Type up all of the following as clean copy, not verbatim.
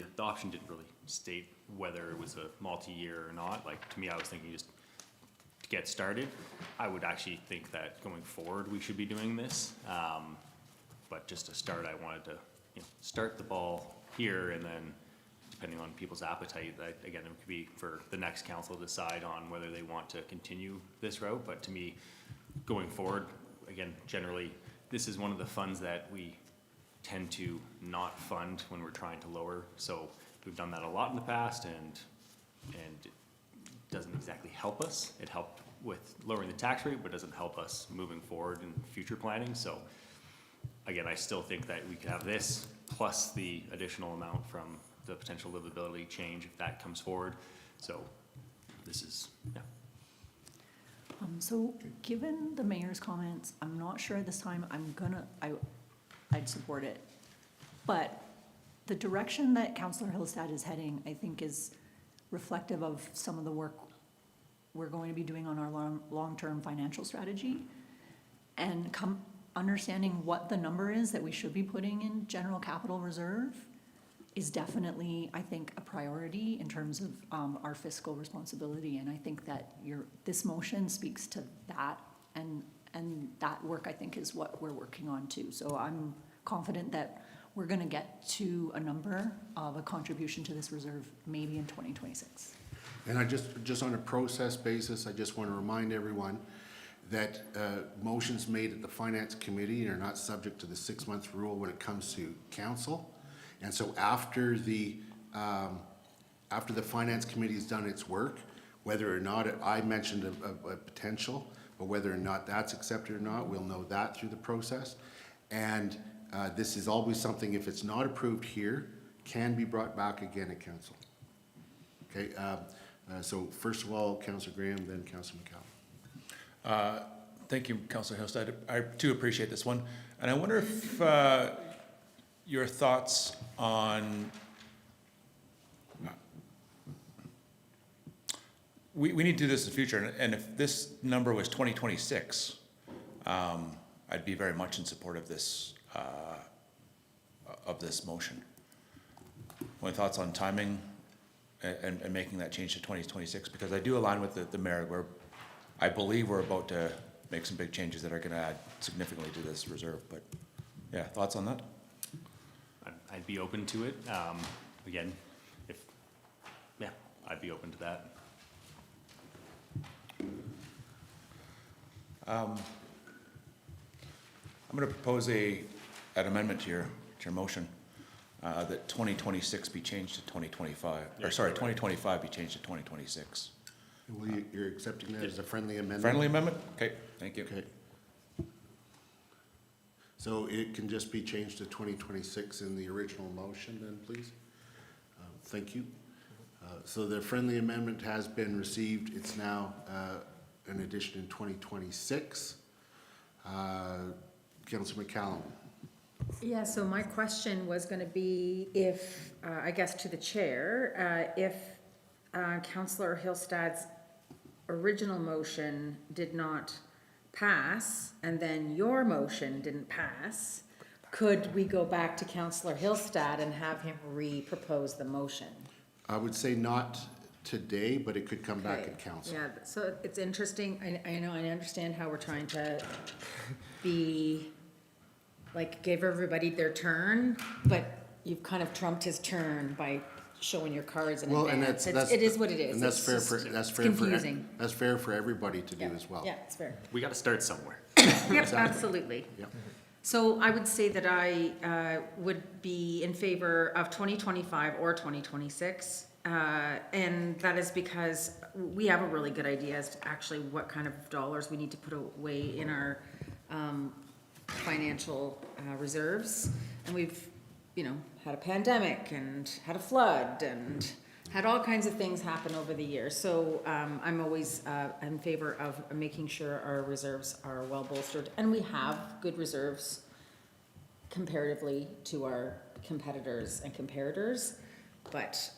the option didn't really state whether it was a multi-year or not. Like, to me, I was thinking just to get started. I would actually think that going forward, we should be doing this. But just to start, I wanted to, start the ball here, and then depending on people's appetite, that again, it could be for the next council to decide on whether they want to continue this route. But to me, going forward, again, generally, this is one of the funds that we tend to not fund when we're trying to lower. So we've done that a lot in the past, and it doesn't exactly help us. It helped with lowering the tax rate, but doesn't help us moving forward in future planning. So again, I still think that we could have this plus the additional amount from the potential livability change if that comes forward. So this is, yeah. So given the mayor's comments, I'm not sure this time I'd support it. But the direction that Councillor Hillstad is heading, I think, is reflective of some of the work we're going to be doing on our long-term financial strategy, and understanding what the number is that we should be putting in general capital reserve is definitely, I think, a priority in terms of our fiscal responsibility. And I think that this motion speaks to that, and that work, I think, is what we're working on too. So I'm confident that we're gonna get to a number of a contribution to this reserve maybe in 2026. And I just on a process basis, I just want to remind everyone that motions made at the Finance Committee are not subject to the 6-month rule when it comes to council. And so after the Finance Committee has done its work, whether or not I mentioned a potential, but whether or not that's accepted or not, we'll know that through the process. And this is always something, if it's not approved here, can be brought back again at council. Okay, so first of all, Councillor Graham, then Councillor McCallum. Thank you, Councillor Hillstad. I too appreciate this one. And I wonder if your thoughts on, we need to do this in the future, and if this number was 2026, I'd be very much in support of this motion. My thoughts on timing and making that change to 2026, because I do align with the mayor, where I believe we're about to make some big changes that are going to add significantly to this reserve. But yeah, thoughts on that? I'd be open to it. Again, I'd be open to that. I'm going to propose an amendment to your motion that 2026 be changed to 2025, or sorry, 2025 be changed to 2026. You're accepting that as a friendly amendment? Friendly amendment? Okay, thank you. Okay. So it can just be changed to 2026 in the original motion then, please? Thank you. So the friendly amendment has been received. It's now an addition in 2026. Councillor McCallum. Yeah, so my question was going to be if, I guess to the chair, if Councillor Hillstad's original motion did not pass and then your motion didn't pass, could we go back to Councillor Hillstad and have him re-propose the motion? I would say not today, but it could come back Okay. at council. Yeah, so it's interesting. I know, I understand how we're trying to be, like, give everybody their turn, but you've kind of trumped his turn by showing your cards in advance. It is what it is. And that's fair for, confusing. that's fair for everybody to do Yeah, as well. Yeah, it's fair. We got to start somewhere. Yep, absolutely. Yep. So I would say that I would be in favor of 2025 or 2026. And that is because we have a really good idea as to actually what kind of dollars we need to put away in our financial reserves. And we've, had a pandemic and had a flood and had all kinds of things happen over the years. So I'm always in favor of making sure our reserves are well bolstered. And we have good reserves comparatively to our competitors and comparators. But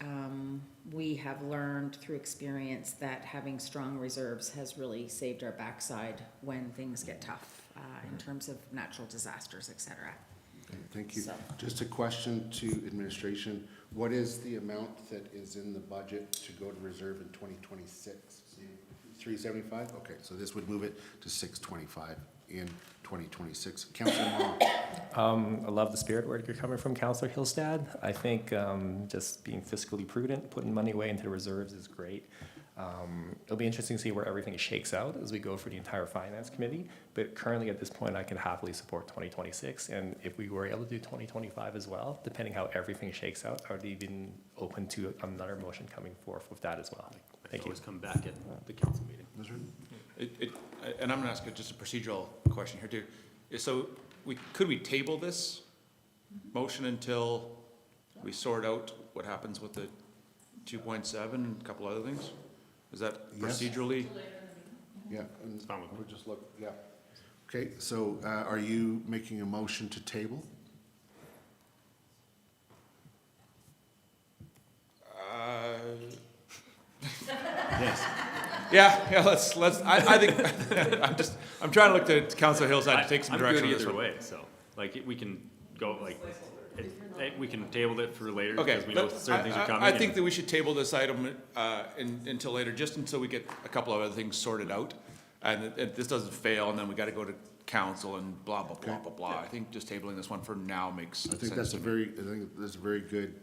we have learned through experience that having strong reserves has really saved our backside when things get tough in terms of natural disasters, et cetera. Okay, thank you. So- Just a question to administration. What is the amount that is in the budget to go to reserve in 2026? 375? Okay, so this would move it to 625 in 2026. Councillor Long. I love the spirit where you're coming from, Councillor Hillstad. I think just being fiscally prudent, putting money away into the reserves is great. It'll be interesting to see where everything shakes out as we go for the entire finance committee. But currently at this point, I can happily support 2026. And if we were able to do 2025 as well, depending how everything shakes out, I would even open to another motion coming forth with that as well. Thank you. Always come back at the council meeting. And I'm gonna ask just a procedural question here too. So could we table this motion until we sort out what happens with the 2.7 and a couple other things? Is that Yes. procedurally? Yeah, and fine with me. we'll just look, yeah. Okay, so are you making a motion to table? Yes. Yeah, I think, I'm trying to look to Councillor Hillside to take some I'm direction good on this either one. way, so, like, we can go, like, we can table it for later, Okay, because we know but certain things are coming. I think and- that we should table this item until later, just until we get a couple of other things sorted out. And if this doesn't fail, and then we gotta go to council and blah, blah, blah, Okay. blah, blah. I think just tabling this one for now makes sense I think that's to a me. very good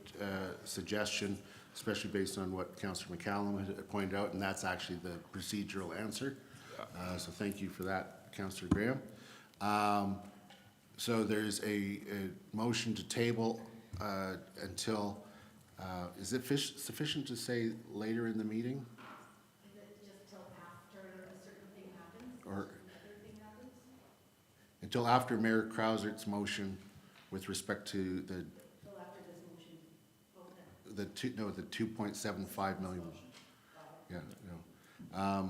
suggestion, especially based on what Councillor McCallum had pointed out, and that's actually the procedural answer. So thank you for that, Councillor Graham. So there's a motion to table until, is it sufficient to say later in the meeting? Is it just till after a certain thing happens? Or Another thing happens? until after Mayor Krauser's motion with respect to the, Till after this motion, okay. the 2.75 million. Yeah, no.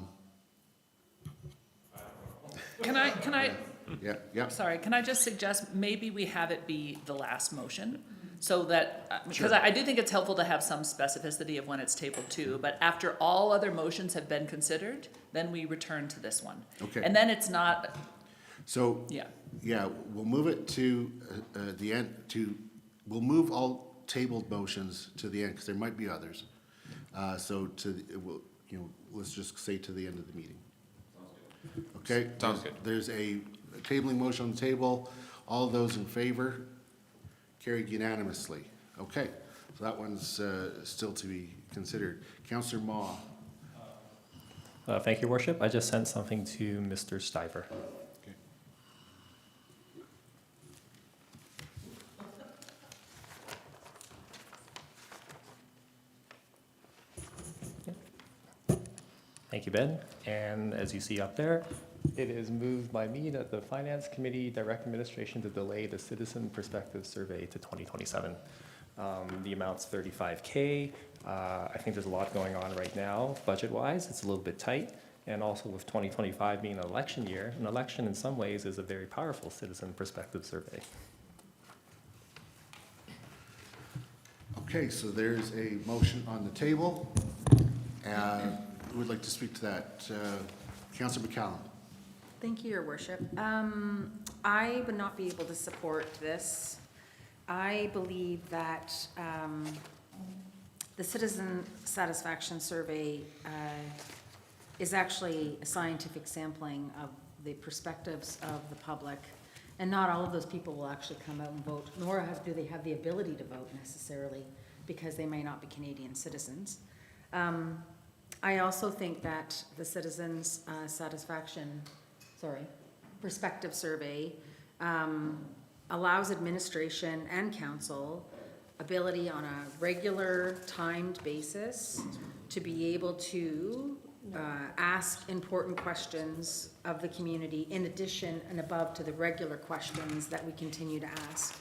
Can I, Yeah, sorry, can I just suggest maybe we have it be the last motion? So that, because Sure. I do think it's helpful to have some specificity of when it's tabled too, but after all other motions have been considered, then we return to this one. Okay. And then it's not, so. yeah, Yeah, we'll move it to the end, we'll move all tabled motions to the end, because there might be others. So let's just say to the end of the meeting. Okay? Sounds good. There's a tabling motion on the table. All those in favor? Carried unanimously. Okay, so that one's still to be considered. Councillor Maw. Thank you, Worship. I just sent something to Mr. Stiver. Okay. Thank you, Ben. And as you see up there, it is moved by me that the Finance Committee direct administration to delay the Citizen Perspective Survey to 2027. The amount's $35K. I think there's a lot going on right now, budget-wise. It's a little bit tight. And also with 2025 being an election year, an election in some ways is a very powerful Citizen Perspective Survey. Okay, so there's a motion on the table. Who would like to speak to that? Councillor McCallum. Thank you, Your Worship. I would not be able to support this. I believe that the citizen satisfaction survey is actually a scientific sampling of the perspectives of the public, and not all of those people will actually come out and vote, nor do they have the ability to vote necessarily, because they may not be Canadian citizens. I also think that the citizens' perspective survey allows administration and council ability on a regular timed basis to be able to ask important questions of the community in addition and above to the regular questions that we continue to ask.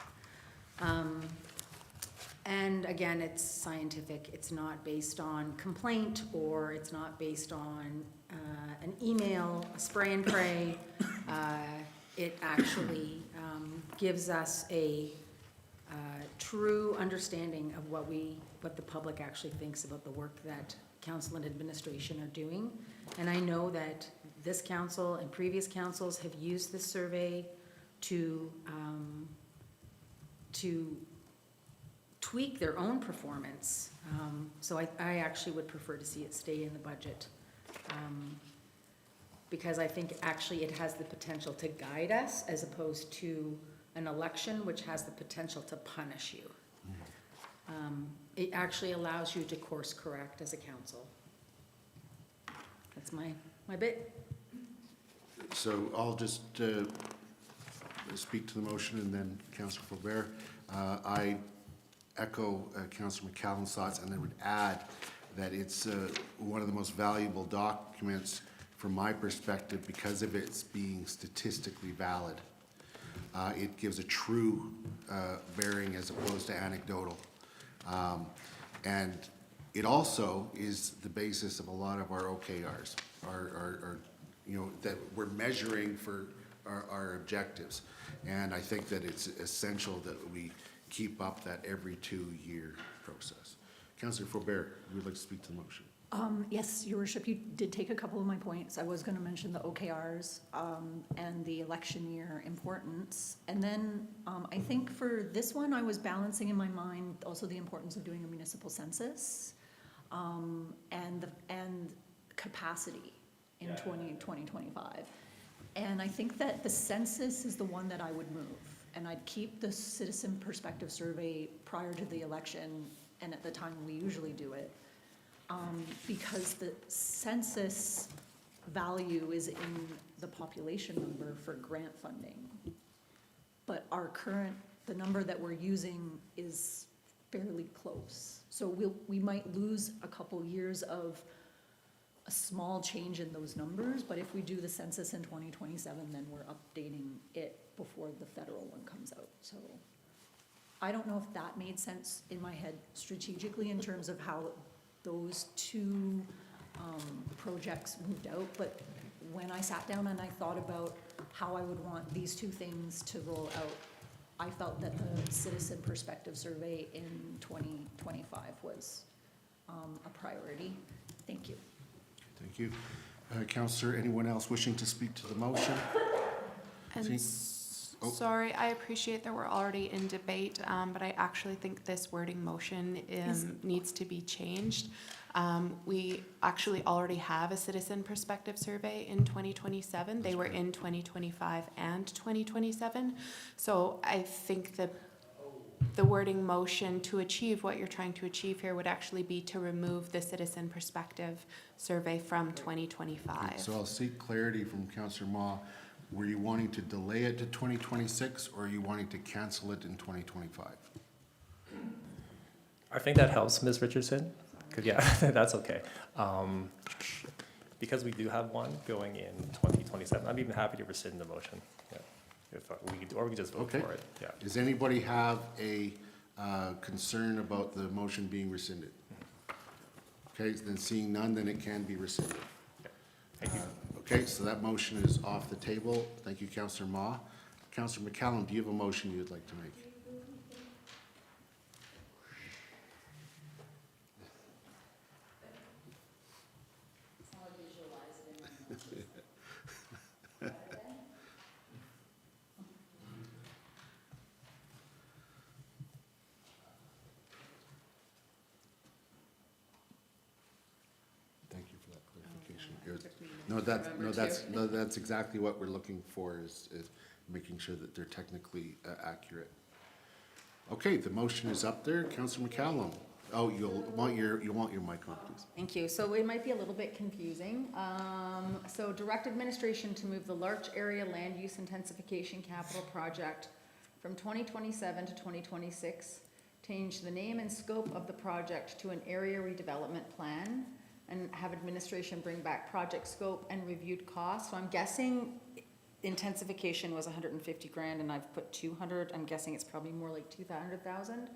And again, it's scientific. It's not based on complaint, or it's not based on an email, a spray and pray. It actually gives us a true understanding of what the public actually thinks about the work that council and administration are doing. And I know that this council and previous councils have used this survey to to tweak their own performance. So I actually would prefer to see it stay in the budget. Because I think actually it has the potential to guide us as opposed to an election, which has the potential to punish you. It actually allows you to course correct as a council. That's my bit. So I'll just speak to the motion, and then Councillor Faubert. I echo Councillor McCallum's thoughts, and I would add that it's one of the most valuable documents from my perspective because of its being statistically valid. It gives a true bearing as opposed to anecdotal. And it also is the basis of a lot of our OKRs, our you know, that we're measuring for our objectives. And I think that it's essential that we keep up that every 2-year process. Councillor Faubert, would like to speak to the motion. Yes, Your Worship, you did take a couple of my points. I was going to mention the OKRs and the election year importance. And then I think for this one, I was balancing in my mind also the importance of doing a municipal census and capacity in 2025. And I think that the census is the one that I would move. And I'd keep the citizen perspective survey prior to the election and at the time we usually do it. Because the census value is in the population number for grant funding. But our the number that we're using is fairly close. So we might lose a couple years of a small change in those numbers, but if we do the census in 2027, then we're updating it before the federal one comes out. So I don't know if that made sense in my head strategically in terms of how those two projects moved out, but when I sat down and I thought about how I would want these two things to roll out, I felt that the citizen perspective survey in 2025 was a priority. Thank you. Thank you. Councillor, anyone else wishing to speak to the motion? And Oh. sorry, I appreciate that we're already in debate, but I actually think this wording motion needs to be changed. We actually already have a citizen perspective survey in 2027. They were in 2025 and 2027. So I think that the wording motion to achieve what you're trying to achieve here would actually be to remove the citizen perspective survey from 2025. So I'll seek clarity from Councillor Ma. Were you wanting to delay it to 2026, or are you wanting to cancel it in 2025? I think that helps, Ms. Richardson, because yeah, that's okay. Because we do have one going in 2027, I'm even happy to rescind the motion. Yeah. If we can just vote Okay. for it, yeah. Does anybody have a concern about the motion being rescinded? Okay, then seeing none, then it can be rescinded. Thank you. Okay, so that motion is off the table. Thank you, Councillor Ma. Councillor McCallum, do you have a motion you'd like to make? Thank you for that clarification. It was- No, that's exactly what we're looking for is making sure that they're technically accurate. Okay, the motion is up there. Councillor McCallum. Oh, you want your mic on, please. Thank you. So it might be a little bit confusing. So direct administration to move the Larch Area Land Use Intensification Capital Project from 2027 to 2026, change the name and scope of the project to an area redevelopment plan, and have administration bring back project scope and reviewed costs. So I'm guessing intensification was 150 grand and I've put 200. I'm guessing it's probably more like 200,000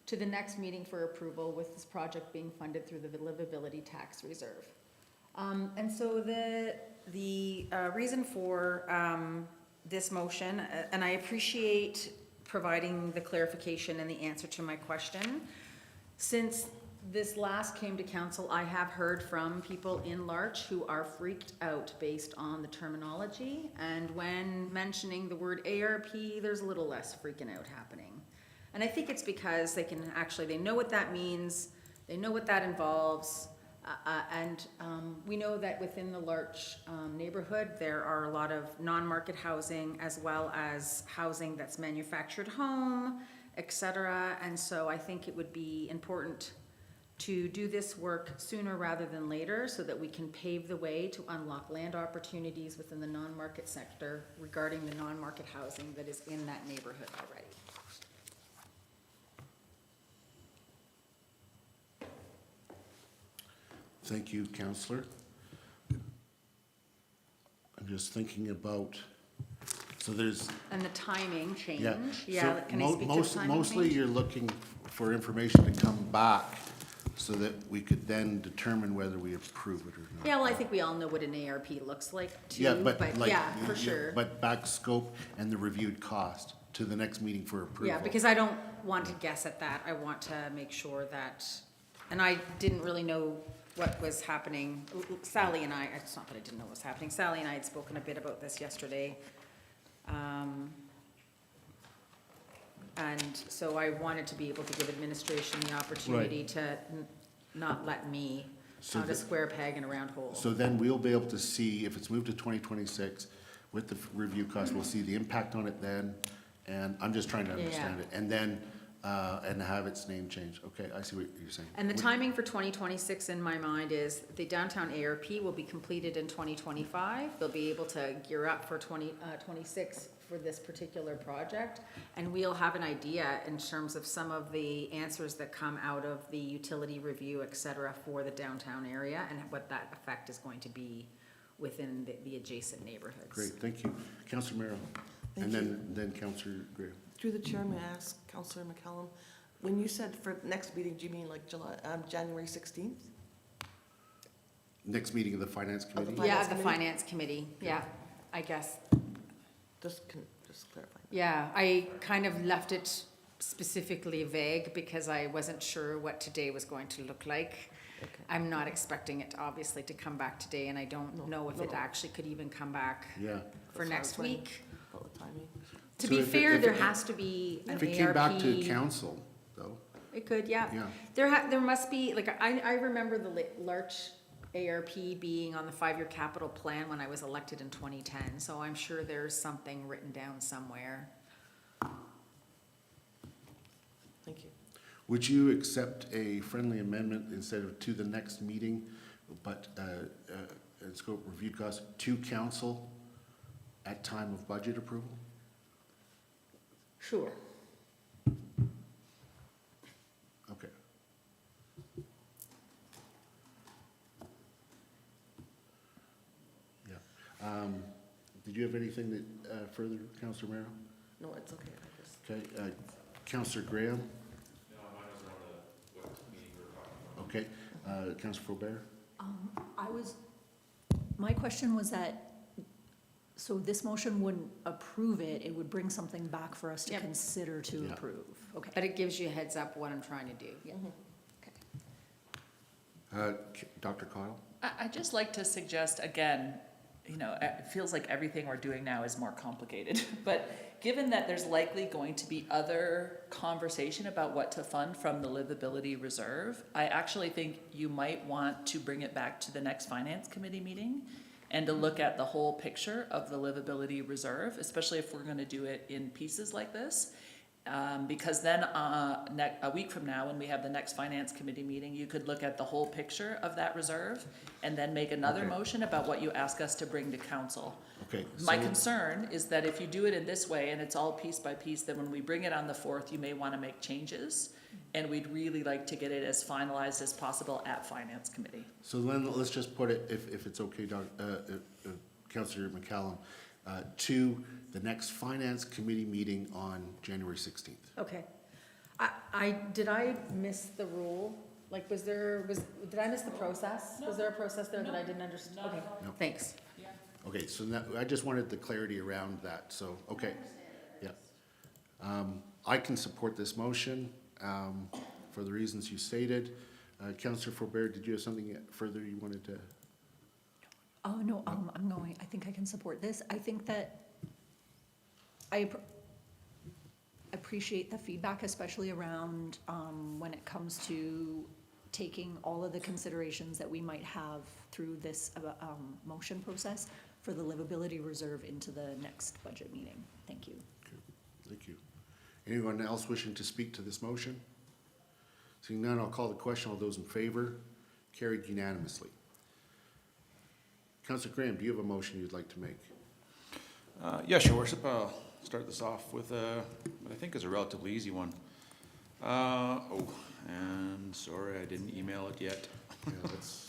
to the next meeting for approval, with this project being funded through the livability tax reserve. And so the reason for this motion, and I appreciate providing the clarification and the answer to my question. Since this last came to council, I have heard from people in Larch who are freaked out based on the terminology. And when mentioning the word ARP, there's a little less freaking out happening. And I think it's because they can actually, they know what that means, they know what that involves. And we know that within the Larch neighborhood, there are a lot of non-market housing as well as housing that's manufactured home, et cetera. And so I think it would be important to do this work sooner rather than later so that we can pave the way to unlock land opportunities within the non-market sector regarding the non-market housing that is in that neighborhood already. Thank you, Councillor. I'm just thinking about, so there's, And the timing change, yeah. yeah, So can I speak to the timing Mostly change? you're looking for information to come back so that we could then determine whether we approve it or not. Yeah, well, I think we all know what an ARP looks like too, Yeah, but like. yeah, for sure. But back scope and the reviewed cost to the next meeting for approval. Yeah, because I don't want to guess at that. I want to make sure that, and I didn't really know what was happening. Sally and I, it's not that I didn't know what was happening. Sally and I had spoken a bit about this yesterday. And so I wanted to be able to give administration the opportunity to not let me So pound a the- square peg in a round hole. So then we'll be able to see, if it's moved to 2026, with the review cost, we'll see the impact on it then, and I'm just trying to Yeah. understand it. And then, and have its name changed. Okay, I see what you're saying. And the timing for 2026 in my mind is the downtown ARP will be completed in 2025. They'll be able to gear up for 2026 for this particular project. And we'll have an idea in terms of some of the answers that come out of the utility review, et cetera, for the downtown area and what that effect is going to be within the adjacent neighborhoods. Great, thank you. Councillor Merrill. And then Councillor Graham. Through the chair, may I ask Councillor McCallum, when you said for next meeting, do you mean like January 16th? Next meeting of the Finance Committee? Yeah, Finance the Committee? finance committee, yeah, I guess. Just clarify. Yeah, I kind of left it specifically vague because I wasn't sure what today was going to look like. Okay. I'm not expecting it obviously to come back today, and I don't know if it no. actually could even come back Yeah. for That's next what I was week. About the timing. To So be if it- fair, if there it- has to be an If it came back to ARP. council, though, It could, yeah. yeah. There must be, like, I remember the Larch ARP being on the 5-year capital plan when I was elected in 2010, so I'm sure there's something written down somewhere. Thank you. Would you accept a friendly amendment instead of to the next meeting, but, and scope review cost to council at time of budget approval? Sure. Okay. Yeah. Did you have anything that, further, Councillor Merrill? No, it's okay. I just. Okay, Councillor Graham? No, mine was on what meeting we were talking about. Okay, Councillor Faubert? My question was that, so this motion wouldn't approve it, it would bring something back for us to Yep. consider to Yeah. approve. Okay. But it gives you a heads up what I'm trying to do. Yeah. Dr. Cottle? I'd just like to suggest, again, you know, it feels like everything we're doing now is more complicated. But given that there's likely going to be other conversation about what to fund from the livability reserve, I actually think you might want to bring it back to the next finance committee meeting and to look at the whole picture of the livability reserve, especially if we're gonna do it in pieces like this. Because then a week from now, when we have the next finance committee meeting, you could look at the whole picture of that reserve and then make another Okay. motion about what you ask us to bring to council. Okay. My so- concern is that if you do it in this way and it's all piece by piece, then when we bring it on the 4th, you may want to make changes. And we'd really like to get it as finalized as possible at finance committee. So then let's just put it, if it's okay, Councillor McCallum, to the next finance committee meeting on January 16th. Okay. Did I miss the rule? Like, did I miss the process? Was there a process there that I didn't understand? Okay, No. thanks. Okay, so now, I just wanted the clarity around that, so, okay. Yeah. I can support this motion, for the reasons you stated. Councillor Faubert, did you have something further you wanted to? Oh, no, I think I can support this. I think that appreciate the feedback, especially around, when it comes to taking all of the considerations that we might have through this, motion process for the livability reserve into the next budget meeting. Thank you. Thank you. Anyone else wishing to speak to this motion? Seeing none, I'll call the question. All those in favor? Carried unanimously. Councillor Graham, do you have a motion you'd like to make? Yes, Your Worship, I'll start this off with what I think is a relatively easy one. And sorry, I didn't email it yet. Yeah, that's,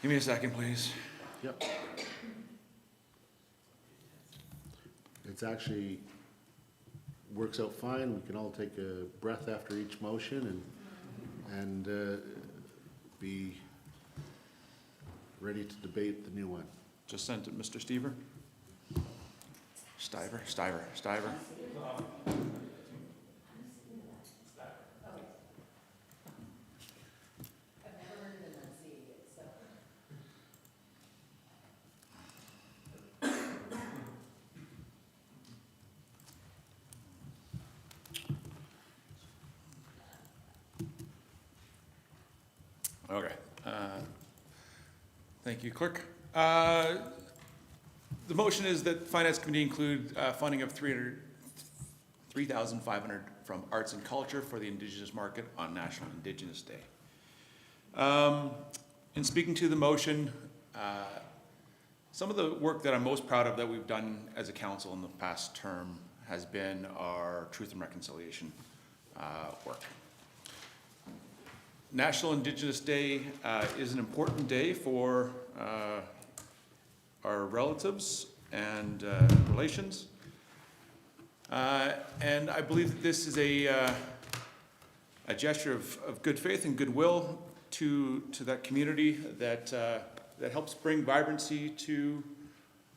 Give me a second, please. yep. It's actually, works out fine. We can all take a breath after each motion and be ready to debate the new one. Just sent it, Mr. Stever. Stiver. Okay. Thank you, Clerk. The motion is that Finance Committee include funding of $3,500 from Arts and Culture for the Indigenous market on National Indigenous Day. In speaking to the motion, some of the work that I'm most proud of that we've done as a council in the past term has been our Truth and Reconciliation work. National Indigenous Day is an important day for our relatives and relations. And I believe that this is a gesture of good faith and goodwill to that community that helps bring vibrancy to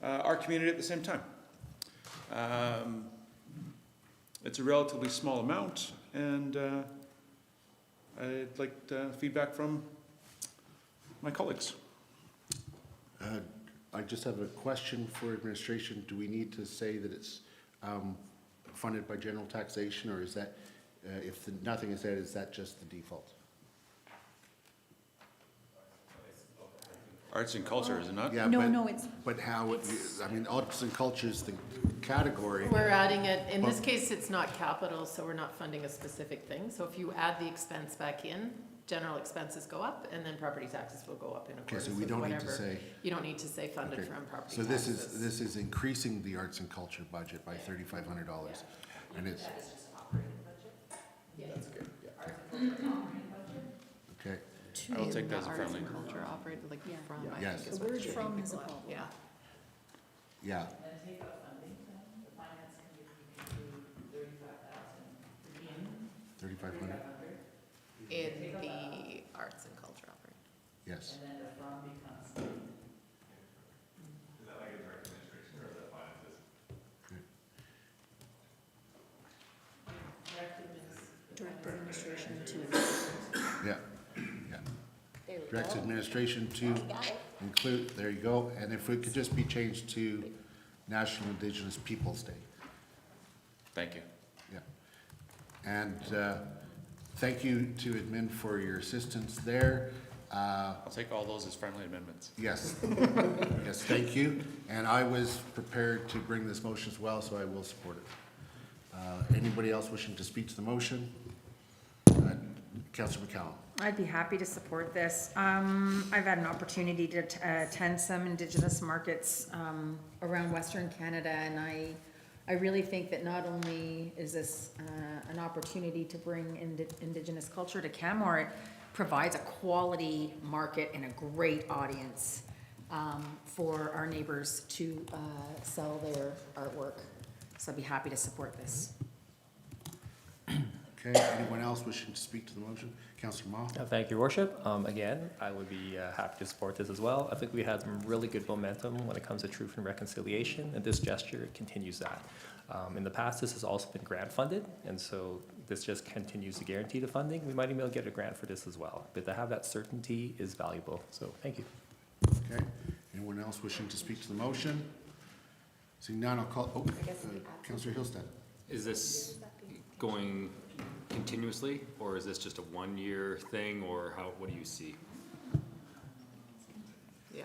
our community at the same time. It's a relatively small amount, and I'd like feedback from my colleagues. I just have a question for administration. Do we need to say that it's funded by general taxation, or is that, if nothing is said, is that just the default? Arts and culture, is it not? Yeah, No, it's, but how, I mean, arts and culture is the category. We're adding it, in this case, it's not capital, so we're not funding a specific thing. So if you add the expense back in, general expenses go up, and then property taxes will go up in Okay, accordance so we with don't need to whatever. say, You don't need to say funded okay. from property So taxes. this is increasing the arts and culture budget by $3,500, and it's. That's good, yeah. Okay, I will take that as a Arts friendly. and culture operated like Yeah. from, I Yes. think is the what word you're from thinking. is a problem. Yeah. yeah, And take out funding from the finance committee, can do 35,000 in 3,500, In the arts and culture operating. yes. and then the from becomes. direct administration to. Yeah, yeah. Direct administration to include, there you go, and if it could just be changed to National Indigenous Peoples' Day. Thank you. Yeah. And thank you to admin for your assistance there. I'll take all those as friendly amendments. Yes, yes, thank you. And I was prepared to bring this motion as well, so I will support it. Anybody else wishing to speak to the motion? Councillor McCallum. I'd be happy to support this. I've had an opportunity to attend some Indigenous markets around Western Canada, and I really think that not only is this an opportunity to bring Indigenous culture to Canmore, it provides a quality market and a great audience for our neighbors to sell their artwork. So I'd be happy to support this. Okay, anyone else wishing to speak to the motion? Councillor Ma? Thank you, Your Worship. Again, I would be happy to support this as well. I think we had some really good momentum when it comes to truth and reconciliation, and this gesture continues that. In the past, this has also been grant funded, and so this just continues to guarantee the funding. We might even get a grant for this as well, but to have that certainty is valuable, so thank you. Okay, anyone else wishing to speak to the motion? Seeing none, I'll call, guess we add Councillor Hillstead. Is this going continuously, or is this just a one-year thing, or how, what do you see? Yeah.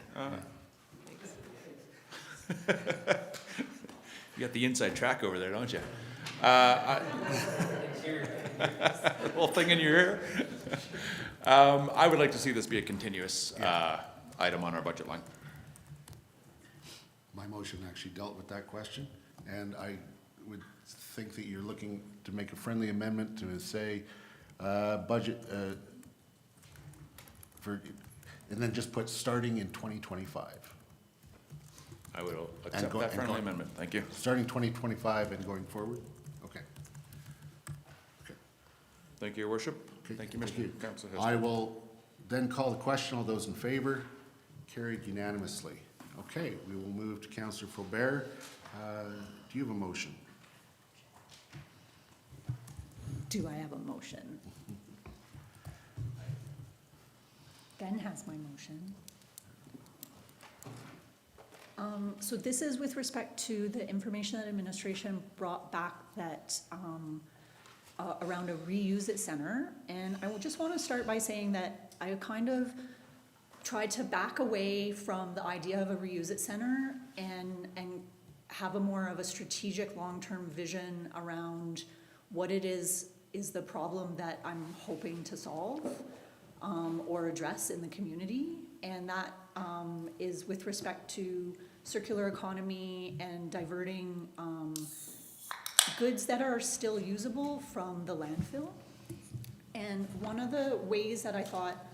You got the inside track over there, don't you? Little thing in your ear. I would like to see this be a continuous item on our budget line. My motion actually dealt with that question, and I would think that you're looking to make a friendly amendment to say, budget, for, and then just put starting in 2025. I will accept go- that and friendly go- amendment. Thank you. Starting 2025 and going forward? Okay. Okay. Thank you, Your Worship. Okay, Thank you, thank Mr. you. Councillor I Hillstead. will then call the question. All those in favor? Carried unanimously. Okay, we will move to Councillor Faubert. Do you have a motion? Do I have a motion? Ben has my motion. So this is with respect to the information that administration brought back that, around a reuse it center. And I would just want to start by saying that I kind of tried to back away from the idea of a reuse it center and have a more of a strategic long-term vision around what it is the problem that I'm hoping to solve or address in the community. And that is with respect to circular economy and diverting goods that are still usable from the landfill. And one of the ways that I thought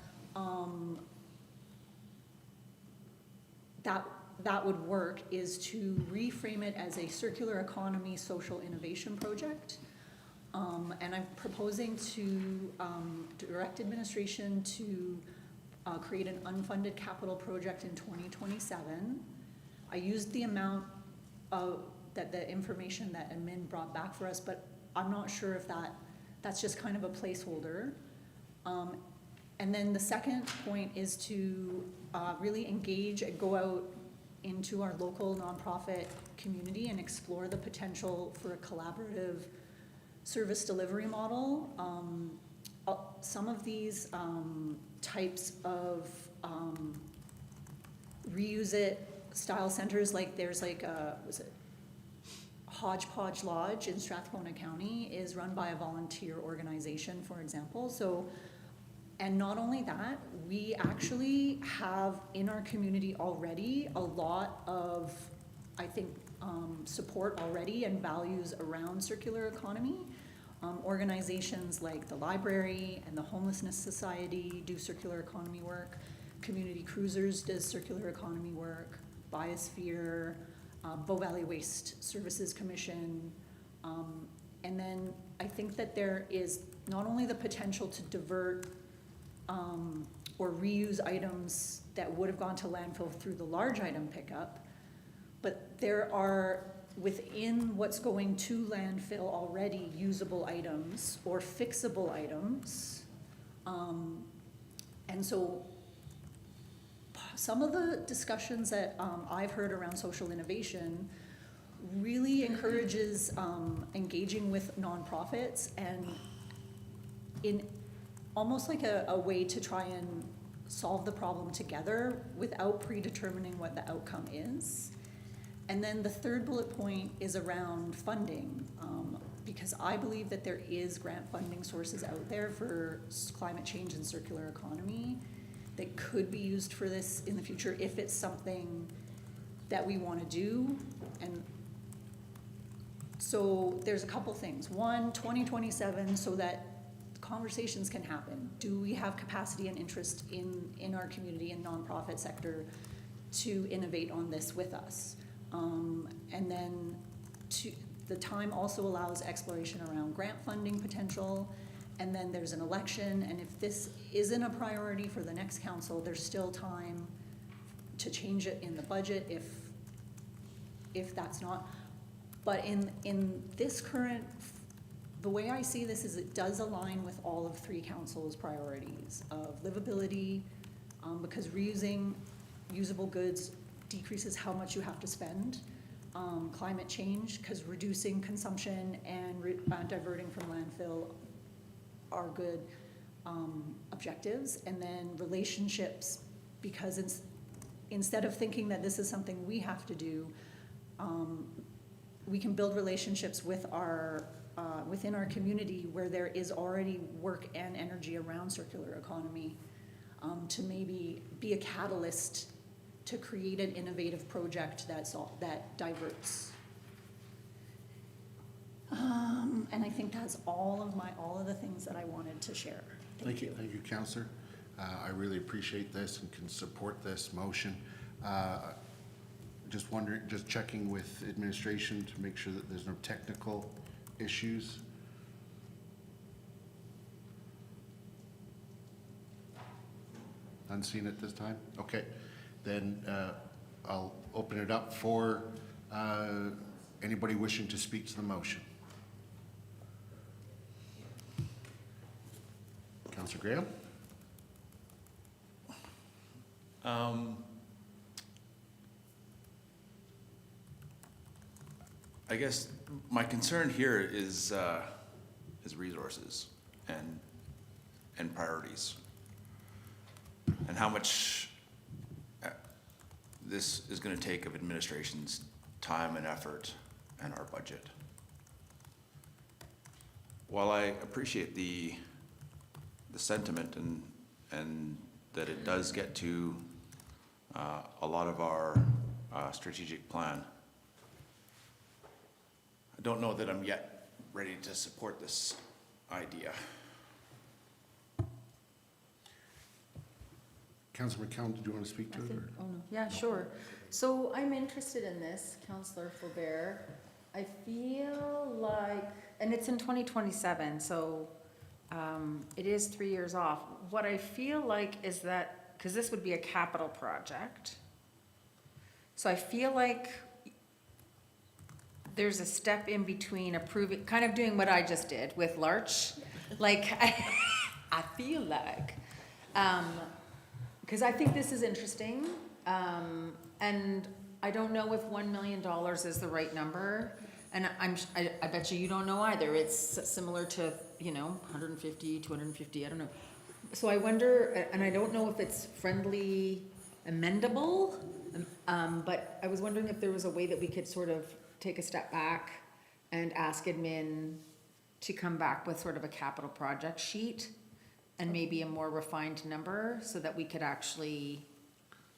that would work is to reframe it as a circular economy social innovation project. And I'm proposing to direct administration to create an unfunded capital project in 2027. I used the amount of the information that admin brought back for us, but I'm not sure if that's just kind of a placeholder. And then the second point is to really engage and go out into our local nonprofit community and explore the potential for a collaborative service delivery model. Some of these types of reuse it style centers, like there's like was it Hodgepodge Lodge in Strathcona County, is run by a volunteer organization, for example. So, and not only that, we actually have in our community already a lot of, I think, support already and values around circular economy. Organizations like the library and the Homelessness Society do circular economy work. Community Cruisers does circular economy work. Biosphere, Bow Valley Waste Services Commission. And then I think that there is not only the potential to divert or reuse items that would have gone to landfill through the large item pickup, but there are within what's going to landfill already usable items or fixable items. And so some of the discussions that I've heard around social innovation really encourages engaging with nonprofits and in almost like a way to try and solve the problem together without predetermining what the outcome is. And then the third bullet point is around funding, because I believe that there is grant funding sources out there for climate change and circular economy that could be used for this in the future if it's something that we want to do. And so there's a couple things. One, 2027, so that conversations can happen. Do we have capacity and interest in our community and nonprofit sector to innovate on this with us? And then the time also allows exploration around grant funding potential. And then there's an election, and if this isn't a priority for the next council, there's still time to change it in the budget if that's not. But in this current, the way I see this is it does align with all of three councils' priorities of livability, because reusing usable goods decreases how much you have to spend climate change, because reducing consumption and diverting from landfill are good objectives. And then relationships, because instead of thinking that this is something we have to do, we can build relationships with within our community where there is already work and energy around circular economy, to maybe be a catalyst to create an innovative project that diverts. And I think that's all of the things that I wanted to share. Thank you. Thank you, Councillor. I really appreciate this and can support this motion. Just wondering, just checking with administration to make sure that there's no technical issues. Unseen at this time? Okay, then I'll open it up for anybody wishing to speak to the motion. Councillor Graham? I guess my concern here is resources and priorities, and how much this is going to take of administration's time and effort and our budget. While I appreciate the sentiment and that it does get to a lot of our strategic plan, I don't know that I'm yet ready to support this idea. Councillor McCallum, did you want to speak to it? Or? Oh, no. Yeah, sure. So I'm interested in this, Councillor Faubert. I feel like, and it's in 2027, so it is 3 years off. What I feel like is that, because this would be a capital project, so I feel like there's a step in between approving, kind of doing what I just did with Larch. Like, I feel like, because I think this is interesting, and I don't know if $1 million is the right number, and I bet you don't know either. It's similar to, 150, 250, I don't know. So I wonder, and I don't know if it's friendly amendable, but I was wondering if there was a way that we could sort of take a step back and ask admin to come back with sort of a capital project sheet and maybe a more refined number so that we could actually.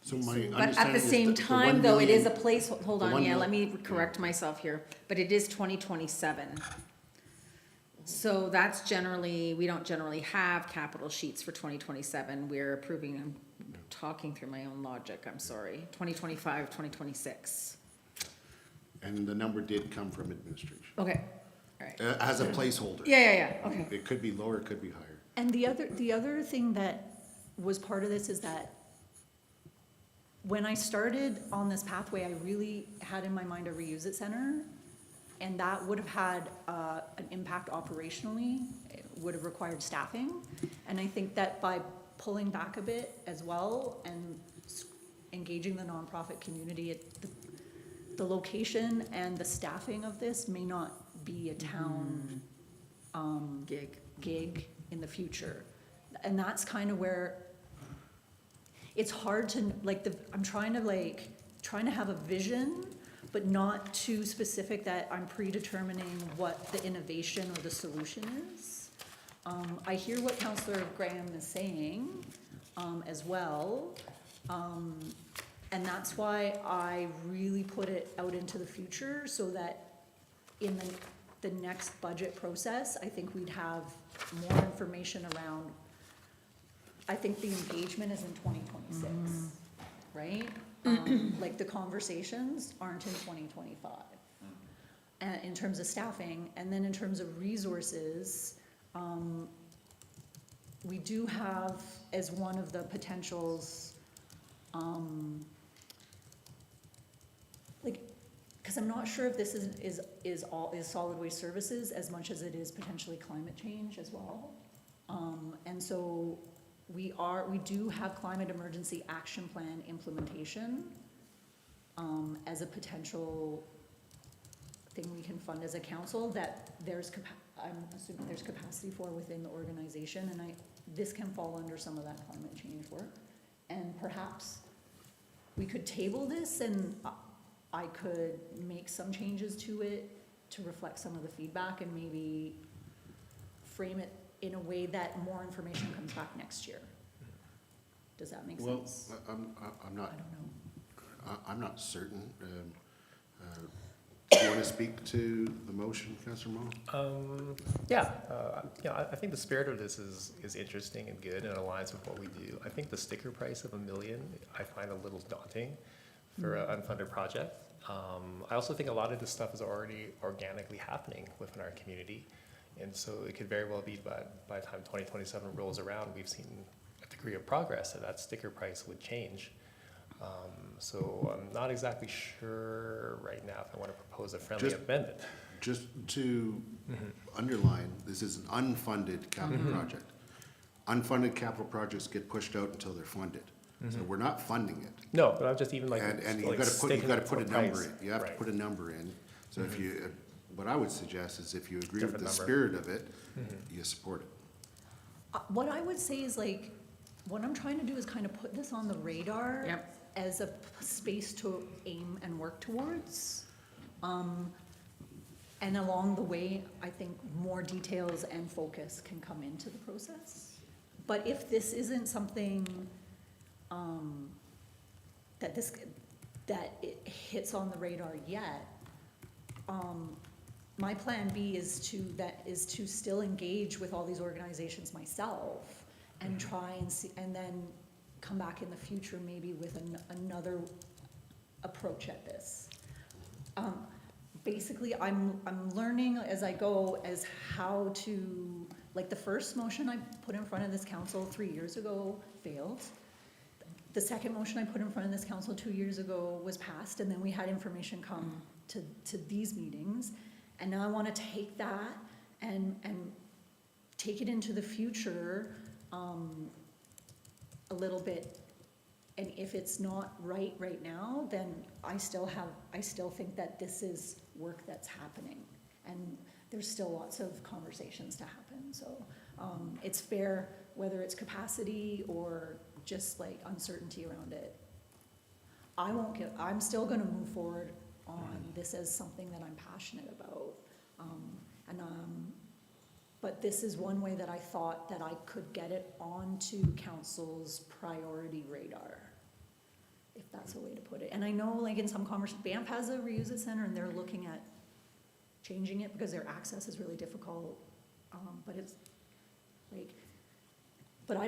So my But at the same time, though, it is a place, hold on, yeah, let me correct myself here, but it is 2027. So that's generally, we don't generally have capital sheets for 2027. We're approving, I'm talking through my own logic, I'm sorry, 2025, 2026. And the number did come from administration. Okay, all right. As a placeholder. Yeah, okay. It could be lower, it could be higher. And the other thing that was part of this is that when I started on this pathway, I really had in my mind a reuse it center, and that would have had an impact operationally. It would have required staffing, and I think that by pulling back a bit as well and engaging the nonprofit community, the location and the staffing of this may not be a town gig in the future. And that's kind of where it's hard to, I'm trying to have a vision, but not too specific that I'm predetermining what the innovation or the solution is. I hear what Councillor Graham is saying as well. And that's why I really put it out into the future so that in the next budget process, I think we'd have more information around, I think the engagement is in 2026, right? Like the conversations aren't in 2025. In terms of staffing, and then in terms of resources, we do have as one of the potentials, because I'm not sure if this is solid waste services as much as it is potentially climate change as well. And so we do have climate emergency action plan implementation as a potential thing we can fund as a council that I'm assuming there's capacity for within the organization, and this can fall under some of that climate change work. And perhaps we could table this and I could make some changes to it to reflect some of the feedback and maybe frame it in a way that more information comes back next year. Does that make Well, sense? I'm I not, don't know. I'm not certain. Do you want to speak to the motion, Councillor Mo? Yeah, I think the spirit of this is interesting and good and aligns with what we do. I think the sticker price of $1 million, I find a little daunting for an unfunded project. I also think a lot of this stuff is already organically happening within our community. And so it could very well be by the time 2027 rolls around, we've seen a degree of progress that sticker price would change. So I'm not exactly sure right now if I want to propose a friendly amendment. Just to underline, this is an unfunded capital project. Unfunded capital projects get pushed out until they're funded. So we're not funding it. No, but I'm just even like. And you like gotta sticking put it a to number price. in. You have to Right. put a number in. So if you, what I would suggest is if you agree with Different the number. spirit of it, you support it. What I would say is like, what I'm trying to do is kind of put this on the radar. Yep. As a space to aim and work towards. And along the way, I think more details and focus can come into the process. But if this isn't something, that it hits on the radar yet, my plan B is to still engage with all these organizations myself and try and see, and then come back in the future maybe with another approach at this. Basically, I'm learning as I go as how to, like the first motion I put in front of this council 3 years ago failed. The second motion I put in front of this council 2 years ago was passed, and then we had information come to these meetings. And now I want to take that and take it into the future a little bit. And if it's not right now, then I still think that this is work that's happening. And there's still lots of conversations to happen. So it's fair, whether it's capacity or just like uncertainty around it. I'm still gonna move forward on this as something that I'm passionate about. But this is one way that I thought that I could get it onto council's priority radar, if that's a way to put it. And I know like in some conversations, Banff has a reuse it center and they're looking at changing it because their access is really difficult. But it's like, but I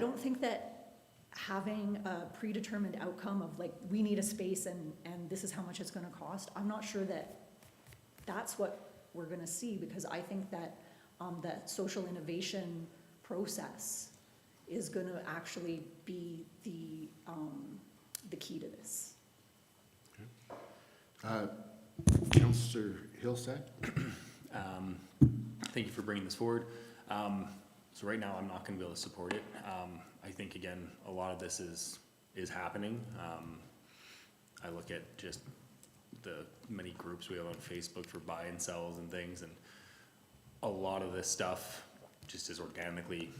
don't think that having a predetermined outcome of like, we need a space and this is how much it's gonna cost, I'm not sure that that's what we're gonna see, because I think that the social innovation process is gonna actually be the key to this. Councillor Hillstead? Thank you for bringing this forward. So right now, I'm not gonna be able to support it. I think, again, a lot of this is happening. I look at just the many groups we have on Facebook for buy and sells and things, and a lot of this stuff just is organically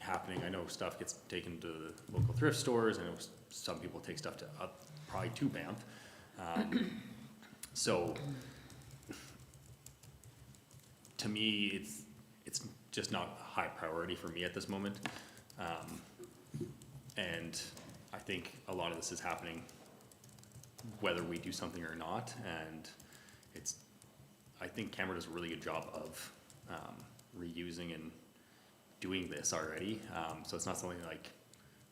happening. I know stuff gets taken to the local thrift stores, and some people take stuff to probably to Banff. So to me, it's just not a high priority for me at this moment. And I think a lot of this is happening whether we do something or not, and I think Canberra does a really good job of reusing and doing this already. So it's not something like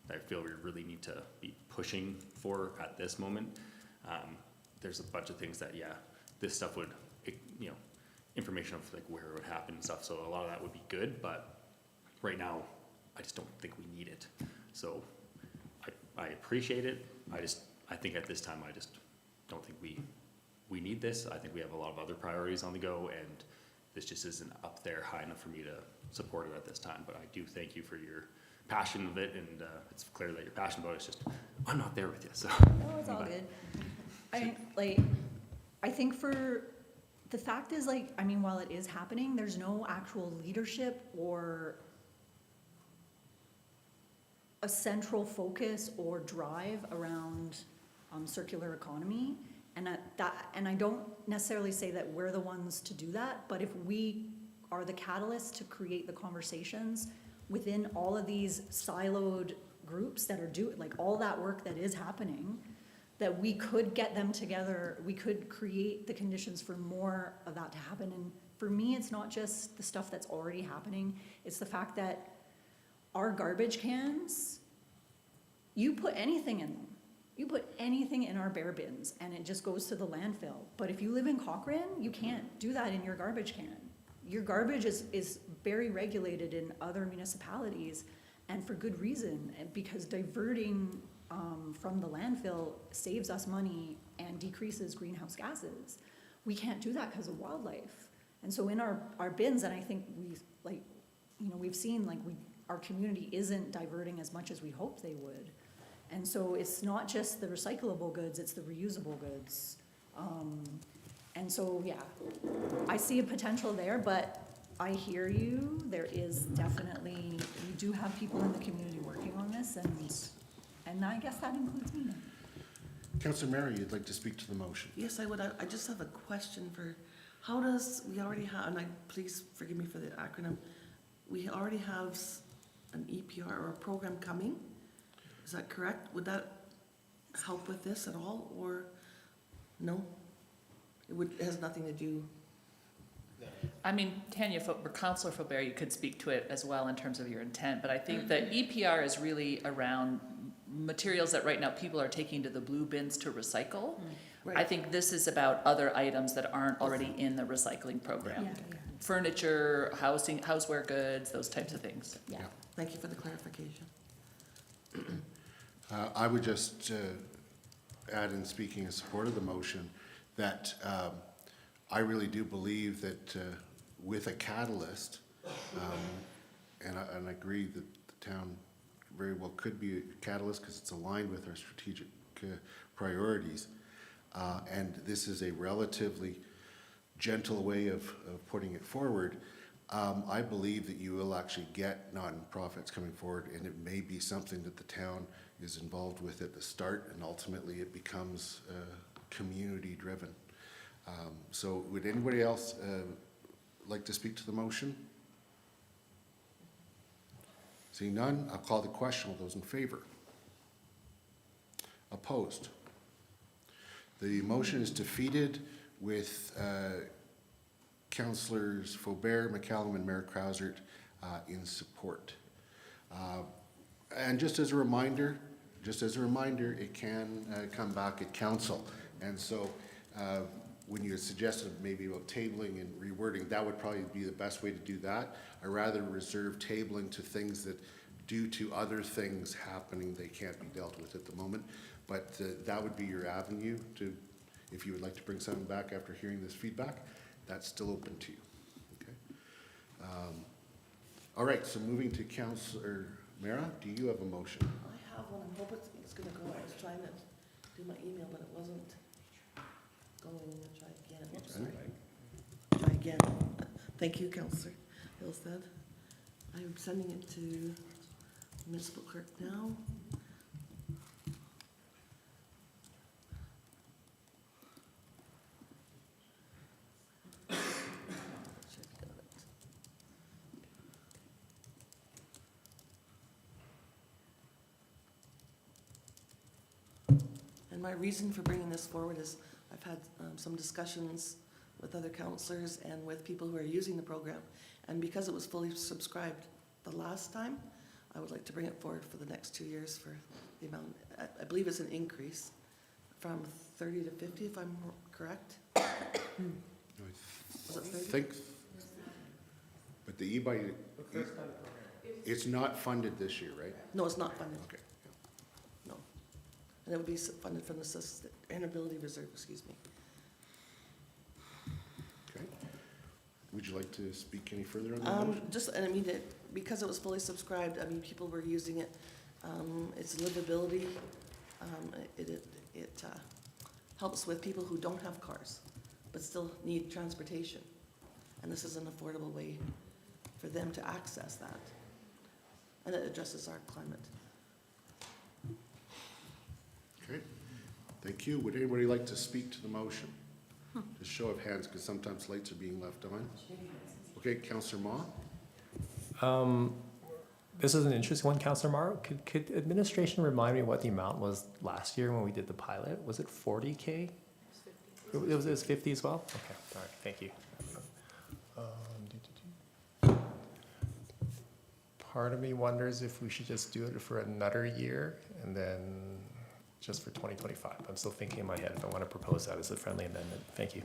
that I feel we really need to be pushing for at this moment. There's a bunch of things that, yeah, this stuff would, information of like where it would happen and stuff, so a lot of that would be good, but right now, I just don't think we need it. So I appreciate it, I think at this time, I just don't think we need this. I think we have a lot of other priorities on the go, and this just isn't up there high enough for me to support it at this time, but I do thank you for your passion of it, and it's clear that you're passionate about it. It's just, I'm not there with you, so. No, it's all good. I think the fact is, like, I mean, while it is happening, there's no actual leadership or a central focus or drive around circular economy. And I don't necessarily say that we're the ones to do that, but if we are the catalyst to create the conversations within all of these siloed groups that are doing, like, all that work that is happening, that we could get them together, we could create the conditions for more of that to happen. And for me, it's not just the stuff that's already happening, it's the fact that our garbage cans, you put anything in them. You put anything in our bare bins and it just goes to the landfill. But if you live in Cochrane, you can't do that in your garbage can. Your garbage is very regulated in other municipalities, and for good reason, because diverting from the landfill saves us money and decreases greenhouse gases. We can't do that because of wildlife. And so in our bins, and I think we've seen, like, our community isn't diverting as much as we hoped they would. And so it's not just the recyclable goods, it's the reusable goods. And so, yeah, I see a potential there, but I hear you. There is definitely, we do have people in the community working on this, and I guess that includes me. Councillor Mary, you'd like to speak to the motion? Yes, I would. I just have a question for, we already have, and please forgive me for the acronym, we already have an EPR or a program coming? Is that correct? Would that help with this at all, or no? It has nothing to do. I mean, Tanya, Councillor Faubert, you could speak to it as well in terms of your intent, but I think that EPR is really around materials that right now people are taking to the blue bins to recycle. Right. I think this is about other items that aren't already in the recycling program. Yeah. Furniture, houseware goods, those types of things. Yeah. Thank you for the clarification. I would just add, in speaking in support of the motion, that I really do believe that with a catalyst, and I agree that the town very well could be a catalyst because it's aligned with our strategic priorities, and this is a relatively gentle way of putting it forward. I believe that you will actually get nonprofits coming forward, and it may be something that the town is involved with at the start, and ultimately it becomes community driven. So would anybody else like to speak to the motion? Seeing none, I'll call the question. All those in favor? Opposed? The motion is defeated with Councillors Faubert, McCallum, and Mayor Krausert in support. And just as a reminder, it can come back at council. And so when you suggested maybe about tabling and rewording, that would probably be the best way to do that. I rather reserve tabling to things that, due to other things happening, they can't be dealt with at the moment. But that would be your avenue to, if you would like to bring something back after hearing this feedback, that's still open to you. Okay. All right, so moving to Councillor Mera, do you have a motion? I have one. I'm hoping it's gonna go. I was trying to do my email, but it wasn't going. I'll try again. Oops, sorry. Try again. Thank you, Councillor Hillstead. I'm sending it to municipal clerk now. And my reason for bringing this forward is I've had some discussions with other councillors and with people who are using the program. And because it was fully subscribed the last time, I would like to bring it forward for the next 2 years for the amount, I believe it's an increase from 30 to 50, if I'm correct. Was it 30? Think, but the e-bike, it's not funded this year, right? No, it's not funded. Okay. No. And it would be funded from the sustainability reserve, excuse me. Okay. Would you like to speak any further on that motion? Just, and I mean, because it was fully subscribed, I mean, people were using it. Its livability, it helps with people who don't have cars, but still need transportation. And this is an affordable way for them to access that. And it addresses our climate. Okay, thank you. Would anybody like to speak to the motion? Just show of hands, because sometimes lights are being left on. Okay, Councillor Ma? This is an interesting one, Councillor Morrow. Could administration remind me what the amount was last year when we did the pilot? Was it 40K? It was 50 as well? Okay, all right, thank you. Part of me wonders if we should just do it for another year and then just for 2025. I'm still thinking in my head if I want to propose that as a friendly amendment. Thank you.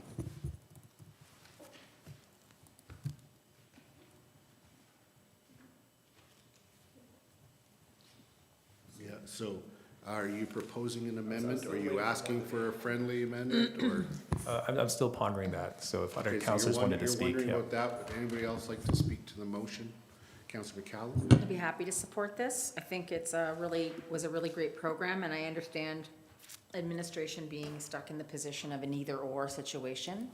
Yeah, so are you proposing an amendment? Or are you asking for a friendly amendment, or? I'm still pondering that, so if other Okay, so councillors wanted to you're speak, wondering yeah. about that. Would anybody else like to speak to the motion? Councillor McCallum? I'd be happy to support this. I think was a really great program, and I understand administration being stuck in the position of an either-or situation.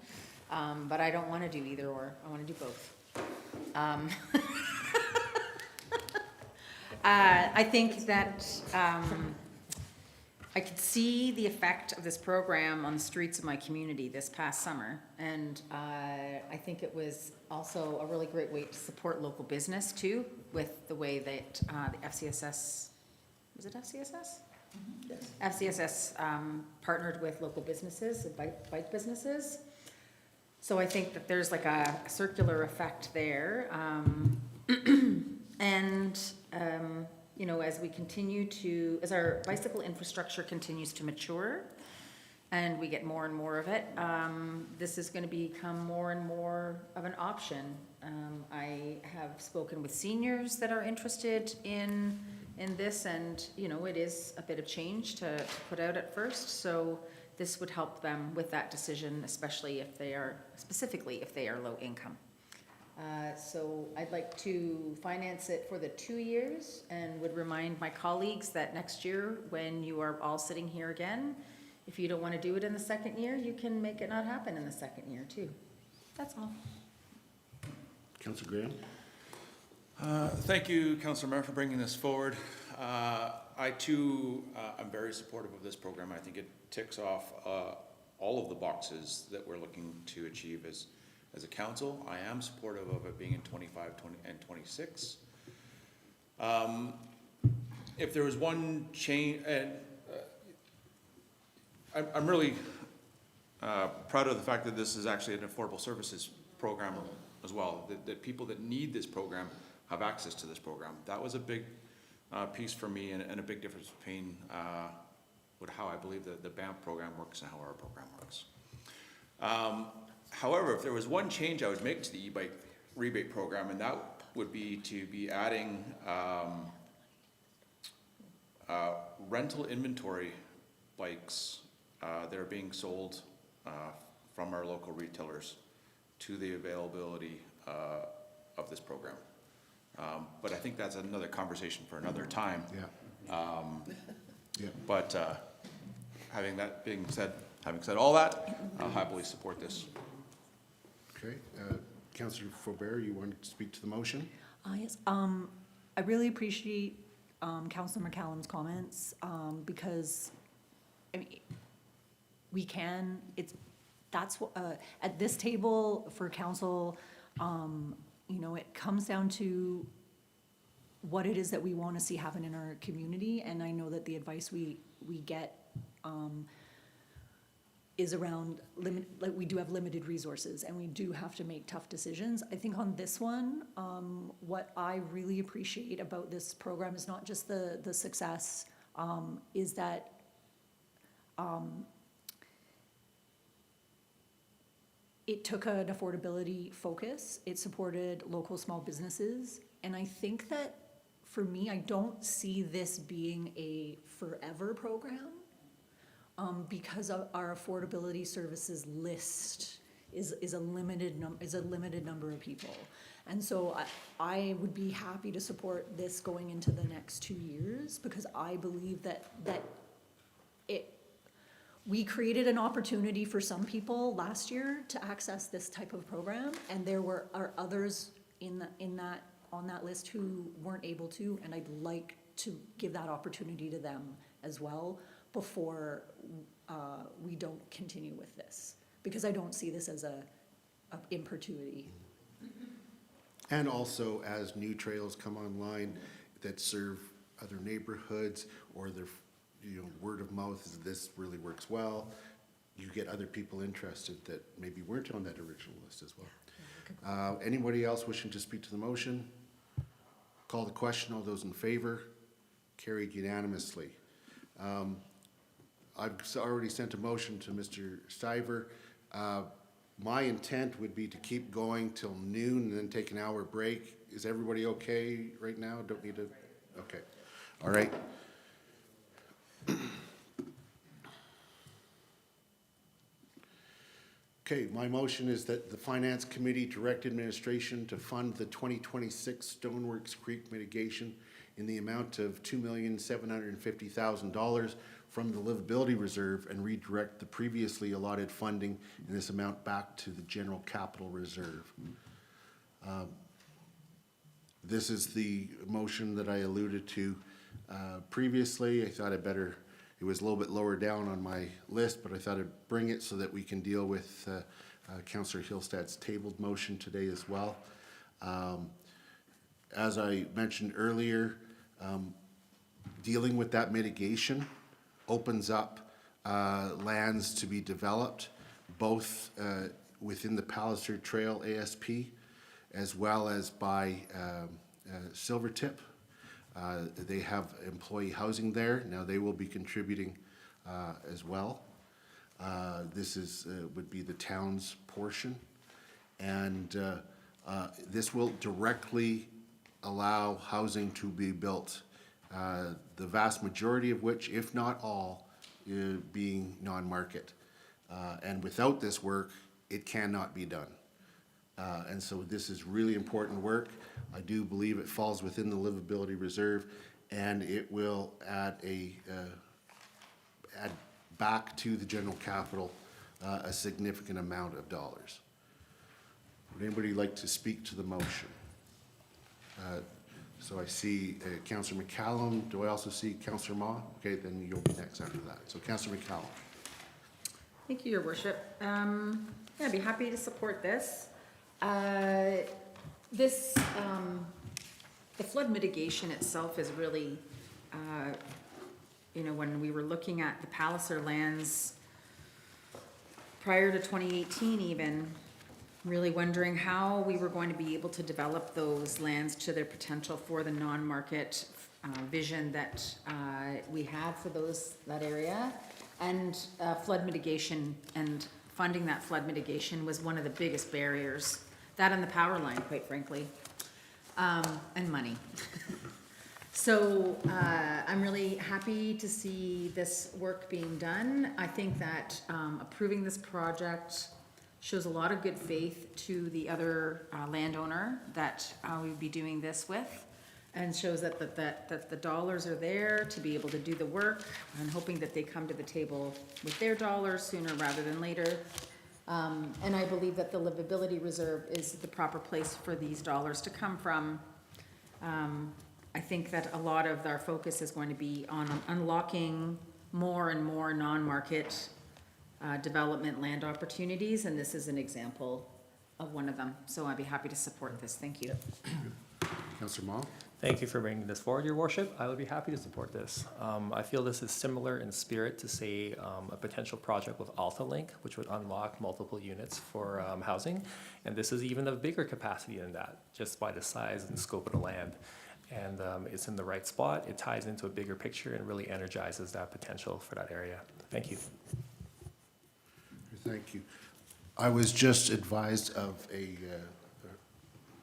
But I don't want to do either-or. I want to do both. I think that I could see the effect of this program on the streets of my community this past summer. And I think it was also a really great way to support local business too, with the way that the FCSS, was it FCSS? Yes. FCSS partnered with local businesses, bike businesses. So I think that there's like a circular effect there. And, you know, as our bicycle infrastructure continues to mature and we get more and more of it, this is going to become more and more of an option. I have spoken with seniors that are interested in this, and, you know, it is a bit of change to put out at first. So this would help them with that decision, especially specifically if they are low income. So I'd like to finance it for the 2 years, and would remind my colleagues that next year, when you are all sitting here again, if you don't want to do it in the second year, you can make it not happen in the second year too. That's all. Councillor Graham? Thank you, Councillor Mayor, for bringing this forward. I too, am very supportive of this program. I think it ticks off all of the boxes that we're looking to achieve as a council. I am supportive of it being in 25, 20, and 26. If there was one change, and I'm really proud of the fact that this is actually an affordable services program as well, that people that need this program have access to this program. That was a big piece for me, and a big difference between how I believe the BAMP program works and how our program works. However, if there was one change I would make to the e-bike rebate program, and that would be to be adding rental inventory bikes that are being sold from our local retailers to the availability of this program. But I think that's another conversation for another time. Yeah. Yeah. But having said all that, I'll happily support this. Okay, Councillor Faubert, you want to speak to the motion? Yes, I really appreciate Councillor McCallum's comments, because, I mean, at this table for council, you know, it comes down to what it is that we want to see happen in our community, and I know that the advice we get is around we do have limited resources, and we do have to make tough decisions. I think on this one, what I really appreciate about this program is not just the success, is that it took an affordability focus. It supported local small businesses. And I think that, for me, I don't see this being a forever program, because of our affordability services list is a limited number of people. And so I would be happy to support this going into the next 2 years, because I believe that we created an opportunity for some people last year to access this type of program, and there are others on that list who weren't able to, and I'd like to give that opportunity to them as well before we don't continue with this, because I don't see this as a in perpetuity. And also, as new trails come online that serve other neighborhoods, or their, word of mouth is this really works well, you get other people interested that maybe weren't on that original list as well. Anybody else wishing to speak to the motion? Call the question. All those in favor? Carried unanimously. I've already sent a motion to Mr. Stiver. My intent would be to keep going till noon and then take an hour break. Is everybody okay right now? Don't need to, okay. All right. Okay, my motion is that the Finance Committee direct administration to fund the 2026 Stoneworks Creek mitigation in the amount of $2,750,000 from the livability reserve and redirect the previously allotted funding in this amount back to the general capital reserve. This is the motion that I alluded to previously. I thought it was a little bit lower down on my list, but I thought I'd bring it so that we can deal with Councillor Hillstad's tabled motion today as well. As I mentioned earlier, dealing with that mitigation opens up lands to be developed, both within the Palliser Trail ASP, as well as by Silvertip. They have employee housing there. Now they will be contributing as well. This would be the town's portion. And this will directly allow housing to be built, the vast majority of which, if not all, being non-market. And without this work, it cannot be done. And so this is really important work. I do believe it falls within the livability reserve, and it will add back to the general capital a significant amount of dollars. Would anybody like to speak to the motion? So I see Councillor McCallum. Do I also see Councillor Ma? Okay, then you'll be next after that. So Councillor McCallum. Thank you, Your Worship. Yeah, I'd be happy to support this. The flood mitigation itself is really, when we were looking at the Palliser lands prior to 2018 even, really wondering how we were going to be able to develop those lands to their potential for the non-market vision that we had for that area. And flood mitigation and funding that flood mitigation was one of the biggest barriers. That and the power line, quite frankly, and money. So I'm really happy to see this work being done. I think that approving this project shows a lot of good faith to the other landowner that we would be doing this with, and shows that the dollars are there to be able to do the work, and hoping that they come to the table with their dollars sooner rather than later. And I believe that the livability reserve is the proper place for these dollars to come from. I think that a lot of our focus is going to be on unlocking more and more non-market development land opportunities, and this is an example of one of them. So I'd be happy to support this. Thank you. Councillor Ma? Thank you for bringing this forward, Your Worship. I would be happy to support this. I feel this is similar in spirit to, say, a potential project with AltaLink, which would unlock multiple units for housing. And this is even of bigger capacity than that, just by the size and scope of the land. And it's in the right spot. It ties into a bigger picture and really energizes that potential for that area. Thank you. Thank you. I was just advised of a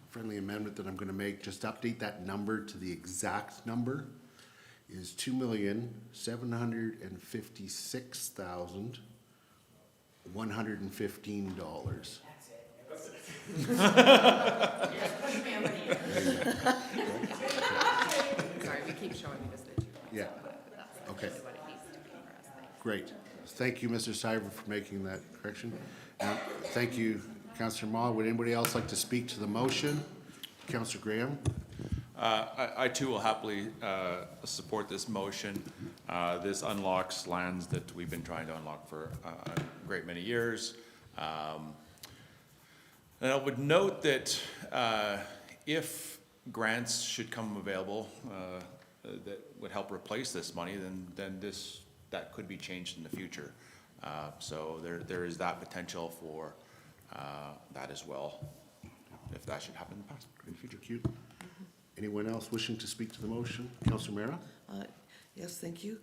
friendly amendment that I'm going to make. Just update that number to the exact number is $2,756,115. Sorry, we keep showing you this. Yeah. Okay. Great. thank you, Mr. Syver, for making that correction. Thank you, Councillor Ma. Would anybody else like to speak to the motion? Councillor Graham? I too will happily support this motion. This unlocks lands that we've been trying to unlock for a great many years. And I would note that if grants should come available that would help replace this money, then that could be changed in the future. So there is that potential for that as well, if that should happen in the past, in the future. Thank you. Anyone else wishing to speak to the motion? Councillor Mera? Yes, thank you.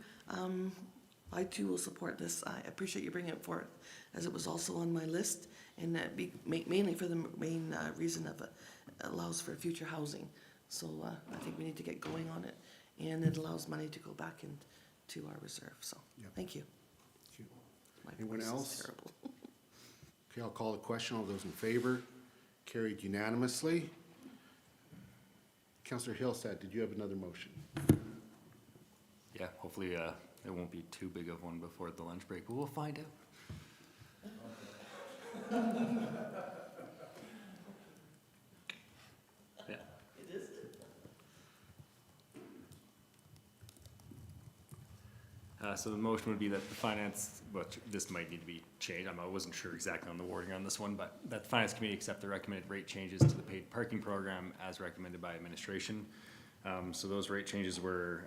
I too will support this. I appreciate you bringing it forth, as it was also on my list, and mainly for the main reason of it allows for future housing. So I think we need to get going on it, and it allows money to go back into our reserve. So thank you. Thank you. My Anyone voice is else? terrible. Okay, I'll call the question. All those in favor? Carried unanimously. Councillor Hillstead, did you have another motion? Yeah, hopefully it won't be too big of one before the lunch break, but we'll find out. Yeah. So the motion would be that the finance, but this might need to be changed. I wasn't sure exactly on the wording on this one, but that the finance committee accept the recommended rate changes to the paid parking program as recommended by administration. So those rate changes were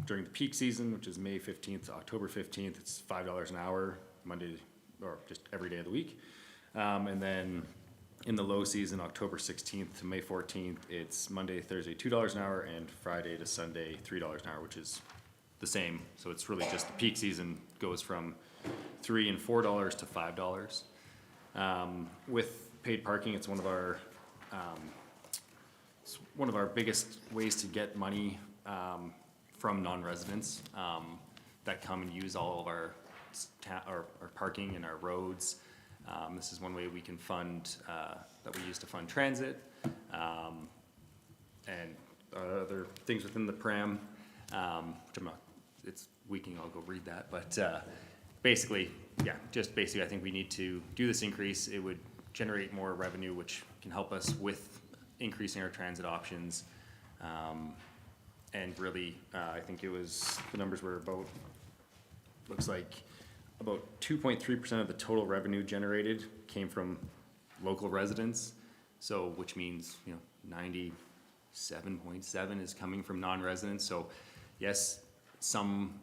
during the peak season, which is May 15th to October 15th, it's $5 an hour, Monday, or just every day of the week. And then in the low season, October 16th to May 14th, it's Monday, Thursday, $2 an hour, and Friday to Sunday, $3 an hour, which is the same. So it's really just the peak season goes from $3 and $4 to $5. With paid parking, it's one of our biggest ways to get money from non-residents that come and use all of our parking and our roads. This is one way we can fund that we use to fund transit and other things within the pram. Which I'm not, it's weakening, I'll go read that, but basically, yeah, just basically I think we need to do this increase. It would generate more revenue, which can help us with increasing our transit options. And really, I think the numbers were about, looks like about 2.3% of the total revenue generated came from local residents. So, which means, 97.7 is coming from non-residents. So yes, some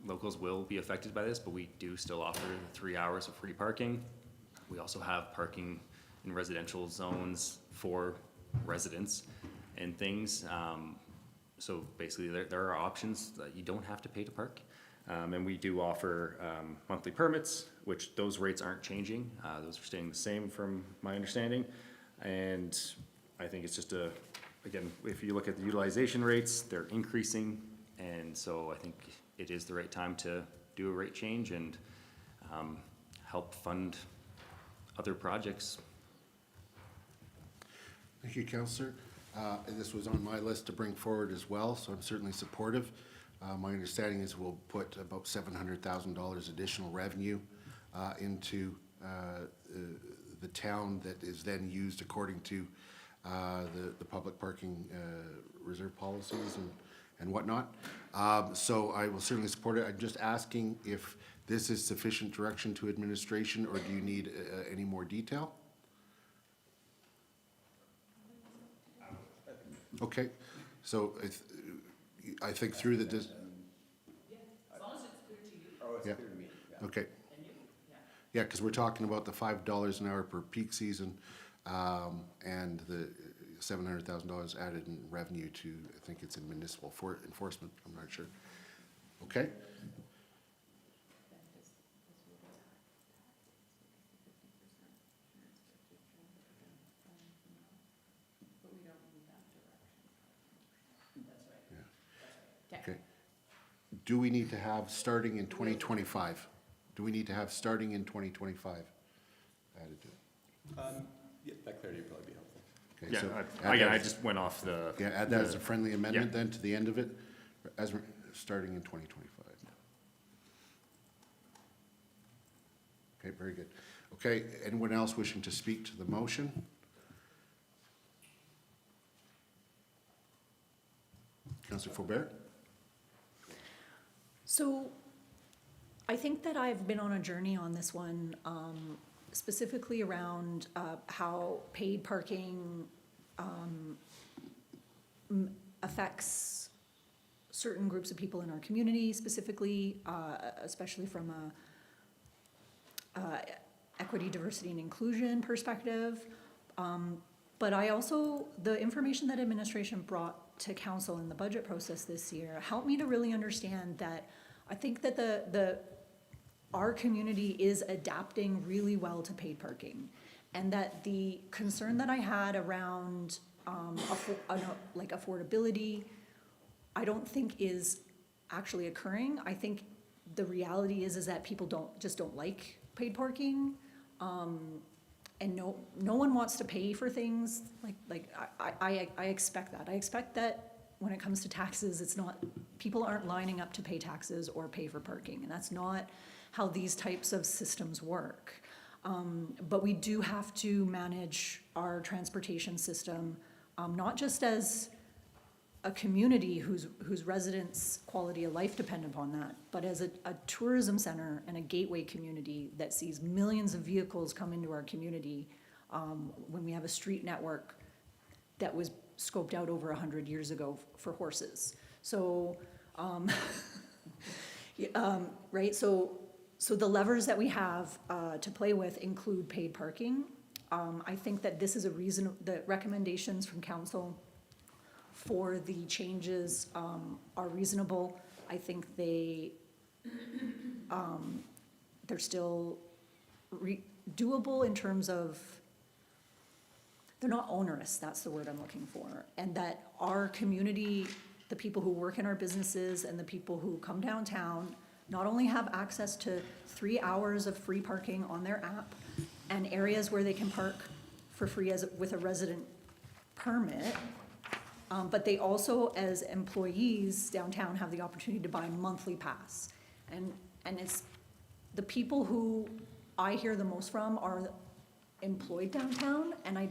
locals will be affected by this, but we do still offer 3 hours of free parking. We also have parking in residential zones for residents and things. So basically there are options that you don't have to pay to park. And we do offer monthly permits, which those rates aren't changing. Those are staying the same from my understanding. And I think it's just again, if you look at the utilization rates, they're increasing. And so I think it is the right time to do a rate change and help fund other projects. Thank you, Councillor. This was on my list to bring forward as well, so I'm certainly supportive. My understanding is we'll put about $700,000 additional revenue into the town that is then used according to the public parking reserve policies and whatnot. So I will certainly support it. I'm just asking if this is sufficient direction to administration, or do you need any more detail? Okay, so I think through the. As long as it's clear to you. Oh, it's clear to me. Okay. Yeah, because we're talking about the $5 an hour per peak season, and the $700,000 added in revenue to, I think it's in municipal enforcement, I'm not sure. Okay? Okay. Do we need to have starting in 2025? Do we need to have starting in 2025 added to it? Yeah, that clarity would probably be helpful. Okay, Yeah, so again, I just went off the. Yeah, add that as a friendly amendment Yeah. then to the end of it, as we're starting in 2025. Okay, very good. Okay, anyone else wishing to speak to the motion? Councillor Faubert? So I think that I've been on a journey on this one, specifically around how paid parking affects certain groups of people in our community, specifically, especially from a equity, diversity, and inclusion perspective. But I also, the information that administration brought to council in the budget process this year helped me to really understand that I think that our community is adapting really well to paid parking. And that the concern that I had around affordability, I don't think is actually occurring. I think the reality is that people don't like paid parking. And no one wants to pay for things, I expect that. I expect that when it comes to taxes, people aren't lining up to pay taxes or pay for parking, and that's not how these types of systems work. But we do have to manage our transportation system, not just as a community whose residents' quality of life depend upon that, but as a tourism center and a gateway community that sees millions of vehicles come into our community, when we have a street network that was scoped out over 100 years ago for horses. So, right, so the levers that we have to play with include paid parking. I think that this is the recommendations from council for the changes are reasonable. I think they're still doable in terms of, they're not onerous, that's the word I'm looking for. And that our community, the people who work in our businesses and the people who come downtown not only have access to 3 hours of free parking on their app and areas where they can park for free with a resident permit, but they also, as employees downtown, have the opportunity to buy a monthly pass. And it's the people who I hear the most from are employed downtown, and I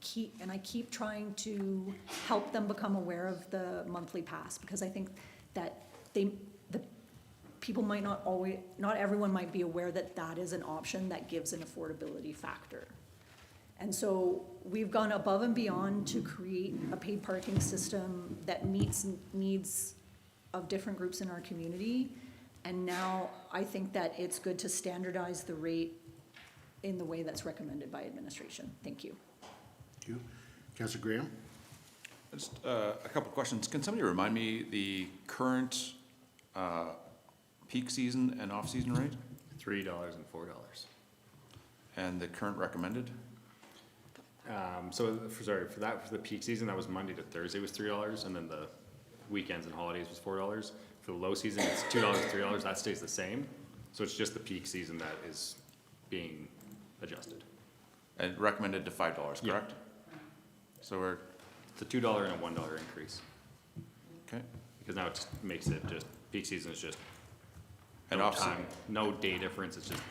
keep trying to help them become aware of the monthly pass, because I think that the people might not everyone might be aware that that is an option that gives an affordability factor. And so we've gone above and beyond to create a paid parking system that meets needs of different groups in our community. And now I think that it's good to standardize the rate in the way that's recommended by administration. Thank you. Thank you. Councillor Graham? Just a couple of questions. Can somebody remind me the current peak season and off-season rate? $3 and $4. And the current recommended? So for the peak season, that was Monday to Thursday was $3, and then the weekends and holidays was $4. For the low season, it's $2, $3. That stays the same. So it's just the peak season that is being adjusted. And recommended to $5, correct? Yeah. So it's a $2 and a $1 increase, okay. because now it just makes it peak season is just And no off-season? time, no day difference. It's just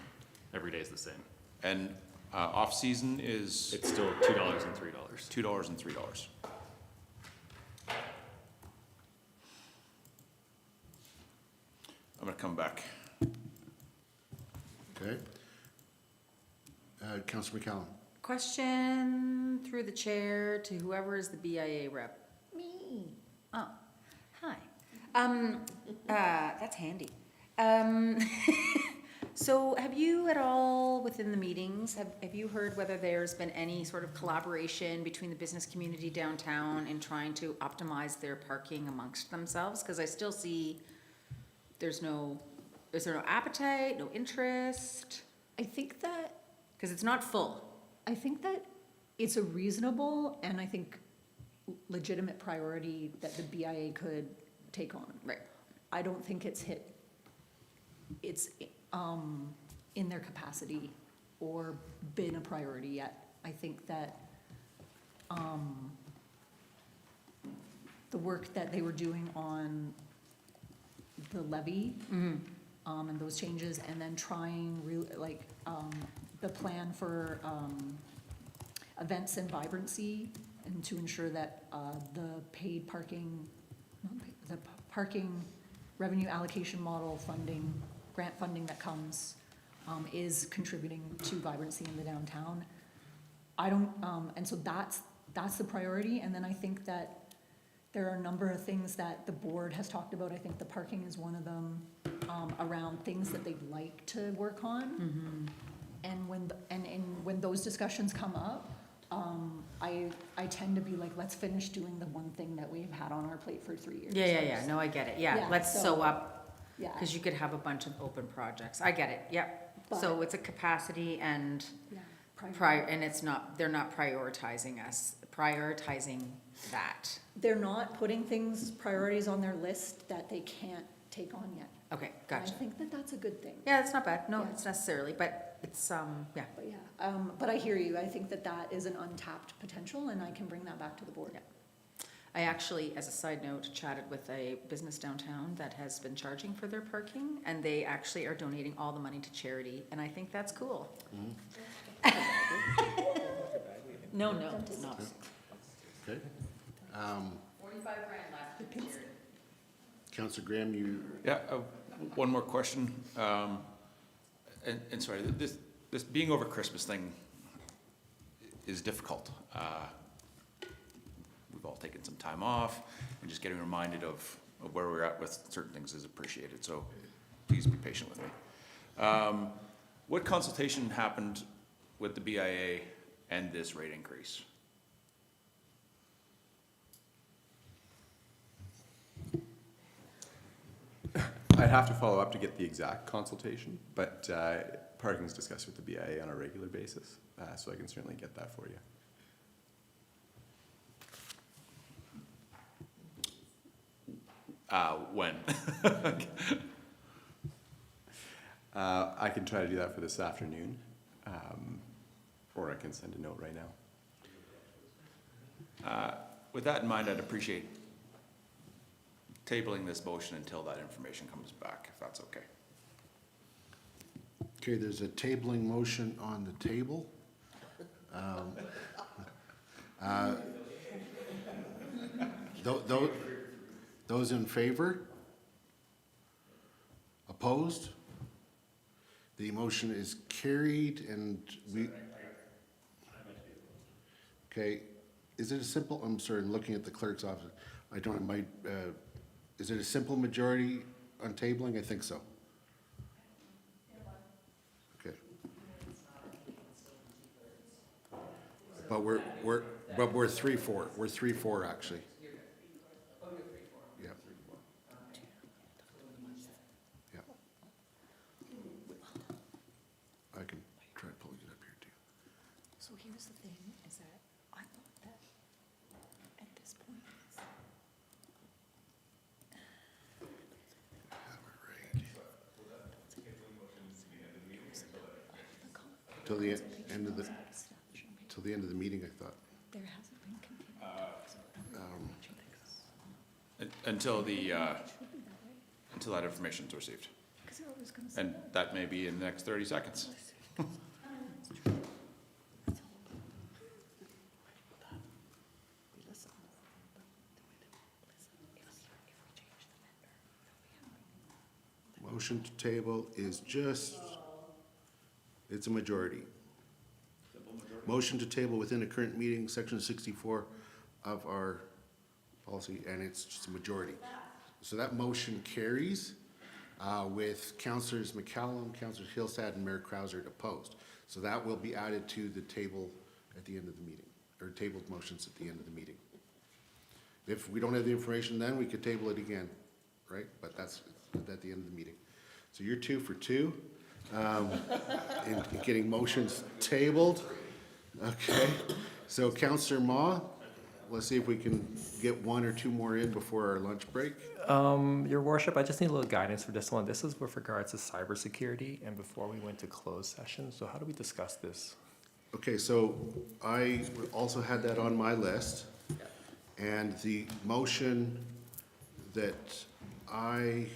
every day is the same. And off-season is? It's still $2 and $3. $2 and $3. I'm gonna come back. Okay. Councillor McCallum? Question through the chair to whoever is the BIA rep. Me. Oh, hi. That's handy. So have you at all, within the meetings, have you heard whether there's been any sort of collaboration between the business community downtown in trying to optimize their parking amongst themselves? Because I still see is there no appetite, no interest? I think that Because it's not full. it's a reasonable and I think legitimate priority that the BIA could take on. Right. I don't think it's in their capacity or been a priority yet. I think that the work that they were doing on the levy and those changes, and then trying the plan for, events and vibrancy, and to ensure that, the paid parking, the parking revenue allocation model funding, grant funding that comes, is contributing to vibrancy in the downtown. I don't, and so that's the priority, and then I think that there are a number of things that the board has talked about. I think the parking is one of them, around things that they'd like to work on. And when those discussions come up, I tend to be like, let's finish doing the one thing that we've had on our plate for 3 years. Yeah, no, I get it, yeah, Yeah, let's so- sew up, Yeah. because you could have a bunch of open projects, I get it, yep. So But- it's a capacity and Yeah, and it's not, they're not prioritizing that. They're not putting priorities on their list that they can't take on yet. Okay, And gotcha. I think that that's a good thing. Yeah, it's not bad, no, Yeah. it's necessarily, but it's, yeah. But yeah, but I hear you. I think that that is an untapped potential, and I can bring that back to the board. Yeah. I actually, as a side note, chatted with a business downtown that has been charging for their parking, and they actually are donating all the money to charity, and I think that's cool. No, it's not. Okay. 45 grand last year. Councillor Graham, you, Yeah, one more question. And sorry, this being over Christmas thing is difficult. We've all taken some time off, and just getting reminded of where we're at with certain things is appreciated, so please be patient with me. What consultation happened with the BIA and this rate increase? I'd have to follow up to get the exact consultation, but parking is discussed with the BIA on a regular basis, so I can certainly get that for you. When? I can try to do that for this afternoon, or I can send a note right now. With that in mind, I'd appreciate tabling this motion until that information comes back, if that's okay. okay, there's a tabling motion on the table. Those in favor? Opposed? The motion is carried, and okay, is it a simple, I'm sorry, I'm looking at the clerk's office. I don't, is it a simple majority on tabling? I think so. Okay. But we're 3-4. We're 3-4 actually. Yeah. Yeah. I can try pulling it up here too. So here's the thing, is that I thought that at this point. Till the end of the, till the end of the meeting, I thought. There hasn't been continued. Until until that information's received. Because I was gonna say And that may be in the next 30 seconds. Motion to table is just, it's a majority. Motion to table within a current meeting, section 64 of our policy, and it's just a majority. So that motion carries with Councillors McCallum, Councillor Hillsad, and Mayor Krauser opposed. So that will be added to the table at the end of the meeting, or tabled motions at the end of the meeting. If we don't have the information then, we could table it again, right? But that's at the end of the meeting. So you're 2 for 2 in getting motions tabled. Okay, so Councillor Ma, let's see if we can get 1 or 2 more in before our lunch break. Your worship, I just need a little guidance for this one. This is with regards to cybersecurity and before we went to closed session. So how do we discuss this? Okay, so I also had that on my list. And the motion that I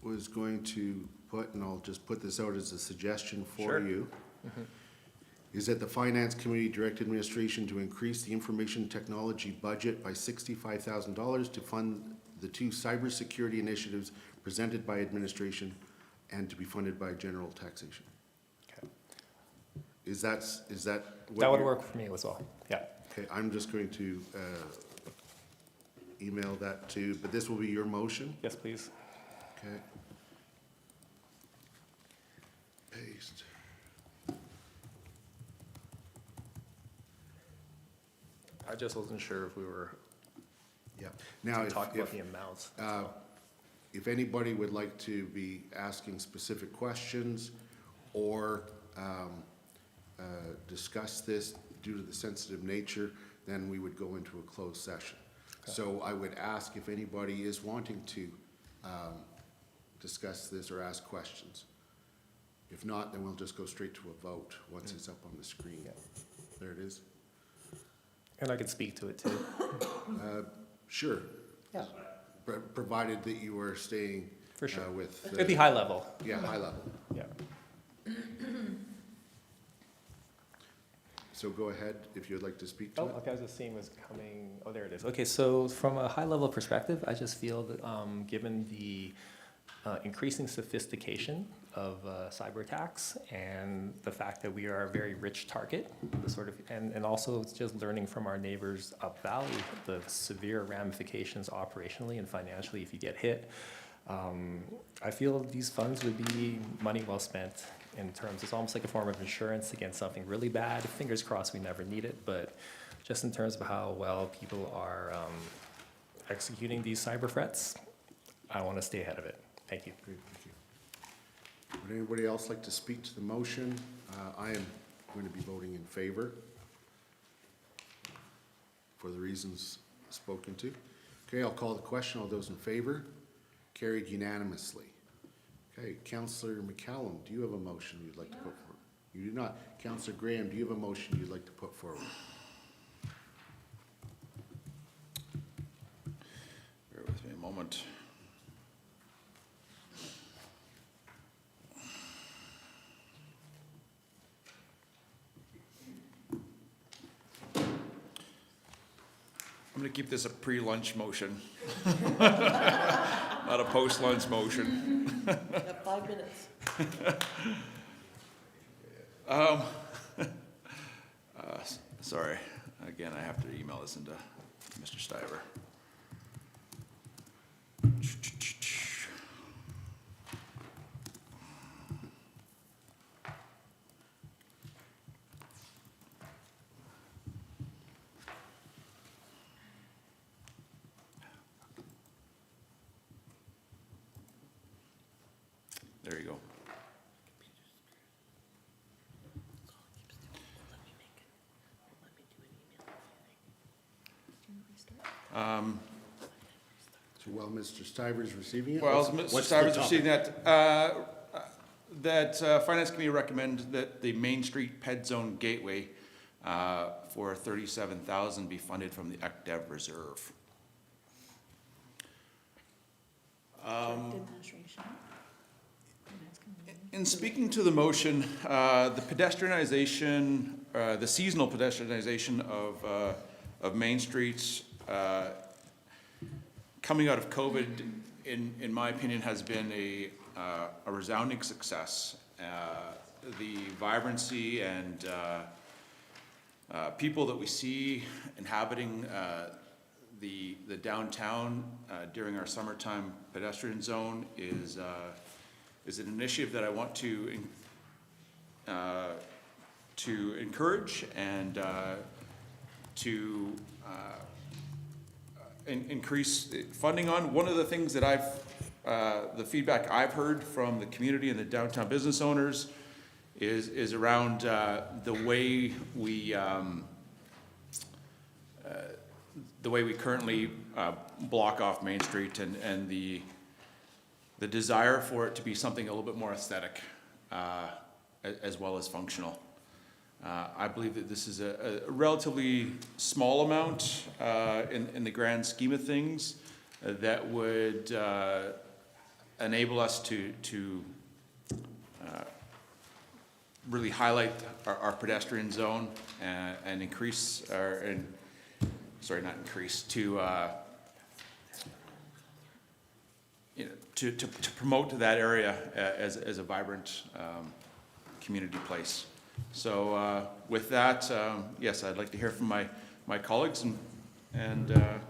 was going to put, and I'll just put this out as a suggestion for Sure. you, is that the Finance Committee direct administration to increase the information technology budget by $65,000 to fund the 2 cybersecurity initiatives presented by administration and to be funded by general taxation. Okay. Is that what That would you're- work for me as well, yeah. Okay, I'm just going to email that to, but this will be your motion, Yes, please. okay? Paste. I just wasn't sure if we were Yeah. Now, to if, talk about if, the amounts. if anybody would like to be asking specific questions or discuss this due to the sensitive nature, then we would go into a closed session. So I would ask if anybody is wanting to discuss this or ask questions. If not, then we'll just go straight to a vote once it's up on the screen. There it is. And I could speak to it too. Sure. Yeah. Provided that you are staying For sure. with. It'd be high level, Yeah, high level. yeah. So go ahead if you'd like to speak to Oh, it. okay, I was just seeing was coming, oh, there it is. Okay, so from a high level perspective, I just feel that, given the increasing sophistication of cyber attacks and the fact that we are a very rich target, the sort of, and also it's just learning from our neighbors up valley, the severe ramifications operationally and financially if you get hit. I feel these funds would be money well spent in terms, it's almost like a form of insurance against something really bad. Fingers crossed we never need it, but just in terms of how well people are executing these cyber threats, I want to stay ahead of it. Thank you. Great, thank you. Would anybody else like to speak to the motion? I am going to be voting in favor for the reasons spoken to. Okay, I'll call the question. All those in favor? Carried unanimously. Okay, Councillor McCallum, do you have a motion you'd like to put forward? You do not. Councillor Graham, do you have a motion you'd like to put forward? Bear with me a moment. I'm gonna keep this a pre-lunch motion. Not a post-lunch motion. You have 5 minutes. Sorry, again, I have to email this into Mr. Stiver. There you go. So while Mr. Stiver's receiving it. Well, what's Mr. the Stiver's topic? receiving that, Finance Committee recommend that the Main Street Ped Zone Gateway for $37,000 be funded from the ECDEV reserve. In speaking to the motion, the pedestrianization, the seasonal pedestrianization of Main Streets, coming out of COVID, in my opinion, has been a resounding success. The vibrancy and people that we see inhabiting the downtown during our summertime pedestrian zone is an initiative that I want to encourage and to increase funding on. One of the things that the feedback I've heard from the community and the downtown business owners is around the way we currently block off Main Street and the desire for it to be something a little bit more aesthetic as well as functional. I believe that this is a relatively small amount in the grand scheme of things that would enable us to really highlight our pedestrian zone and increase, sorry, not increase, to promote that area as a vibrant community place. So with that, yes, I'd like to hear from my colleagues and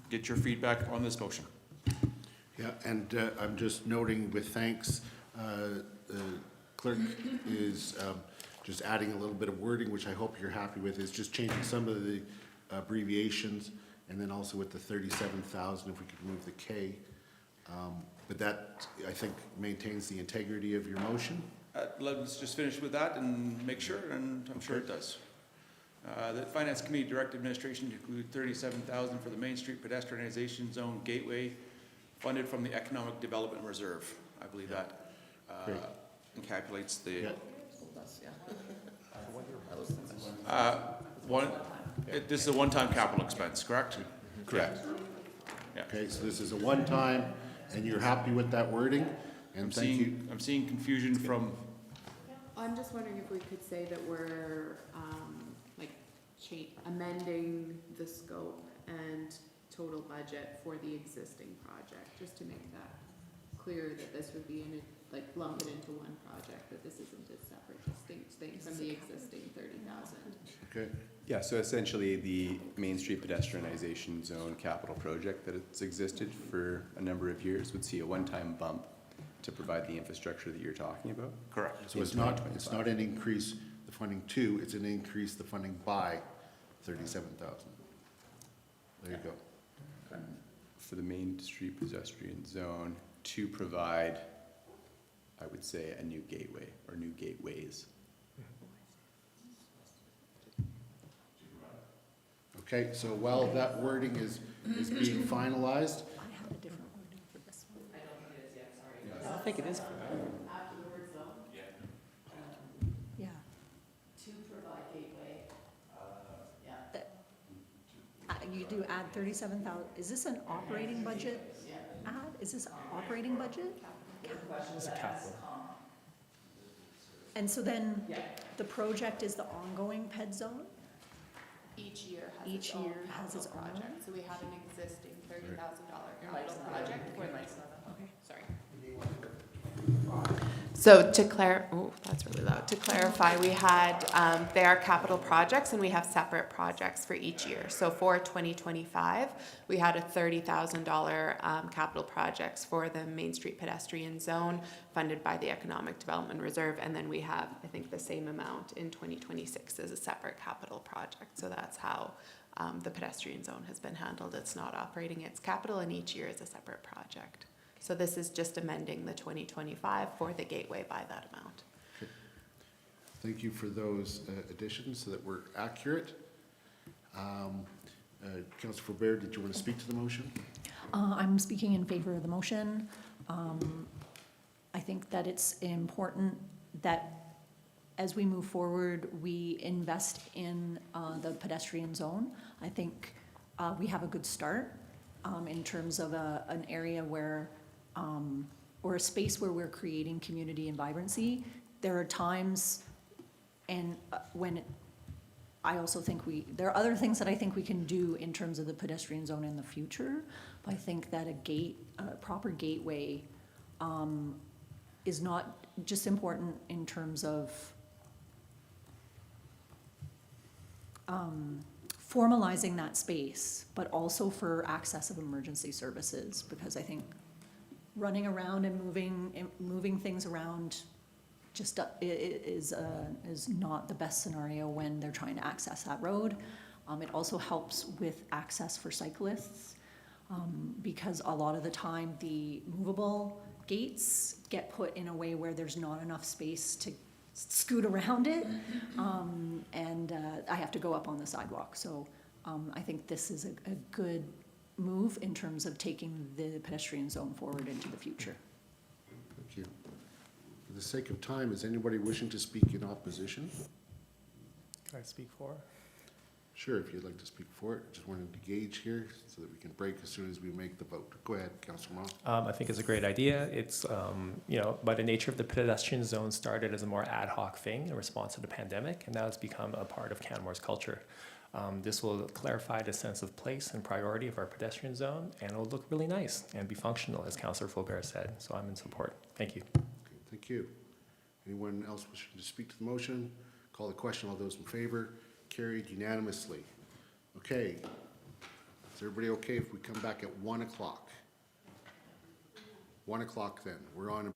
get your feedback on this motion. Yeah, and I'm just noting with thanks, the clerk is just adding a little bit of wording, which I hope you're happy with, is just changing some of the abbreviations, and then also with the 37,000, if we could remove the K. But that, I think, maintains the integrity of your motion. Let's just finish with that and make sure, and I'm sure it does. The Finance Committee direct administration to include 37,000 for the Main Street pedestrianization zone gateway funded from the Economic Development Reserve. I believe that encapsulates the this is a one-time capital expense, correct? Correct. Yeah. Okay, so this is a one-time, and you're happy with that wording? And thank you. I'm seeing confusion from, I'm just wondering if we could say that we're, like, amending the scope and total budget for the existing project, just to make that clear that this would be lump it into one project, that this isn't a separate, distinct thing from the existing 30,000. Okay, Yeah, so essentially the Main Street pedestrianization zone capital project that it's existed for a number of years would see a one-time bump to provide the infrastructure that you're talking about. correct. so it's not an increase the funding to, it's an increase the funding by 37,000. There you go. For the Main Street pedestrian zone to provide, I would say, a new gateway or new gateways. Okay, so while that wording is being finalized, I had a different wording for this one. I don't think it is yet, sorry. I don't think it is. After the word zone, Yeah. to provide gateway. Yeah. You do add 37,000, is this an operating budget add? Is this operating budget? It's a capital. And so then, the project is the ongoing PED zone? Each year has Each its own year has capital its own? project. So we have an existing $30,000 capital project for the, Okay. sorry. So to that's really loud. To clarify, we had, they are capital projects and we have separate projects for each year. So for 2025, we had a $30,000 capital projects for the Main Street pedestrian zone funded by the Economic Development Reserve. And then we have, I think, the same amount in 2026 as a separate capital project. So that's how the pedestrian zone has been handled. It's not operating its capital, and each year is a separate project. So this is just amending the 2025 for the gateway by that amount. thank you for those additions so that we're accurate. Councillor Faubert, did you want to speak to the motion? I'm speaking in favor of the motion. I think that it's important that as we move forward, we invest in the pedestrian zone. I think we have a good start in terms of an area where, or a space where we're creating community and vibrancy. There are times and when I also think there are other things that I think we can do in terms of the pedestrian zone in the future. But I think that a proper gateway is not just important in terms of formalizing that space, but also for access of emergency services, because I think running around and moving things around just is not the best scenario when they're trying to access that road. It also helps with access for cyclists, because a lot of the time the movable gates get put in a way where there's not enough space to scoot around it, and I have to go up on the sidewalk. So I think this is a good move in terms of taking the pedestrian zone forward into the future. Thank you. For the sake of time, is anybody wishing to speak in opposition? Can I speak for? Sure, if you'd like to speak for it, just wanted to gauge here so that we can break as soon as we make the vote. Go ahead, Councillor Moss. I think it's a great idea. It's, by the nature of the pedestrian zone started as a more ad hoc thing in response to the pandemic, and now it's become a part of Canmore's culture. This will clarify the sense of place and priority of our pedestrian zone, and it'll look really nice and be functional, as Councillor Fulbert said. So I'm in support. Thank you. Okay, thank you. Anyone else wishing to speak to the motion? Call the question. All those in favor? Carried unanimously. Okay. Is everybody okay if we come back at 1 o'clock? 1 o'clock then. We're on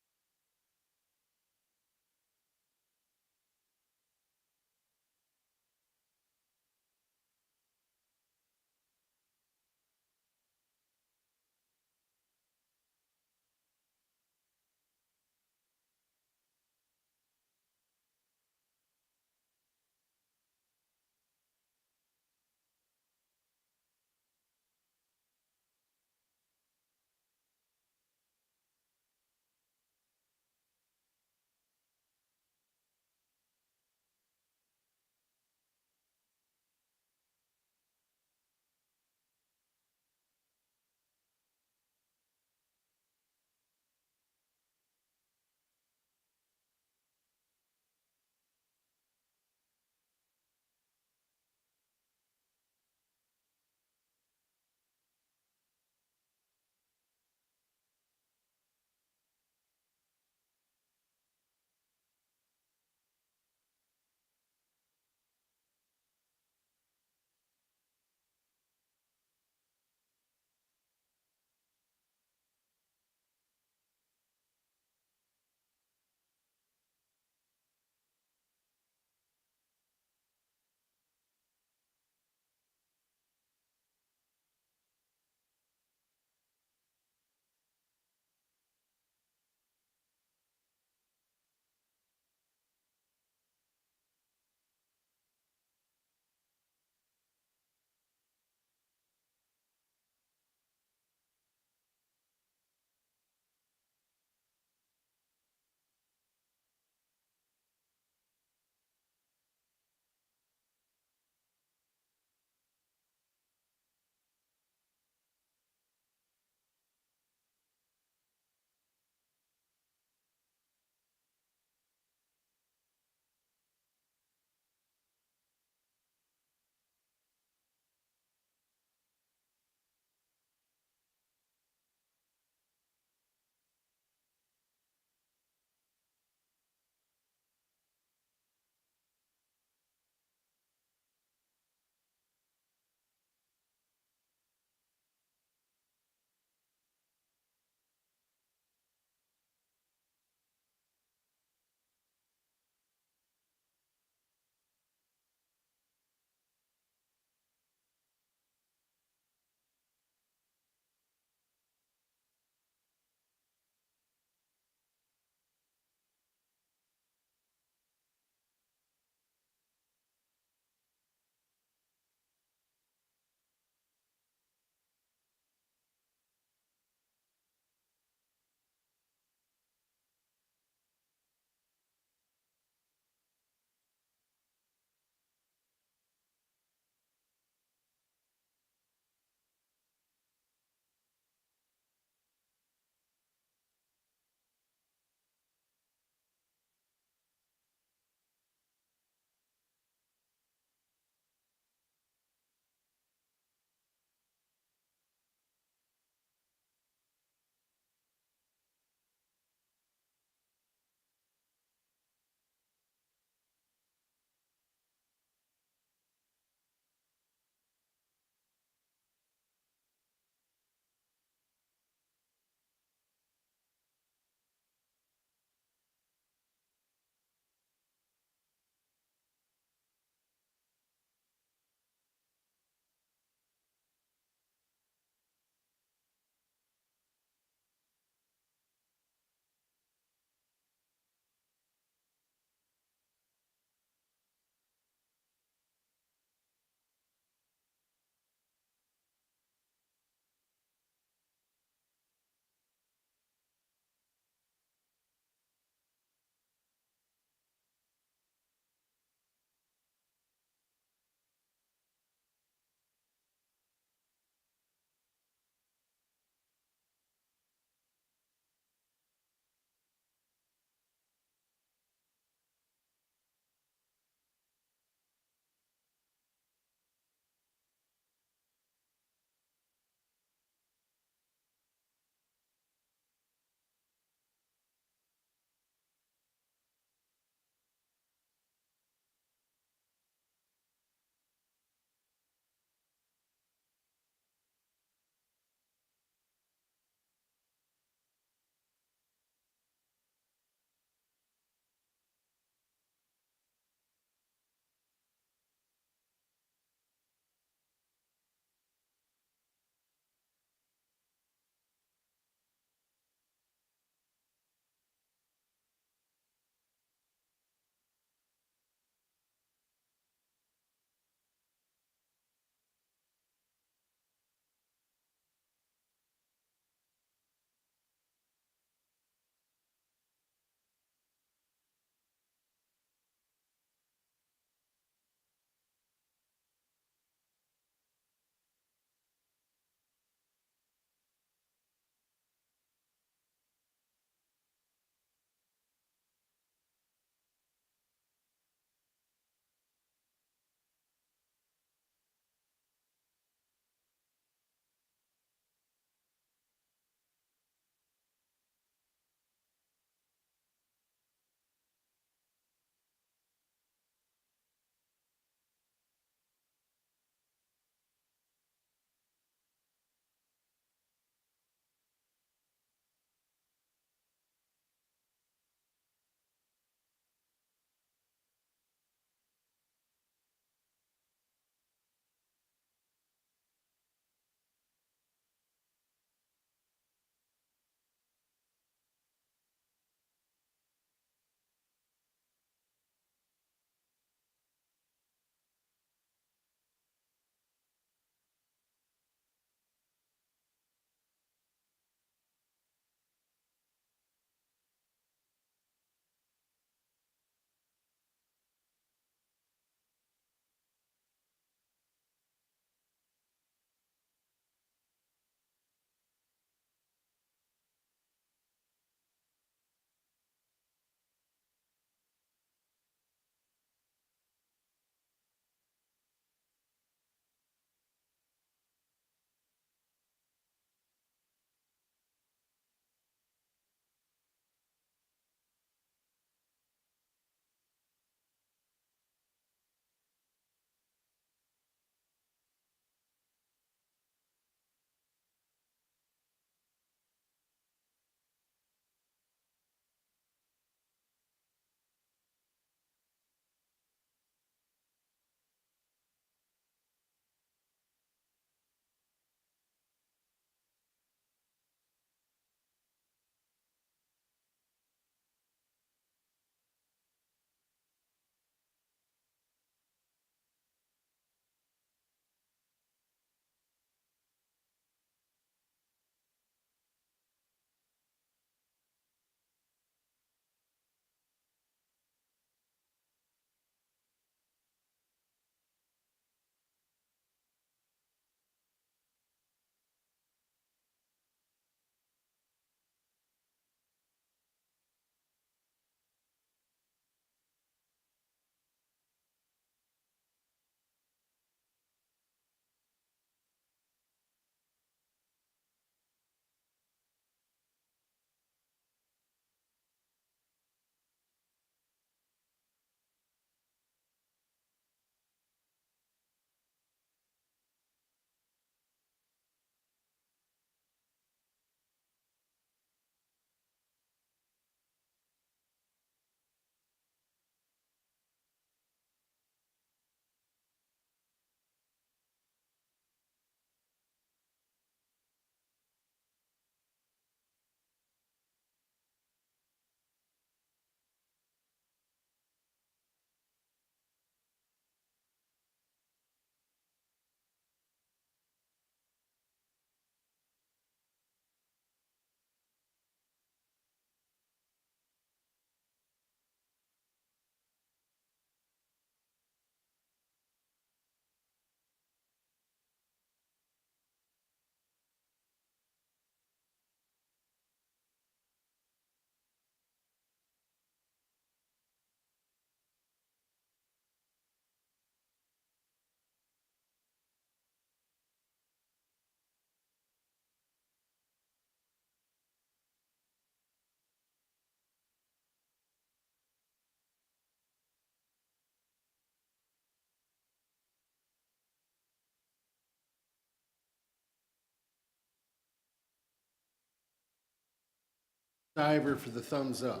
Diver for the thumbs up.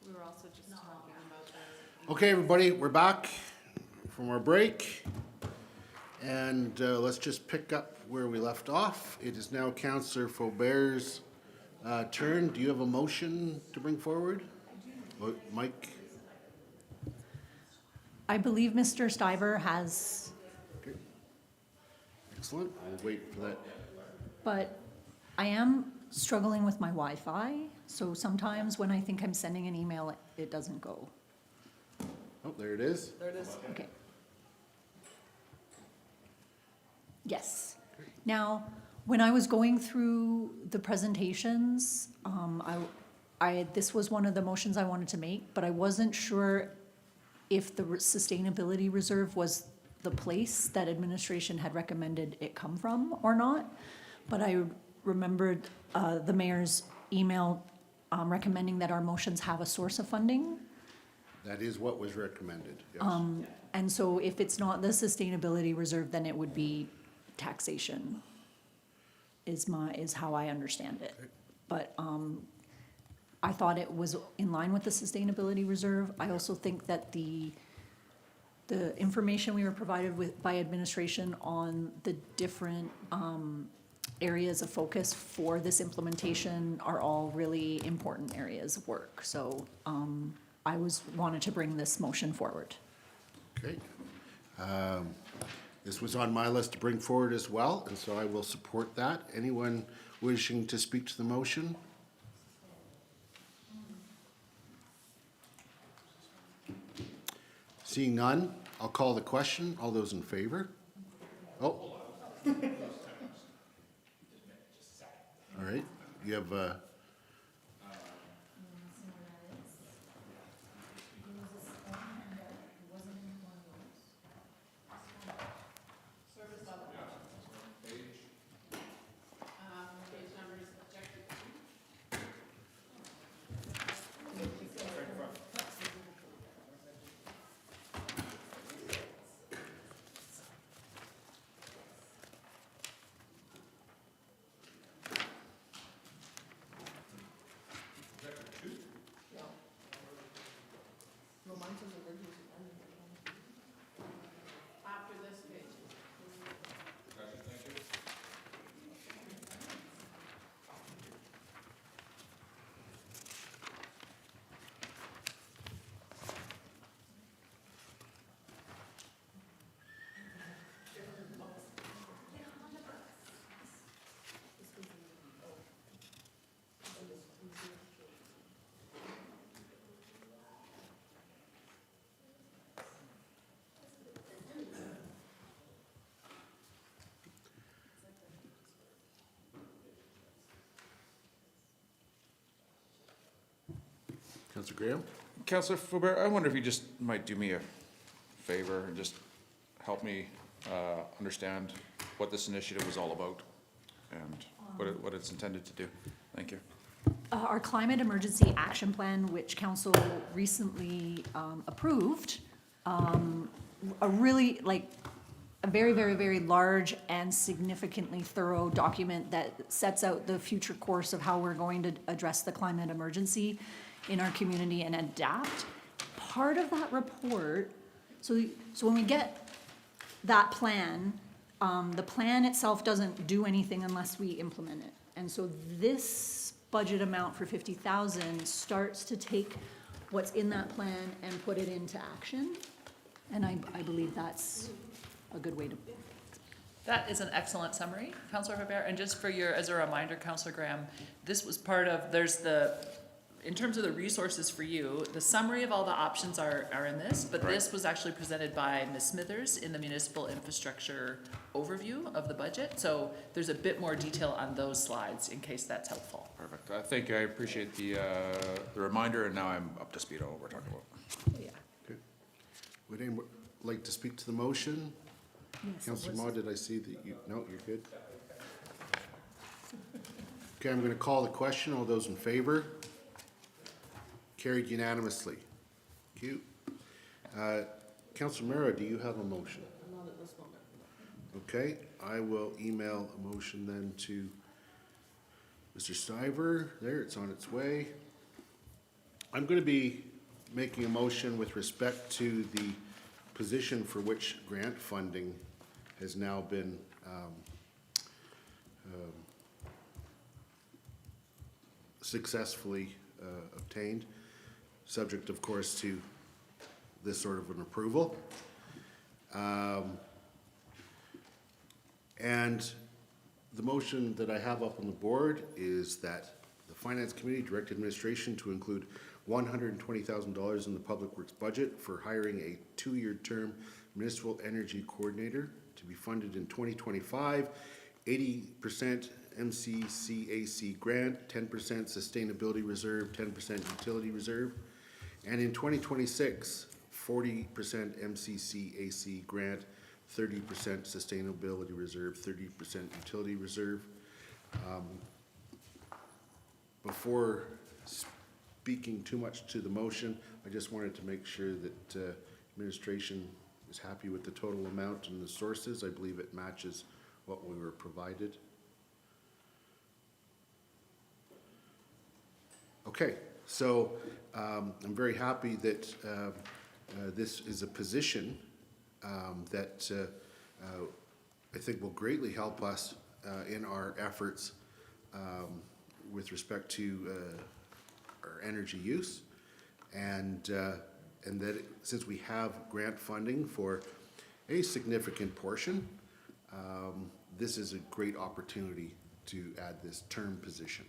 We were also just talking about the. Okay, everybody, we're back from our break. And let's just pick up where we left off. It is now Councillor Faubert's turn. Do you have a motion to bring forward? Mike? I believe Mr. Stiver has, Okay. Excellent. We'll wait for that. but I am struggling with my Wi-Fi, so sometimes when I think I'm sending an email, it doesn't go. Oh, there it is. There it is. Okay. Yes. Now, when I was going through the presentations, this was one of the motions I wanted to make, but I wasn't sure if the sustainability reserve was the place that administration had recommended it come from or not. But I remembered the mayor's email recommending that our motions have a source of funding. That is what was recommended, yes. And so if it's not the sustainability reserve, then it would be taxation, is how I understand it. But I thought it was in line with the sustainability reserve. I also think that the information we were provided with by administration on the different areas of focus for this implementation are all really important areas of work. So I wanted to bring this motion forward. Okay. This was on my list to bring forward as well, and so I will support that. Anyone wishing to speak to the motion? Seeing none, I'll call the question. All those in favor? Oh. All right, you have, After this page. Councillor Graham? Councillor Faubert, I wonder if you just might do me a favor and just help me understand what this initiative was all about and what it's intended to do. Thank you. Our climate emergency action plan, which council recently approved, a really, a very, very, very large and significantly thorough document that sets out the future course of how we're going to address the climate emergency in our community and adapt. Part of that report, so when we get that plan, the plan itself doesn't do anything unless we implement it. And so this budget amount for 50,000 starts to take what's in that plan and put it into action. And I believe that's a good way to. That is an excellent summary, Councillor Faubert. And just for as a reminder, Councillor Graham, this was part of, in terms of the resources for you, the summary of all the options are in this, but Right. this was actually presented by Ms. Smithers in the municipal infrastructure overview of the budget. So there's a bit more detail on those slides in case that's helpful. Perfect. Thank you. I appreciate the reminder, and now I'm up to speed on what we're talking about. Yeah. Okay. Would anyone like to speak to the motion? Yes, it Councillor was- Ma, did I see that you, no, you're good? Okay, I'm gonna call the question. All those in favor? Carried unanimously. Thank you. Councillor Mira, do you have a motion? Not at this moment. Okay, I will email a motion then to Mr. Stiver. There, it's on its way. I'm going to be making a motion with respect to the position for which grant funding has now been successfully obtained, subject, of course, to this sort of an approval. And the motion that I have up on the board is that the Finance Committee direct administration to include $120,000 in the Public Works budget for hiring a 2-year term municipal energy coordinator to be funded in 2025, 80% MCCAC grant, 10% sustainability reserve, 10% utility reserve, and in 2026, 40% MCCAC grant, 30% sustainability reserve, 30% utility reserve. Before speaking too much to the motion, I just wanted to make sure that administration is happy with the total amount and the sources. I believe it matches what we were provided. Okay, so I'm very happy that this is a position that I think will greatly help us in our efforts with respect to our energy use, and that since we have grant funding for a significant portion, this is a great opportunity to add this term position.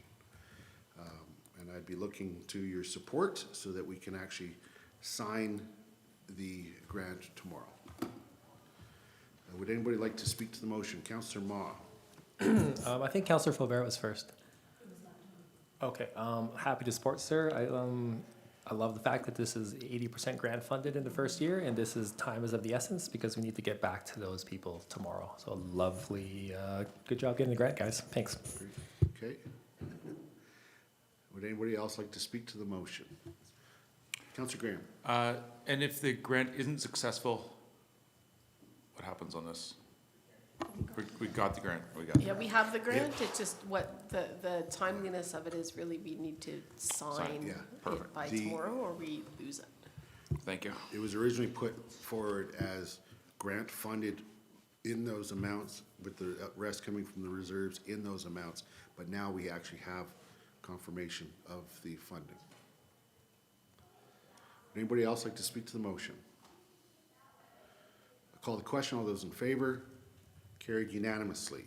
And I'd be looking to your support so that we can actually sign the grant tomorrow. Would anybody like to speak to the motion? Councillor Ma. I think Councillor Faubert was first. Okay, happy to support, sir. I love the fact that this is 80% grant funded in the first year, and this is time is of the essence because we need to get back to those people tomorrow. So lovely, good job getting the grant, guys. Thanks. Okay. Would anybody else like to speak to the motion? Councillor Graham. And if the grant isn't successful, what happens on this? We got the grant. Yeah, we have the grant, it's just what the timeliness of it is really, we need to sign yeah. it Perfect. by tomorrow or we lose it. Thank you. It was originally put forward as grant funded in those amounts, with the rest coming from the reserves in those amounts, but now we actually have confirmation of the funding. Would anybody else like to speak to the motion? I call the question. All those in favor? Carried unanimously.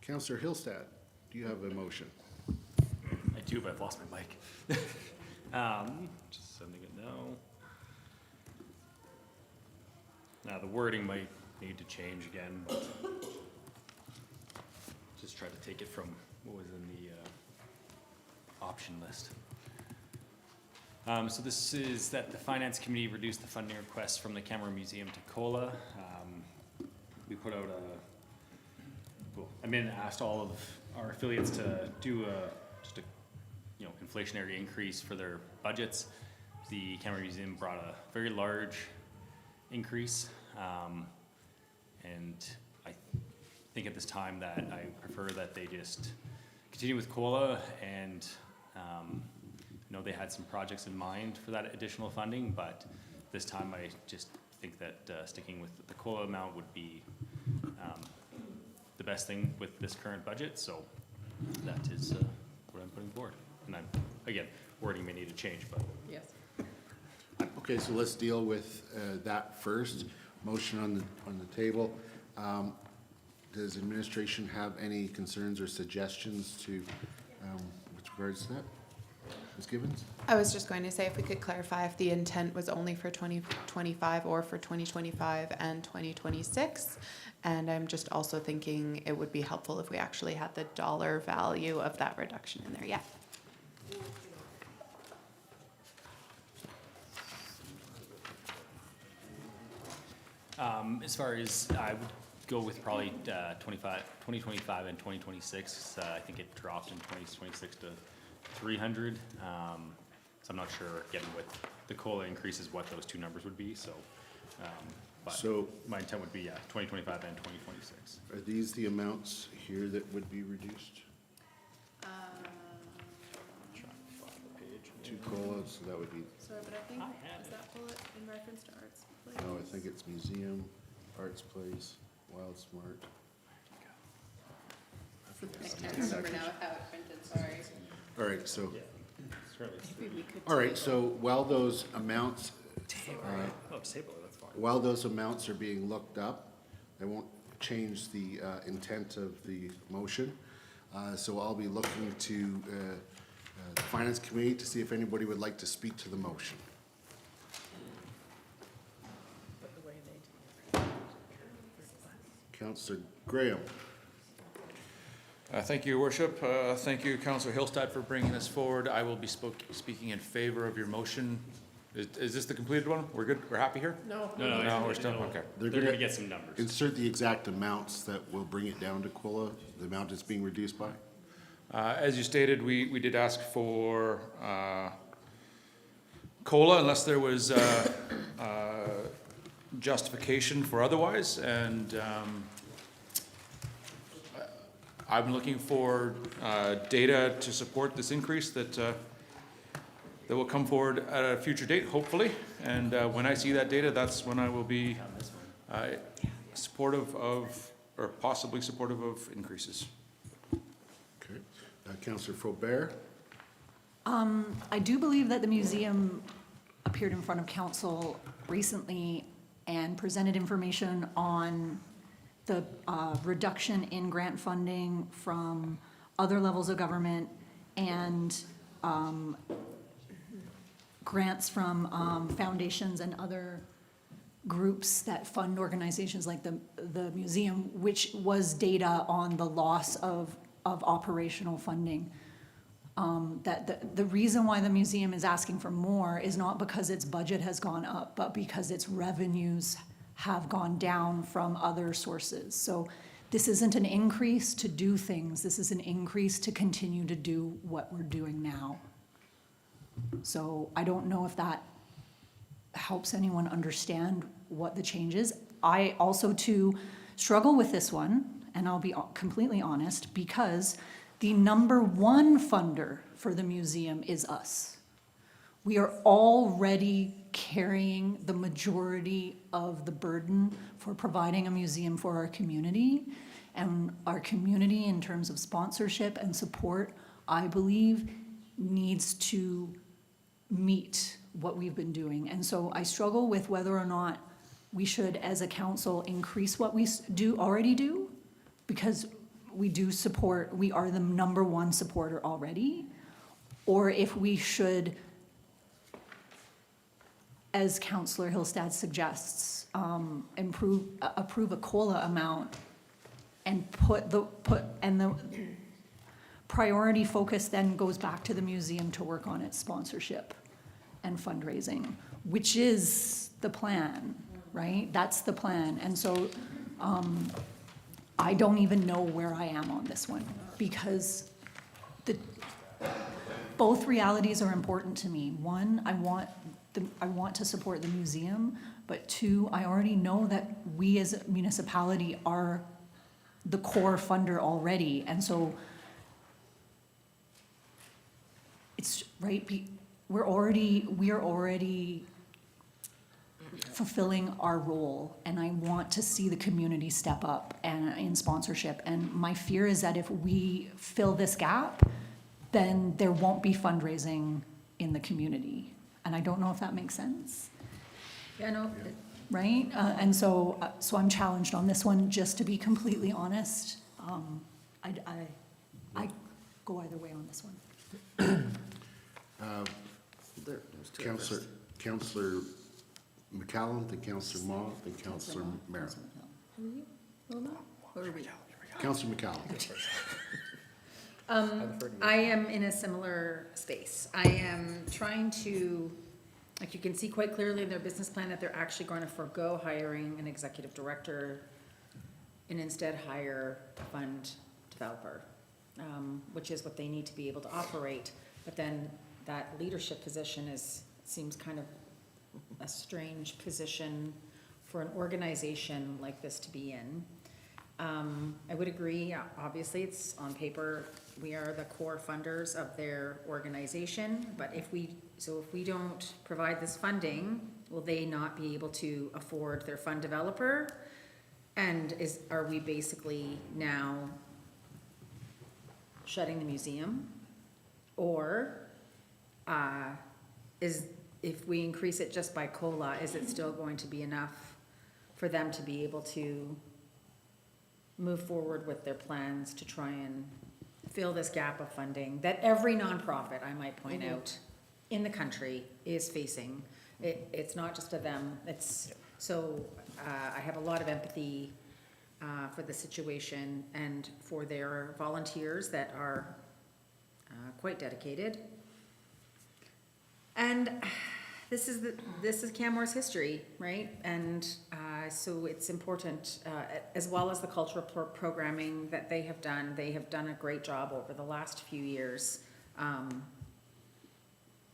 Councillor Hillstad, do you have a motion? I do, but I've lost my mic. Just sending it now. Now, the wording might need to change again, but just try to take it from what was in the option list. So this is that the Finance Committee reduced the funding request from the Camera Museum to COLA. We put out asked all of our affiliates to do just a inflationary increase for their budgets. The Camera Museum brought a very large increase, and I think at this time that I prefer that they just continue with COLA, and they had some projects in mind for that additional funding, but this time I just think that sticking with the COLA amount would be the best thing with this current budget, so that is what I'm putting forward. And again, wording may need to change, but. Yes. Okay, so let's deal with that first. Motion on the table. Does administration have any concerns or suggestions to with regards to that? Ms. Gibbons? I was just going to say if we could clarify if the intent was only for 2025 or for 2025 and 2026. And I'm just also thinking it would be helpful if we actually had the dollar value of that reduction in there. Yeah. As far as I would go with probably 2025 and 2026. I think it dropped in 2026 to 300. So I'm not sure, again, with the COLA increases, what those two numbers would be. So But So my intent would be, yeah, 2025 and 2026. are these the amounts here that would be reduced? Two COLAs, so that would be, Sorry, but I think, is that bullet in reference to arts? no, I think it's museum, arts place, Wild Smart. I can't remember now how it printed, sorry. All right, so, Maybe we could. all right, so while those amounts, Oh, table, that's fine. while those amounts are being looked up, I won't change the intent of the motion. So I'll be looking to the Finance Committee to see if anybody would like to speak to the motion. Councillor Graham. Thank you, Your Worship. Thank you, Councillor Hillstead, for bringing this forward. I will be speaking in favor of your motion. Is this the completed one? We're good? We're happy here? No. No, we're still, okay. They're gonna get some numbers. Insert the exact amounts that will bring it down to COLA, the amount it's being reduced by. As you stated, we did ask for COLA unless there was justification for otherwise, and I'm looking for data to support this increase that will come forward at a future date, hopefully. And when I see that data, that's when I will be supportive of, or possibly supportive of increases. Okay. Councillor Faubert. I do believe that the museum appeared in front of council recently and presented information on the reduction in grant funding from other levels of government and grants from foundations and other groups that fund organizations like the museum, which was data on the loss of operational funding. That the reason why the museum is asking for more is not because its budget has gone up, but because its revenues have gone down from other sources. So this isn't an increase to do things, this is an increase to continue to do what we're doing now. So I don't know if that helps anyone understand what the change is. I also too struggle with this one, and I'll be completely honest, because the number one funder for the museum is us. We are already carrying the majority of the burden for providing a museum for our community. And our community, in terms of sponsorship and support, I believe needs to meet what we've been doing. And so I struggle with whether or not we should, as a council, increase what we already do, because we do support, we are the number one supporter already, or if we should, as Councillor Hillstead suggests, approve a COLA amount and the priority focus then goes back to the museum to work on its sponsorship and fundraising, which is the plan, right? That's the plan. And so I don't even know where I am on this one, because both realities are important to me. One, I want to support the museum, but two, I already know that we as a municipality are the core funder already, and so it's right. We are already fulfilling our role, and I want to see the community step up and in sponsorship. And my fear is that if we fill this gap, then there won't be fundraising in the community. And I don't know if that makes sense. Yeah, no, Right? And so I'm challenged on this one, just to be completely honest. I go either way on this one. Councillor McCallum, then Councillor Mott, then Councillor Merrill. Councillor McCallum. I am in a similar space. I am trying to, like, you can see quite clearly in their business plan that they're actually going to forego hiring an executive director and instead hire a fund developer, which is what they need to be able to operate. But then that leadership position seems kind of a strange position for an organization like this to be in. I would agree, obviously, it's on paper, we are the core funders of their organization, but if we don't provide this funding, will they not be able to afford their fund developer? And are we basically now shutting the museum? Or, if we increase it just by COLA, is it still going to be enough for them to be able to move forward with their plans to try and fill this gap of funding that every nonprofit, I might point out, in the country is facing? It's not just to them, I have a lot of empathy for the situation and for their volunteers that are quite dedicated. And this is Canmore's history, right? And so it's important, as well as the cultural programming that they have done a great job over the last few years,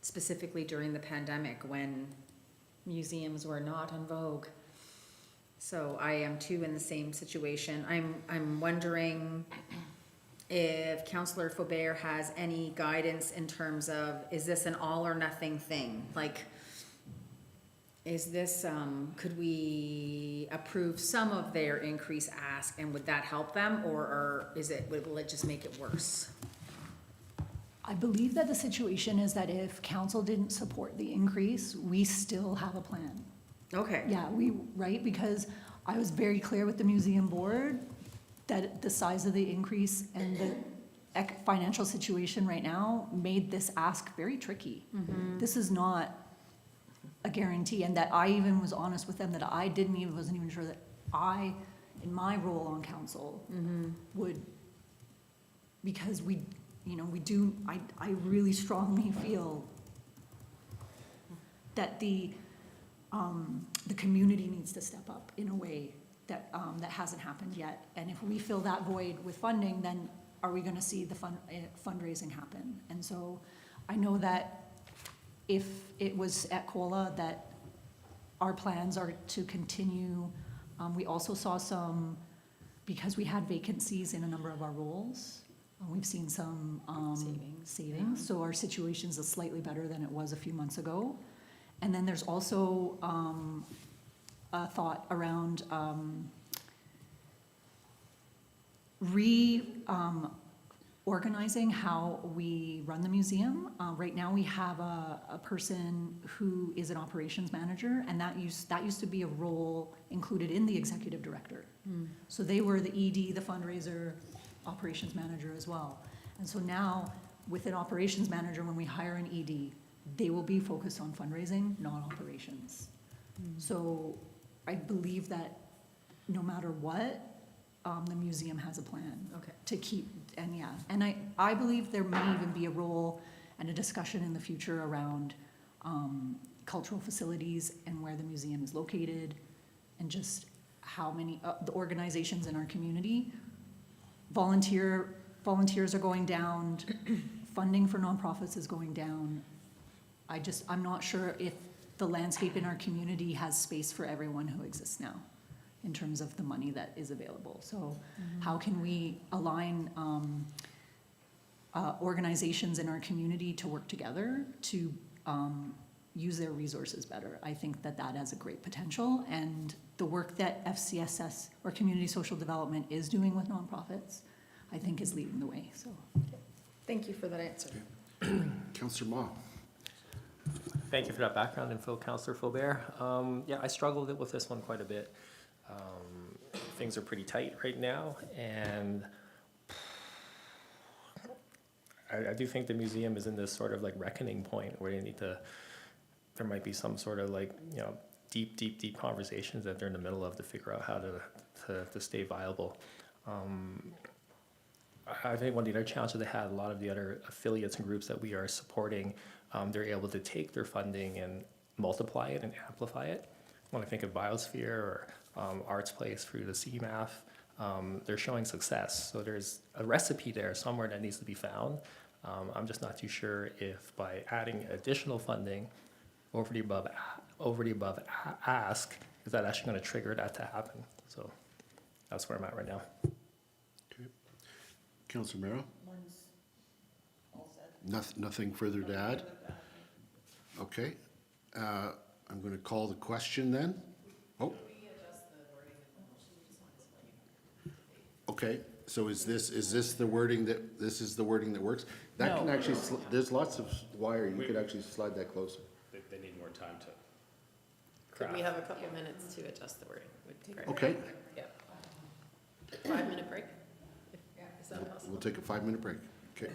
specifically during the pandemic when museums were not en vogue. So I am too in the same situation. I'm wondering if Councillor Faubert has any guidance in terms of, is this an all or nothing thing? Like, is this, could we approve some of their increase ask and would that help them, or will it just make it worse? I believe that the situation is that if council didn't support the increase, we still have a plan. Okay. Yeah, right, because I was very clear with the museum board that the size of the increase and the financial situation right now made this ask very tricky. This is not a guarantee, and that I even was honest with them that I wasn't even sure that I, in my role on council, would, because I really strongly feel that the community needs to step up in a way that hasn't happened yet. And if we fill that void with funding, then are we gonna see the fundraising happen? And so I know that if it was at COLA, that our plans are to continue. We also saw some, because we had vacancies in a number of our roles, we've seen some savings. So our situation's slightly better than it was a few months ago. And then there's also a thought around organizing how we run the museum. Right now we have a person who is an operations manager, and that used to be a role included in the executive director. So they were the ED, the fundraiser, operations manager as well. And so now with an operations manager, when we hire an ED, they will be focused on fundraising, not operations. So I believe that no matter what, the museum has a plan to keep, and I believe there may even be a role and a discussion in the future around cultural facilities and where the museum is located, and just how many the organizations in our community. Volunteers are going down, funding for nonprofits is going down. I'm not sure if the landscape in our community has space for everyone who exists now in terms of the money that is available. So how can we align organizations in our community to work together to use their resources better? I think that has a great potential, and the work that FCSS, or Community Social Development, is doing with nonprofits, I think is leading the way, so. Thank you for that answer. Councillor Ma. Thank you for that background info, Councillor Faubert. Yeah, I struggled with this one quite a bit. Things are pretty tight right now, and I do think the museum is in this sort of like reckoning point where there might be some sort of like, deep conversations that they're in the middle of to figure out how to stay viable. I think one of the other challenges they had, a lot of the other affiliates and groups that we are supporting, they're able to take their funding and multiply it and amplify it. When I think of Biosphere or Arts Place through the CMAF, they're showing success. So there's a recipe there somewhere that needs to be found. I'm just not too sure if by adding additional funding over the above ask, is that actually gonna trigger that to happen? So that's where I'm at right now. Okay. Councilor Merrill? Nothing further to add? Okay. I'm going to call the question then. Oh. Okay, so is this the wording this is the wording that works? That can No. actually, there's lots of wire, you could actually slide that closer. They need more time to. Could we have a couple minutes to adjust the wording? Would be great. Okay, Yeah. 5-minute break? Is that possible? we'll take a 5-minute break. Okay.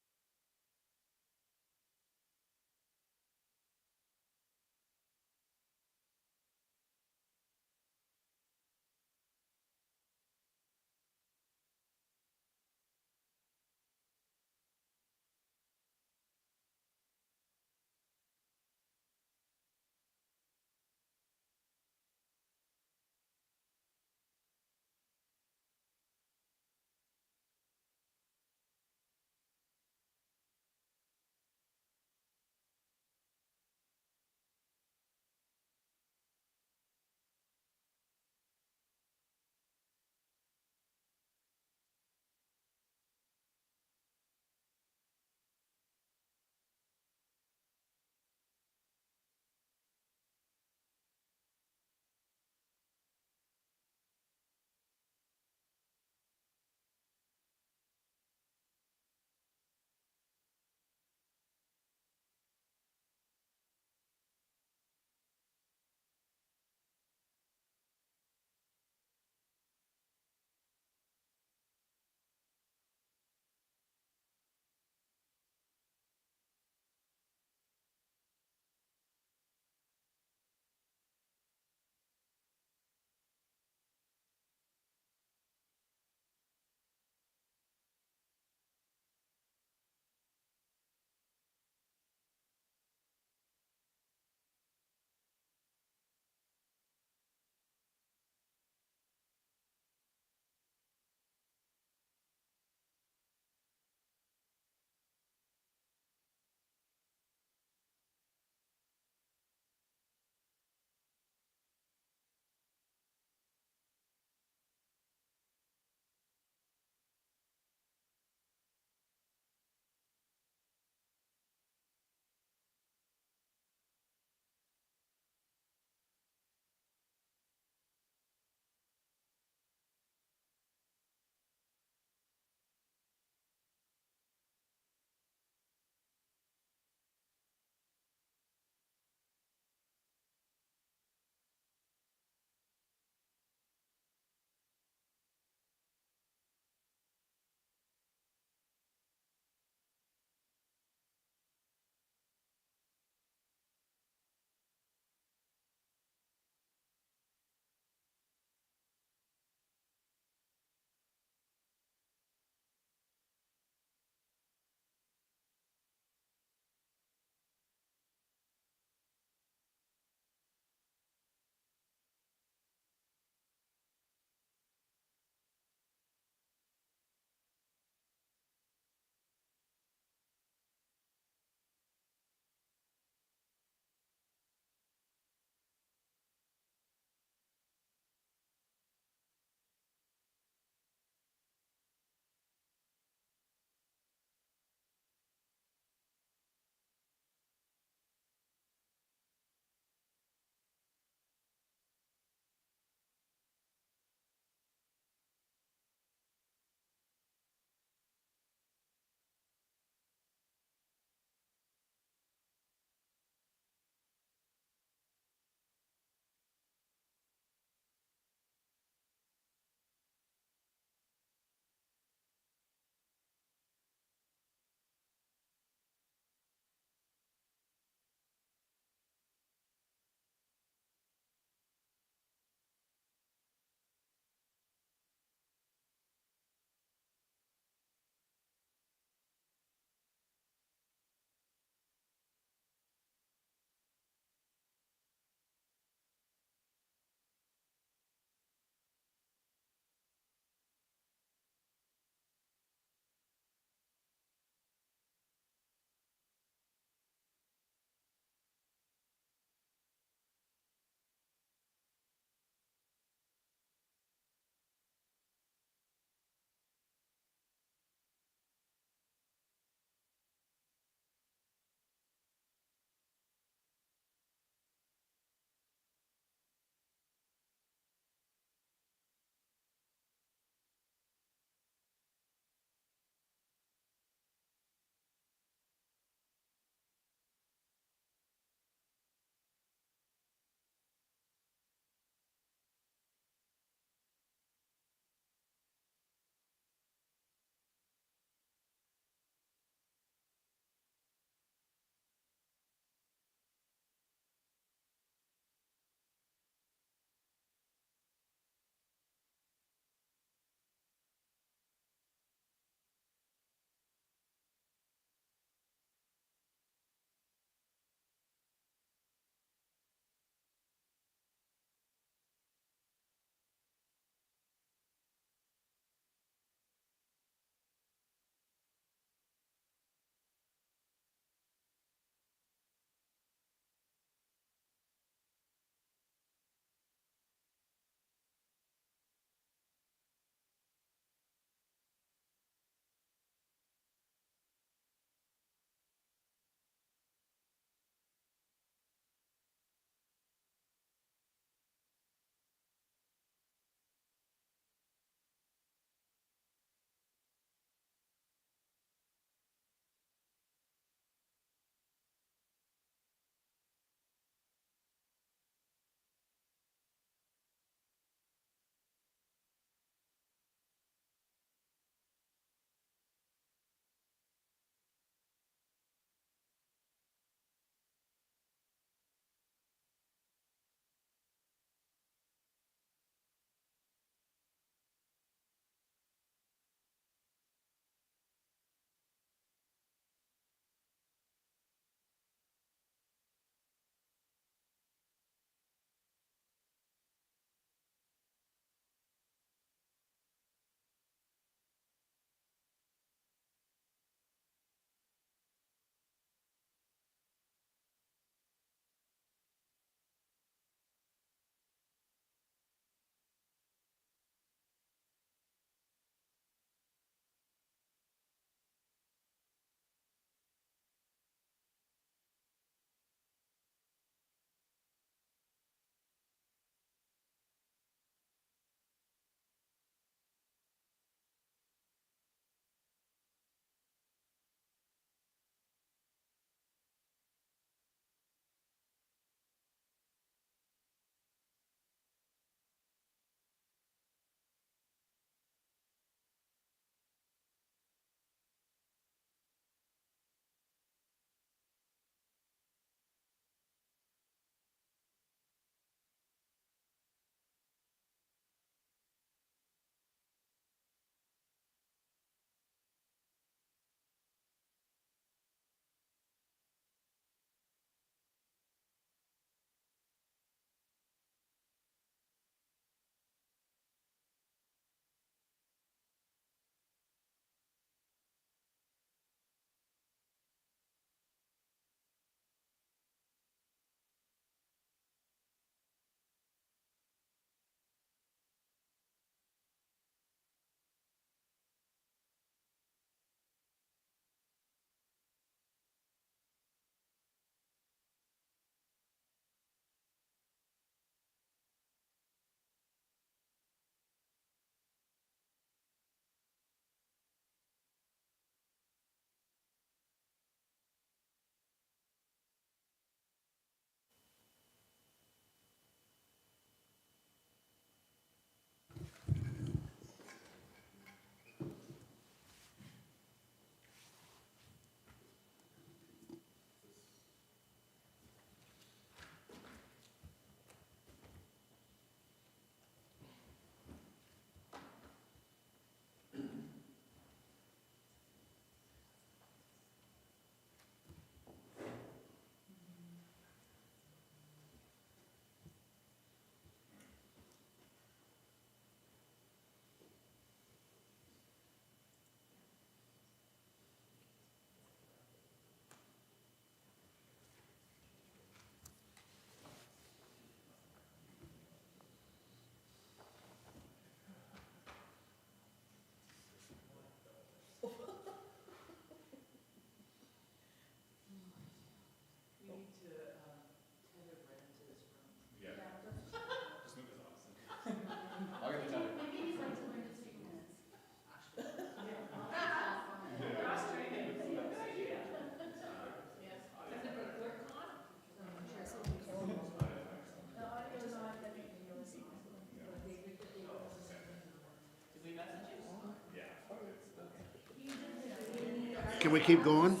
Can we keep going?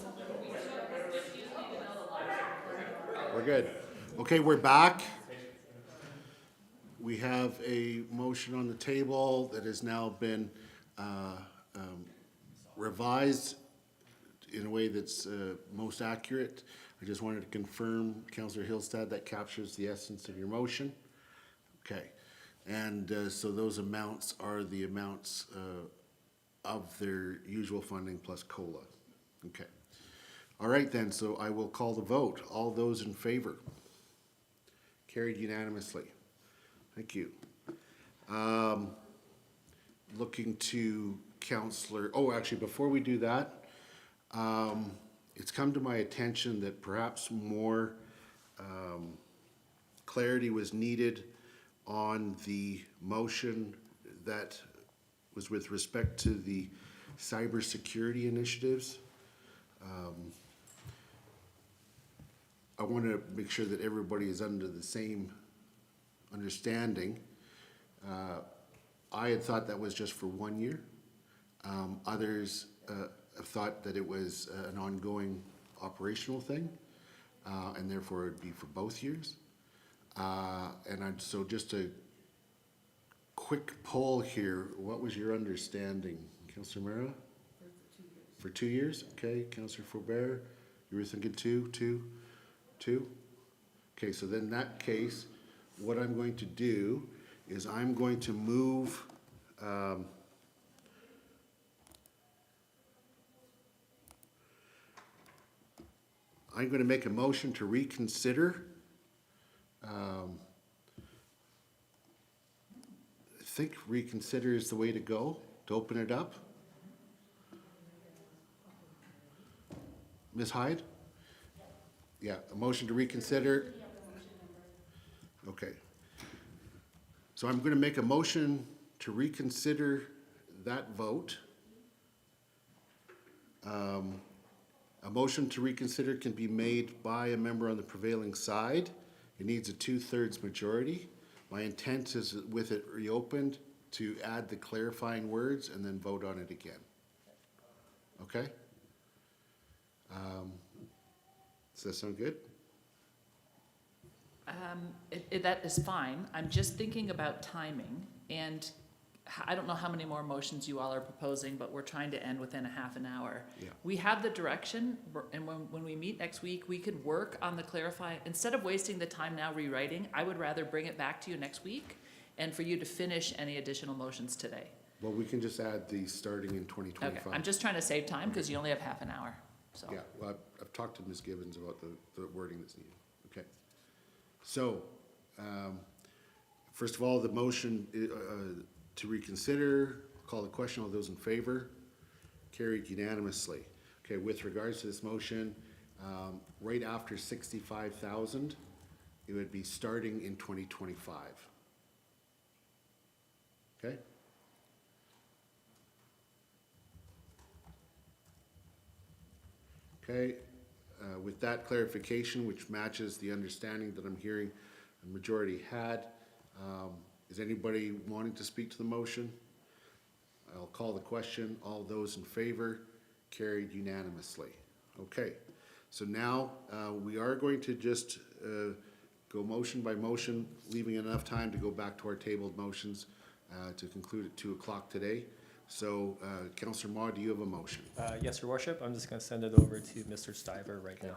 We're good. Okay, we're back. We have a motion on the table that has now been revised in a way that's most accurate. I just wanted to confirm, Councillor Hillstad, that captures the essence of your motion. Okay, and so those amounts are the amounts of their usual funding plus COLA. Okay. All right then, so I will call the vote. All those in favor? Carried unanimously. Thank you. Looking to Councillor, oh, actually, before we do that, it's come to my attention that perhaps more clarity was needed on the motion that was with respect to the cybersecurity initiatives. I want to make sure that everybody is under the same understanding. I had thought that was just for 1 year. Others have thought that it was an ongoing operational thing, and therefore it'd be for both years. So just a quick poll here. What was your understanding, Councillor Mara? For 2 years. Okay, Councillor Faubert, you were thinking two? Okay, so then in that case, what I'm going to do is I'm going to move I'm going to make a motion to reconsider. I think reconsider is the way to go, to open it up. Ms. Hyde? Yeah, a motion to reconsider. Okay. So I'm going to make a motion to reconsider that vote. A motion to reconsider can be made by a member on the prevailing side. It needs a 2/3 majority. My intent is, with it reopened, to add the clarifying words and then vote on it again. Okay? Does that sound good? That is fine. I'm just thinking about timing, and I don't know how many more motions you all are proposing, but we're trying to end within a half an hour. Yeah. We have the direction, and when we meet next week, we could work on the clarify. Instead of wasting the time now rewriting, I would rather bring it back to you next week and for you to finish any additional motions today. Well, we can just add the starting in Okay, 2025. I'm just trying to save time because you only have half an hour, so. Yeah, well, I've talked to Ms. Gibbons about the wording that's needed. Okay. So, first of all, the motion to reconsider, call the question, all those in favor, carried unanimously. Okay, with regards to this motion, right after 65,000, it would be starting in 2025. Okay? Okay, with that clarification, which matches the understanding that I'm hearing the majority had, is anybody wanting to speak to the motion? I'll call the question. All those in favor, carried unanimously. Okay, so now we are going to just go motion by motion, leaving enough time to go back to our tabled motions to conclude at 2 o'clock today. So, Councillor Ma, do you have a motion? Yes, Your Worship. I'm just going to send it over to Mr. Stiver right now.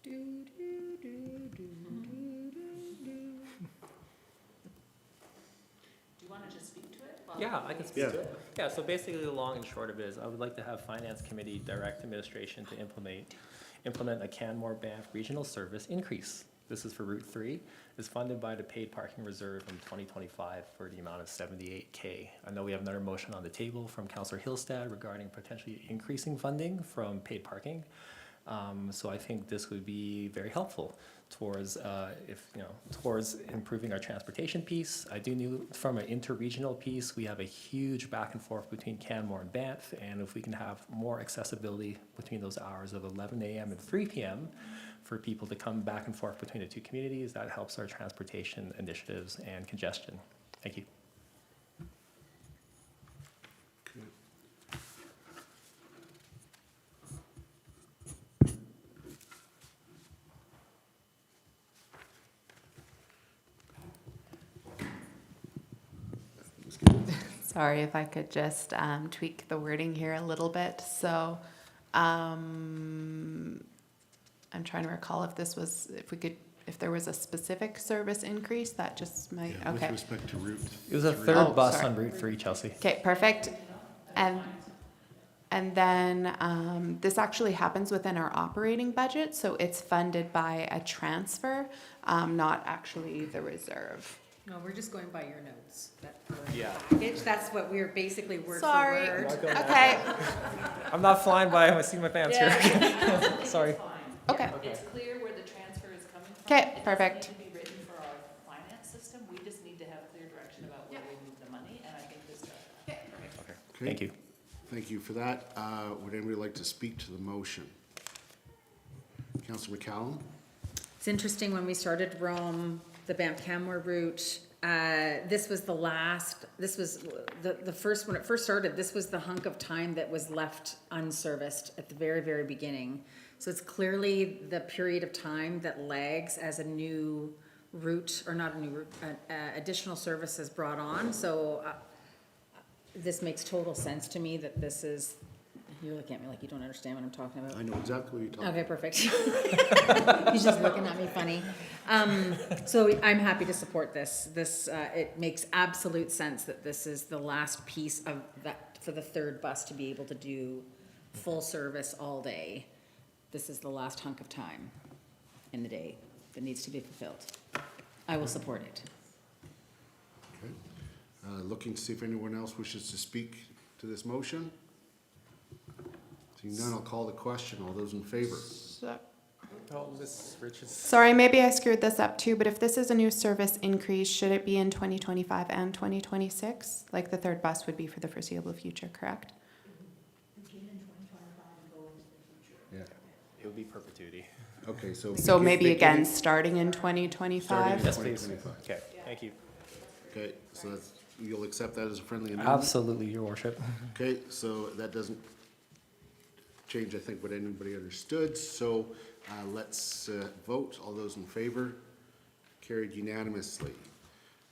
Do you want to just speak to it? Yeah, I can speak Yeah. to it. Yeah, so basically the long and short of it is I would like to have Finance Committee direct administration to implement a Canmore Banff regional service increase. This is for Route 3, is funded by the paid parking reserve in 2025 for the amount of $78K. I know we have another motion on the table from Councillor Hillstad regarding potentially increasing funding from paid parking. So I think this would be very helpful towards, towards improving our transportation piece. I do know from an interregional piece, we have a huge back and forth between Canmore and Banff, and if we can have more accessibility between those hours of 11 a.m. and 3 p.m. for people to come back and forth between the two communities, that helps our transportation initiatives and congestion. Thank you. Sorry if I could just tweak the wording here a little bit. So I'm trying to recall if this was, if there was a specific service increase, that just might, Yeah, with okay. respect to Route. It was a 3. third Oh, bus sorry. on Route 3, Chelsea. Okay, perfect. And then this actually happens within our operating budget, so it's funded by a transfer, not actually the reserve. No, we're just going by your notes, that Yeah. package, that's what we're basically word for Sorry. word. Okay, I'm not flying by, I see my pants here. Sorry. okay, It's clear where the transfer is coming from. Okay, It doesn't perfect. need to be written for our finance system, we just need to have clear direction about where we move the money, and I think this does that. Okay. Thank you. Thank you for that. Would anybody like to speak to the motion? Councillor McCallum? It's interesting, when we started Rome, the Banff-Canmore route, this was the last, this was the first, when it first started, this was the hunk of time that was left unserviced at the very, very beginning. So it's clearly the period of time that lags as a new route, or not a new route, additional service is brought on. So this makes total sense to me that this is, you're looking at me like you don't understand what I'm talking about. I know exactly what you're talking about. Okay, perfect. He's just looking at me funny. So I'm happy to support this. It makes absolute sense that this is the last piece of that, for the third bus to be able to do full service all day. This is the last hunk of time in the day that needs to be fulfilled. I will support it. Okay. Looking to see if anyone else wishes to speak to this motion. Seeing none, I'll call the question. All those in favor? Oh, Ms. Richards. Sorry, maybe I screwed this up too, but if this is a new service increase, should it be in 2025 and 2026? Like the third bus would be for the foreseeable future, correct? Yeah. It would be perpetuity. Okay, so. So maybe again, beginning- starting in Starting 2025? in Yes, please. 2025. Okay, thank you. Okay, so that's, you'll accept that as a friendly amendment? Absolutely, your worship. Okay, so that doesn't change, I think, what anybody understood. So let's vote. All those in favor? Carried unanimously.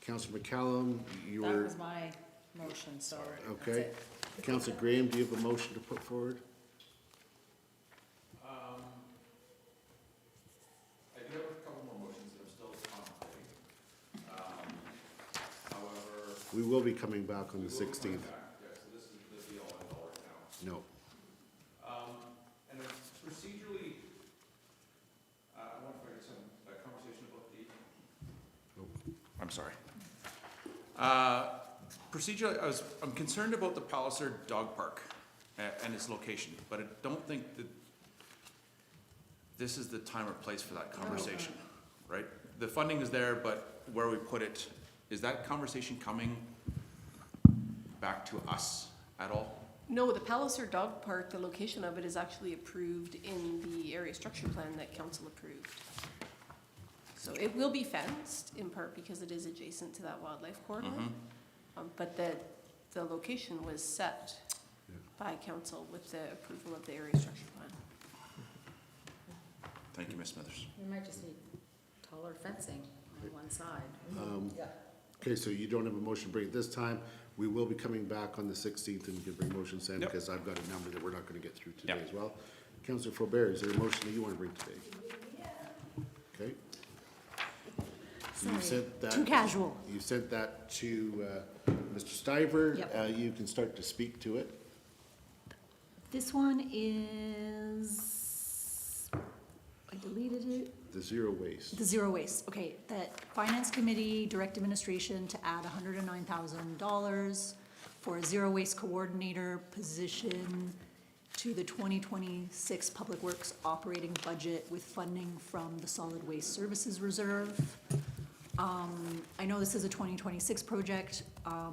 Councillor McCallum, you That were, was my motion, so that's okay. it. Councillor Graham, do you have a motion to put forward? I do have a couple more motions that I'm still contemplating. However. We will be coming back on the 16th. Yeah, so this is the all and all right now. No. And then procedurally, I want to figure some conversation about the. I'm sorry. Procedurally, I'm concerned about the Palliser Dog Park and its location, but I don't think that this is the time or place for that conversation, right? The funding is there, but where we put it, is that conversation coming back to us at all? No, the Palliser Dog Park, the location of it is actually approved in the area structure plan that council approved. So it will be fenced, in part because it is adjacent to that wildlife corridor. But the location was set by council with the approval of the area structure plan. Thank you, Ms. Smithers. We might just need taller fencing on one side. Okay, so you don't have a motion to bring it this time. We will be coming back on the 16th and you can bring motions then, Yep. because I've got a number that we're not gonna get through today Yep. as well. Councillor Faubert, is there a motion that you wanna bring today? Okay. So you sent that. Too casual. You sent that to, Mr. Stiver. Yep. You can start to speak to it. This one is, I deleted it. The zero waste. The zero waste, okay, that finance committee, direct administration to add $109,000 for a zero waste coordinator position to the 2026 Public Works operating budget with funding from the Solid Waste Services Reserve. I know this is a 2026 project,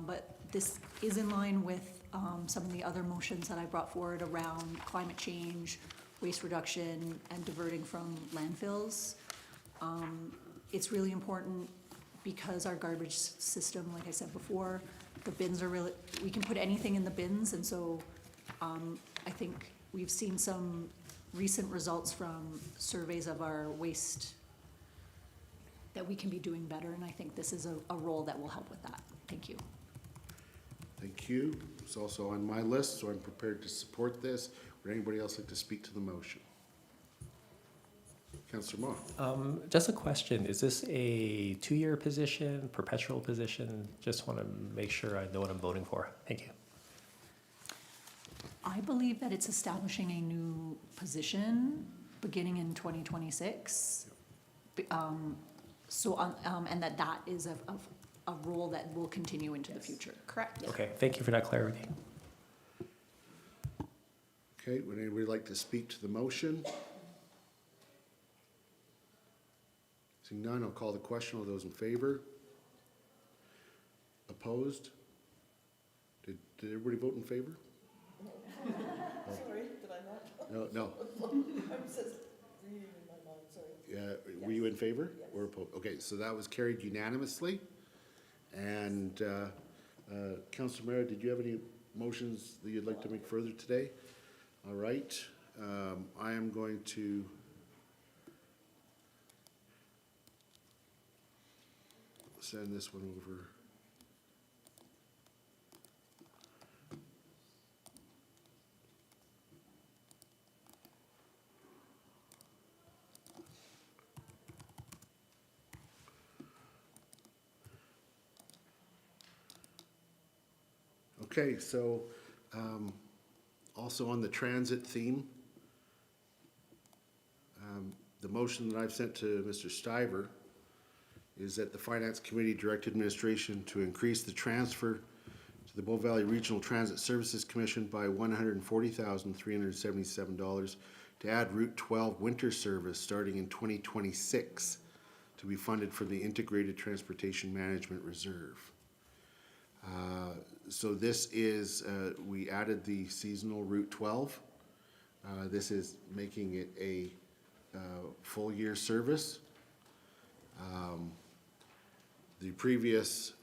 but this is in line with some of the other motions that I brought forward around climate change, waste reduction, and diverting from landfills. It's really important because our garbage system, like I said before, the bins are really, we can put anything in the bins, and so I think we've seen some recent results from surveys of our waste that we can be doing better, and I think this is a role that will help with that. Thank you. Thank you. It's also on my list, so I'm prepared to support this. Would anybody else like to speak to the motion? Councillor Moore. Just a question, is this a 2-year position, perpetual position? Just want to make sure I know what I'm voting for. Thank you. I believe that it's establishing a new position beginning in 2026. And that is a role that will continue into the future. Correct. Okay, thank you for that clarity. Okay, would anybody like to speak to the motion? Seeing none, I'll call the question. All those in favor? Opposed? Did everybody vote in favor? Sorry, did I not? No. I'm just reading in my mind, sorry. Yeah, were you in favor or opposed? Okay, so that was carried unanimously. And Councillor Mara, did you have any motions that you'd like to make further today? All right, I am going to send this one over. Okay, so also on the transit theme, the motion that I've sent to Mr. Stiver is that the Finance Committee direct administration to increase the transfer to the Bow Valley Regional Transit Services Commission by $140,377 to add Route 12 winter service starting in 2026 to be funded from the Integrated Transportation Management Reserve. So this is, we added the seasonal Route 12. This is making it a full year service. The previous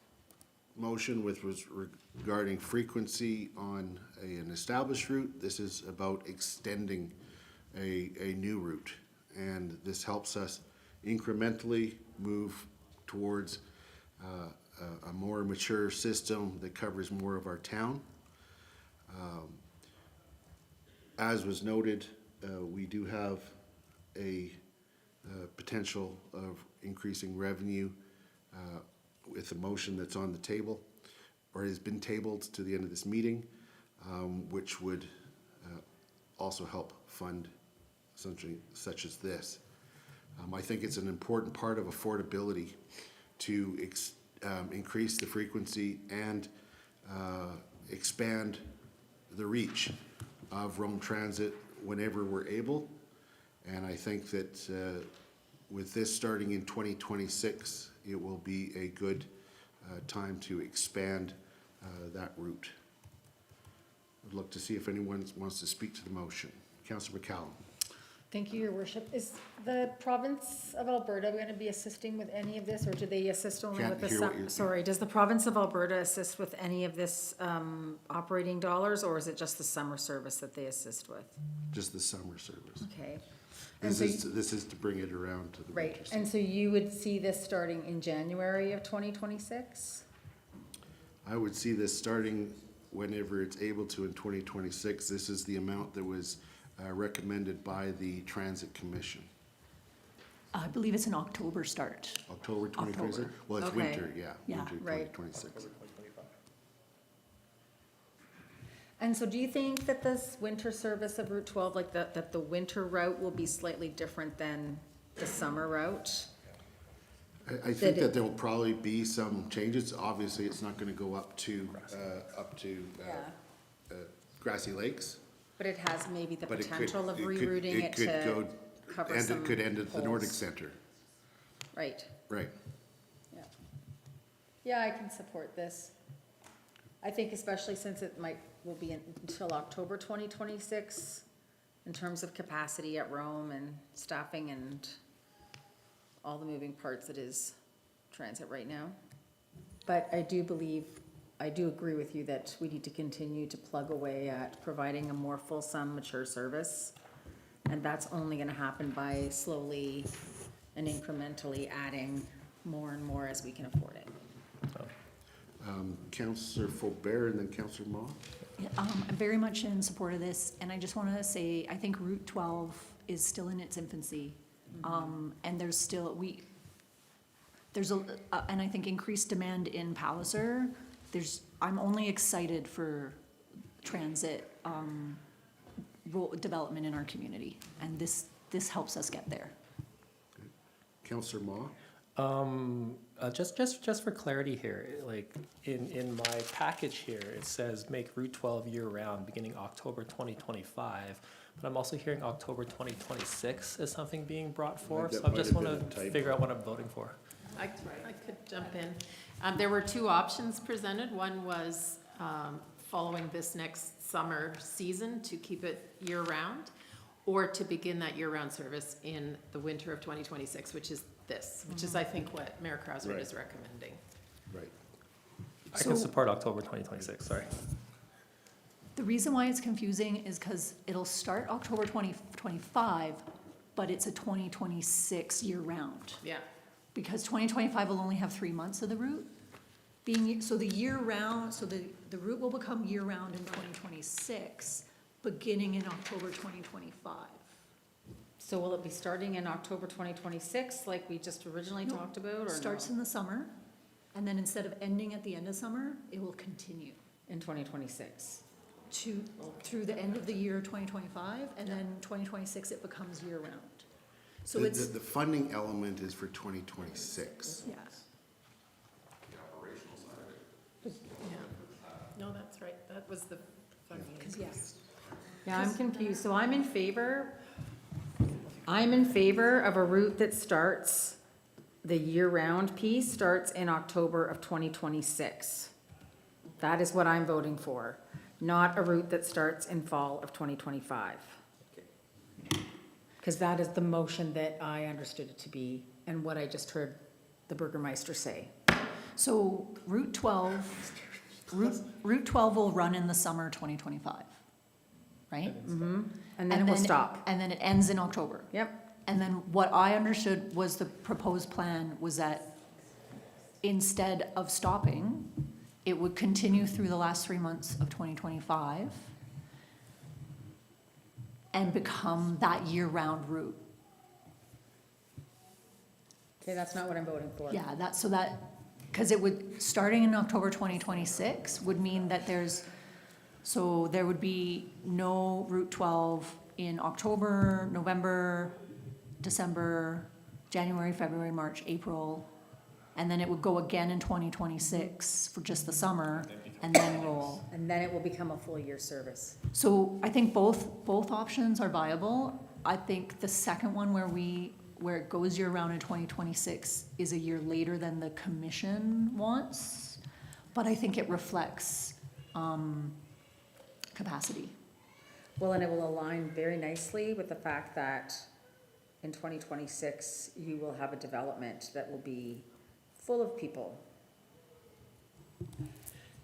motion was regarding frequency on an established route. This is about extending a new route. And this helps us incrementally move towards a more mature system that covers more of our town. As was noted, we do have a potential of increasing revenue with the motion that's on the table or has been tabled to the end of this meeting, which would also help fund something such as this. I think it's an important part of affordability to increase the frequency and expand the reach of Rome Transit whenever we're able. And I think that with this starting in 2026, it will be a good time to expand that route. I'd look to see if anyone wants to speak to the motion. Councillor McCallum. Thank you, Your Worship. Is the province of Alberta going to be assisting with any of this, or do they assist only Can't with hear what you're- sorry, does the province of Alberta assist with any of this operating dollars, or is it just the summer service that they assist with? Just the summer service. Okay. And This is to bring it around to the right, winter and season. so you would see this starting in January of 2026? I would see this starting whenever it's able to in 2026. This is the amount that was recommended by the Transit Commission. I believe it's an October start. October 2026? October. Well, it's Okay. winter, yeah. Yeah. Winter Right. 2026. And so do you think that this winter service of Route 12, like that the winter route will be slightly different than the summer route? I think that there will probably be some changes. Obviously, it's not gonna go up to Grassy Lakes. But it has maybe the But it could- potential of it could- rerouting it could to go- cover And some it could end at the Nordic holes. Center, Right, right. yeah. Yeah, I can support this. I think especially since it will be until October 2026 in terms of capacity at Rome and staffing and all the moving parts that is transit right now. But I do agree with you that we need to continue to plug away at providing a more fulsome, mature service. And that's only gonna happen by slowly and incrementally adding more and more as we can afford it. Councillor Faubert and then Councillor Ma. Yeah, I'm very much in support of this, and I just want to say, I think Route 12 is still in its infancy. And there's still, and I think increased demand in Palliser. I'm only excited for transit, development in our community, and this helps us get there. Councillor Ma. Just for clarity here, like in my package here, it says make Route 12 year-round beginning October 2025, but I'm also hearing October 2026 as something being brought forth, That so I might just have want been a to typo. figure out what I'm voting for. I could jump in. There were two options presented. One was following this next summer season to keep it year-round, or to begin that year-round service in the winter of 2026, which is I think what Mayor Krausert Right. is recommending. Right. I can So- support October 2026, sorry. The reason why it's confusing is because it'll start October 2025, but it's a 2026 year-round. Yeah. Because 2025 will only have 3 months of the route so the year-round, so the route will become year-round in 2026, beginning in October 2025. So will it be starting in October 2026, like we just originally No, talked about, or no? Starts in the summer, and then instead of ending at the end of summer, it will continue In 2026. through the end of the year 2025, and then 2026 it becomes year-round. So The- it's, The funding element is for 2026. yeah. Yeah. No, that's right. That was the funding. Because, yes, Yeah, I'm confused. So I'm in favor of a route that starts, the year-round piece starts in October of 2026. That is what I'm voting for, not a route that starts in fall of 2025. Because that is the motion that I understood it to be, and what I just heard the Burgermeister say. so Route 12 will run in the summer 2025, right? And then it will then- stop. And then it ends in October. Yep. And then what I understood was the proposed plan was that instead of stopping, it would continue through the last 3 months of 2025 and become that year-round route. Okay, that's not what I'm voting for. Yeah, because it would, starting in October 2026 would mean that there would be no Route 12 in October, November, December, January, February, March, April, and then it would go again in 2026 for just the summer, and then roll. And then it will become a full year service. So I think both options are viable. I think the second one where it goes year-round in 2026 is a year later than the commission wants, but I think it reflects capacity. Well, and it will align very nicely with the fact that in 2026, you will have a development that will be full of people.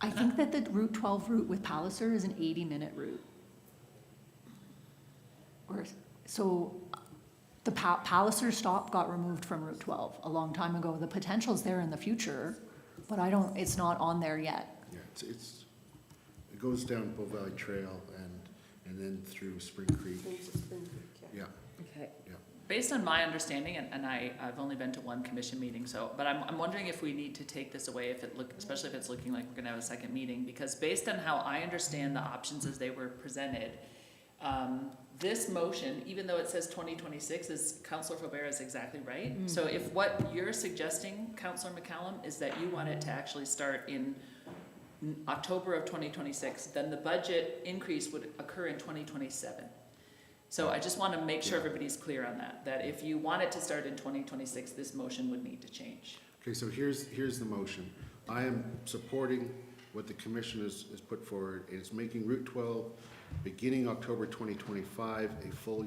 I think that the Route 12 route with Palliser is an 80-minute route. So the Palliser stop got removed from Route 12 a long time ago. The potential's there in the future, but it's not on there yet. Yeah, it goes down Bow Valley Trail and then through Spring Creek. Yeah, Okay. yeah. Based on my understanding, and I've only been to one commission meeting, but I'm wondering if we need to take this away, especially if it's looking like we're gonna have a second meeting, because based on how I understand the options as they were presented, this motion, even though it says 2026, is Councillor Faubert is exactly right. So if what you're suggesting, Councillor McCallum, is that you want it to actually start in October of 2026, then the budget increase would occur in 2027. So I just want to make sure everybody's clear on that, that if you want it to start in 2026, this motion would need to change. Okay, so here's the motion. I am supporting what the commission has put forward. It's making Route 12, beginning October 2025, a full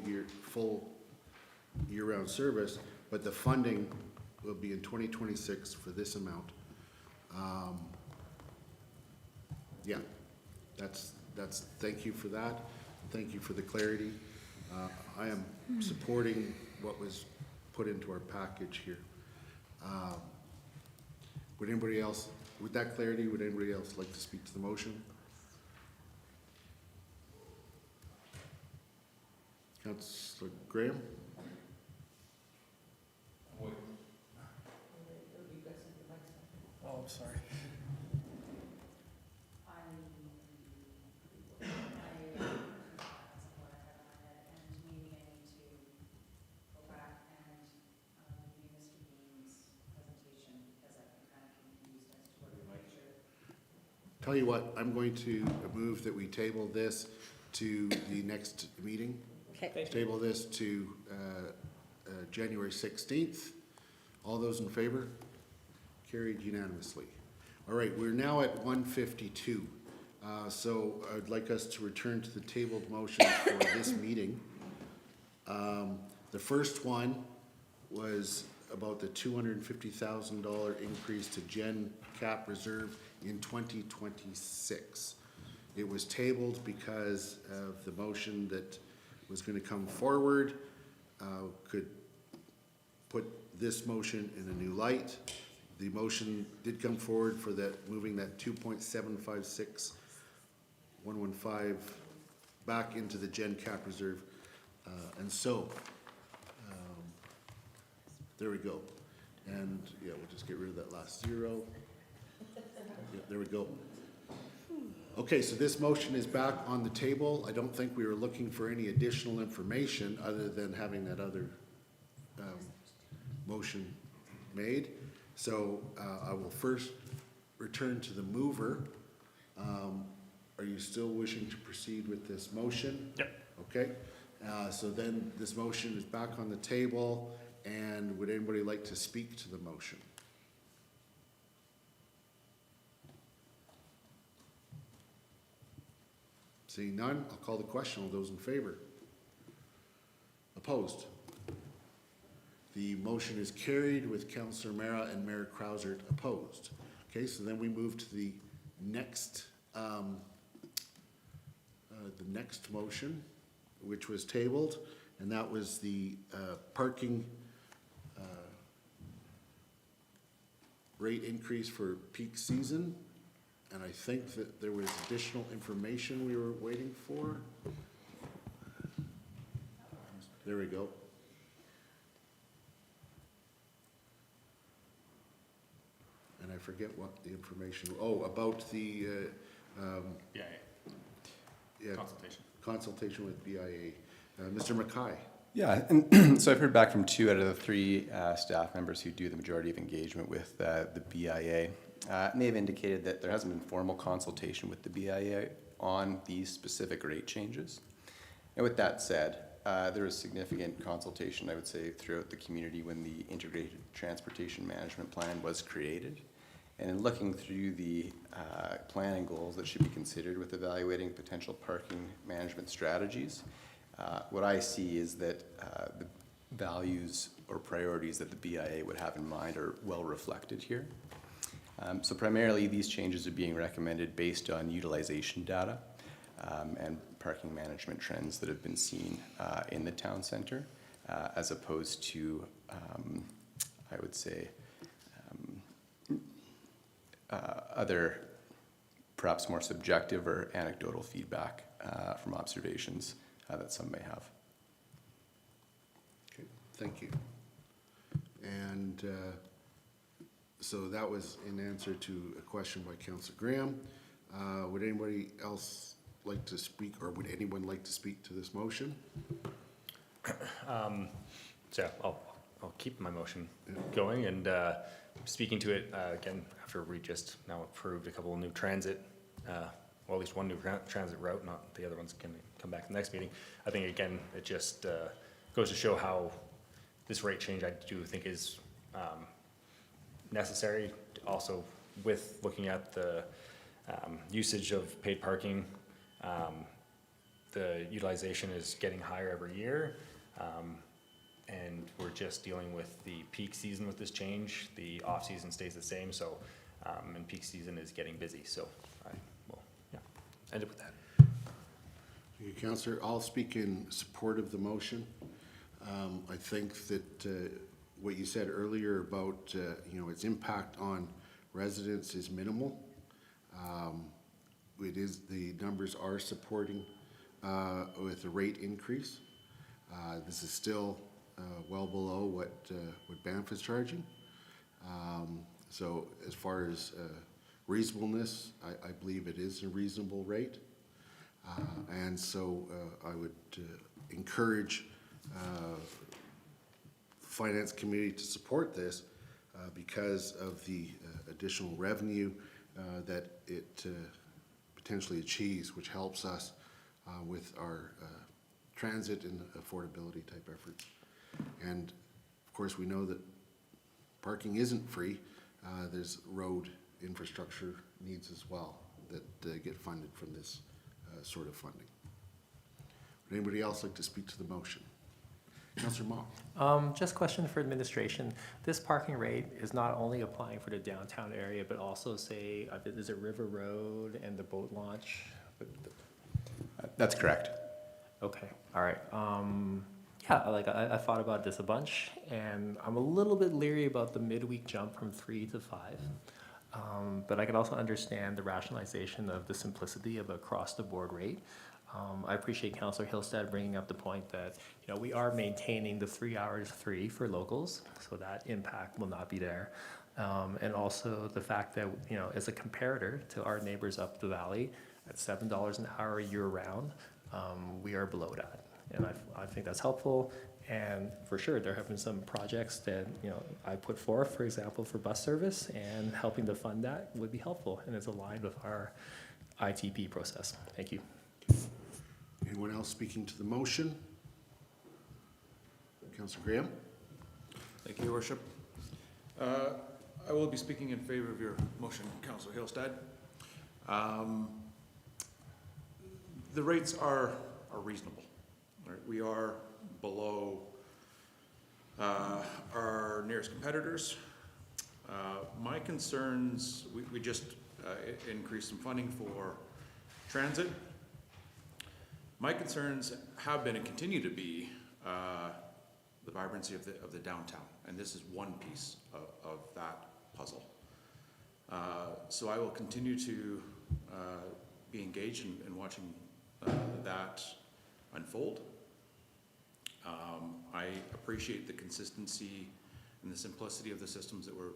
year-round service, but the funding will be in 2026 for this amount. Yeah, that's, thank you for that. Thank you for the clarity. I am supporting what was put into our package here. Would anybody else, with that clarity, would anybody else like to speak to the motion? Councillor Graham? Oh, I'm sorry. Tell you what, I'm going to move that we table this to the next meeting. Okay. Table this to January 16th. All those in favor? Carried unanimously. All right, we're now at 1:52. So I'd like us to return to the tabled motions for this meeting. The first one was about the $250,000 increase to Gen Cap Reserve in 2026. It was tabled because of the motion that was going to come forward, could put this motion in a new light. The motion did come forward for that, moving that 2.756115 back into the Gen Cap Reserve. And so, there we go. And yeah, we'll just get rid of that last zero. Yeah, there we go. Okay, so this motion is back on the table. I don't think we were looking for any additional information other than having that other motion made. So I will first return to the mover. Are you still wishing to proceed with this motion? Yep. Okay, so then this motion is back on the table, and would anybody like to speak to the motion? Seeing none, I'll call the question. All those in favor? Opposed? The motion is carried with Councillor Mara and Mayor Krausert opposed. Okay, so then we move to the next motion, which was tabled, and that was the parking rate increase for peak season. And I think that there was additional information we were waiting for. There we go. And I forget what the information, about the, Yeah, yeah, consultation. consultation with BIA. Mr. Mackay. Yeah, and so I've heard back from 2 out of the 3 staff members who do the majority of engagement with the BIA. And they've indicated that there hasn't been formal consultation with the BIA on these specific rate changes. And with that said, there was significant consultation, I would say, throughout the community when the Integrated Transportation Management Plan was created. And in looking through the planning goals that should be considered with evaluating potential parking management strategies, what I see is that the values or priorities that the BIA would have in mind are well reflected here. So primarily these changes are being recommended based on utilization data and parking management trends that have been seen in the town center, as opposed to, I would say, other perhaps more subjective or anecdotal feedback from observations that some may have. Okay, thank you. And so that was in answer to a question by Councillor Graham. Would anybody else like to speak, or would anyone like to speak to this motion? So I'll I'll keep my motion going, and speaking to it, again, after we just now approved a couple of new transit, well, at least one new transit route, not the other ones can come back in the next meeting. I think, again, it just goes to show how this rate change, I do think, is necessary. Also, with looking at the usage of paid parking, the utilization is getting higher every year. And we're just dealing with the peak season with this change. The off-season stays the same, so, and peak season is getting busy, so I will, yeah, end it with that. Thank you, Councillor. I'll speak in support of the motion. I think that what you said earlier about, its impact on residents is minimal. The numbers are supporting with a rate increase. This is still well below what Banff is charging. So as far as reasonableness, I believe it is a reasonable rate. And so I would encourage Finance Committee to support this because of the additional revenue that it potentially achieves, which helps us with our transit and affordability type efforts. And of course, we know that parking isn't free. There's road infrastructure needs as well that get funded from this sort of funding. Would anybody else like to speak to the motion? Councillor Mah. Just question for administration. This parking rate is not only applying for the downtown area, but also say, is it River Road and the boat launch? That's correct. Okay, all right. Yeah, like I thought about this a bunch, and I'm a little bit leery about the midweek jump from 3 to 5. But I can also understand the rationalization of the simplicity of a across-the-board rate. I appreciate Councillor Hillstead bringing up the point that, we are maintaining the 3 hours free for locals, so that impact will not be there. And also the fact that, as a comparator to our neighbors up the valley, at $7 an hour year-round, we are below that. And I think that's helpful. And for sure, there have been some projects that, I put forth, for example, for bus service, and helping to fund that would be helpful, and it's aligned with our ITP process. Thank you. Anyone else speaking to the motion? Councillor Graham? Thank you, Your Worship. I will be speaking in favor of your motion, Councillor Hillstead. The rates are reasonable. Right? We are below our nearest competitors. My concerns, we just increased some funding for transit. My concerns have been and continue to be the vibrancy of the downtown, and this is one piece of that puzzle. So I will continue to be engaged in watching that unfold. I appreciate the consistency and the simplicity of the systems that we're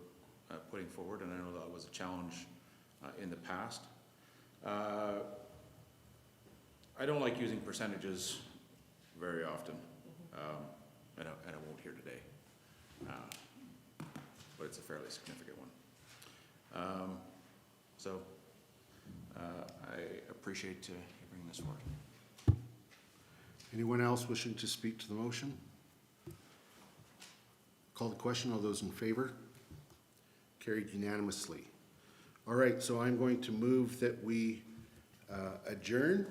putting forward, and I know that was a challenge in the past. I don't like using percentages very often, and I won't here today, but it's a fairly significant one. So I appreciate you bringing this forward. Anyone else wishing to speak to the motion? Call the question. All those in favor? Carried unanimously. All right, so I'm going to move that we adjourn.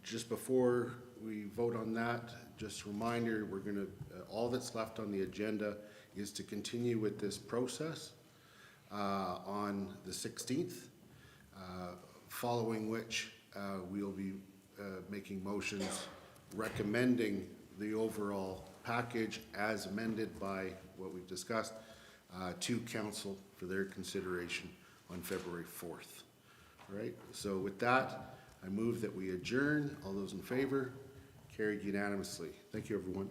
Just before we vote on that, just a reminder, we're going to, all that's left on the agenda is to continue with this process on the 16th, following which we'll be making motions recommending the overall package as amended by what we've discussed to council for their consideration on February 4th. All right, so with that, I move that we adjourn. All those in favor? Carried unanimously. Thank you, everyone.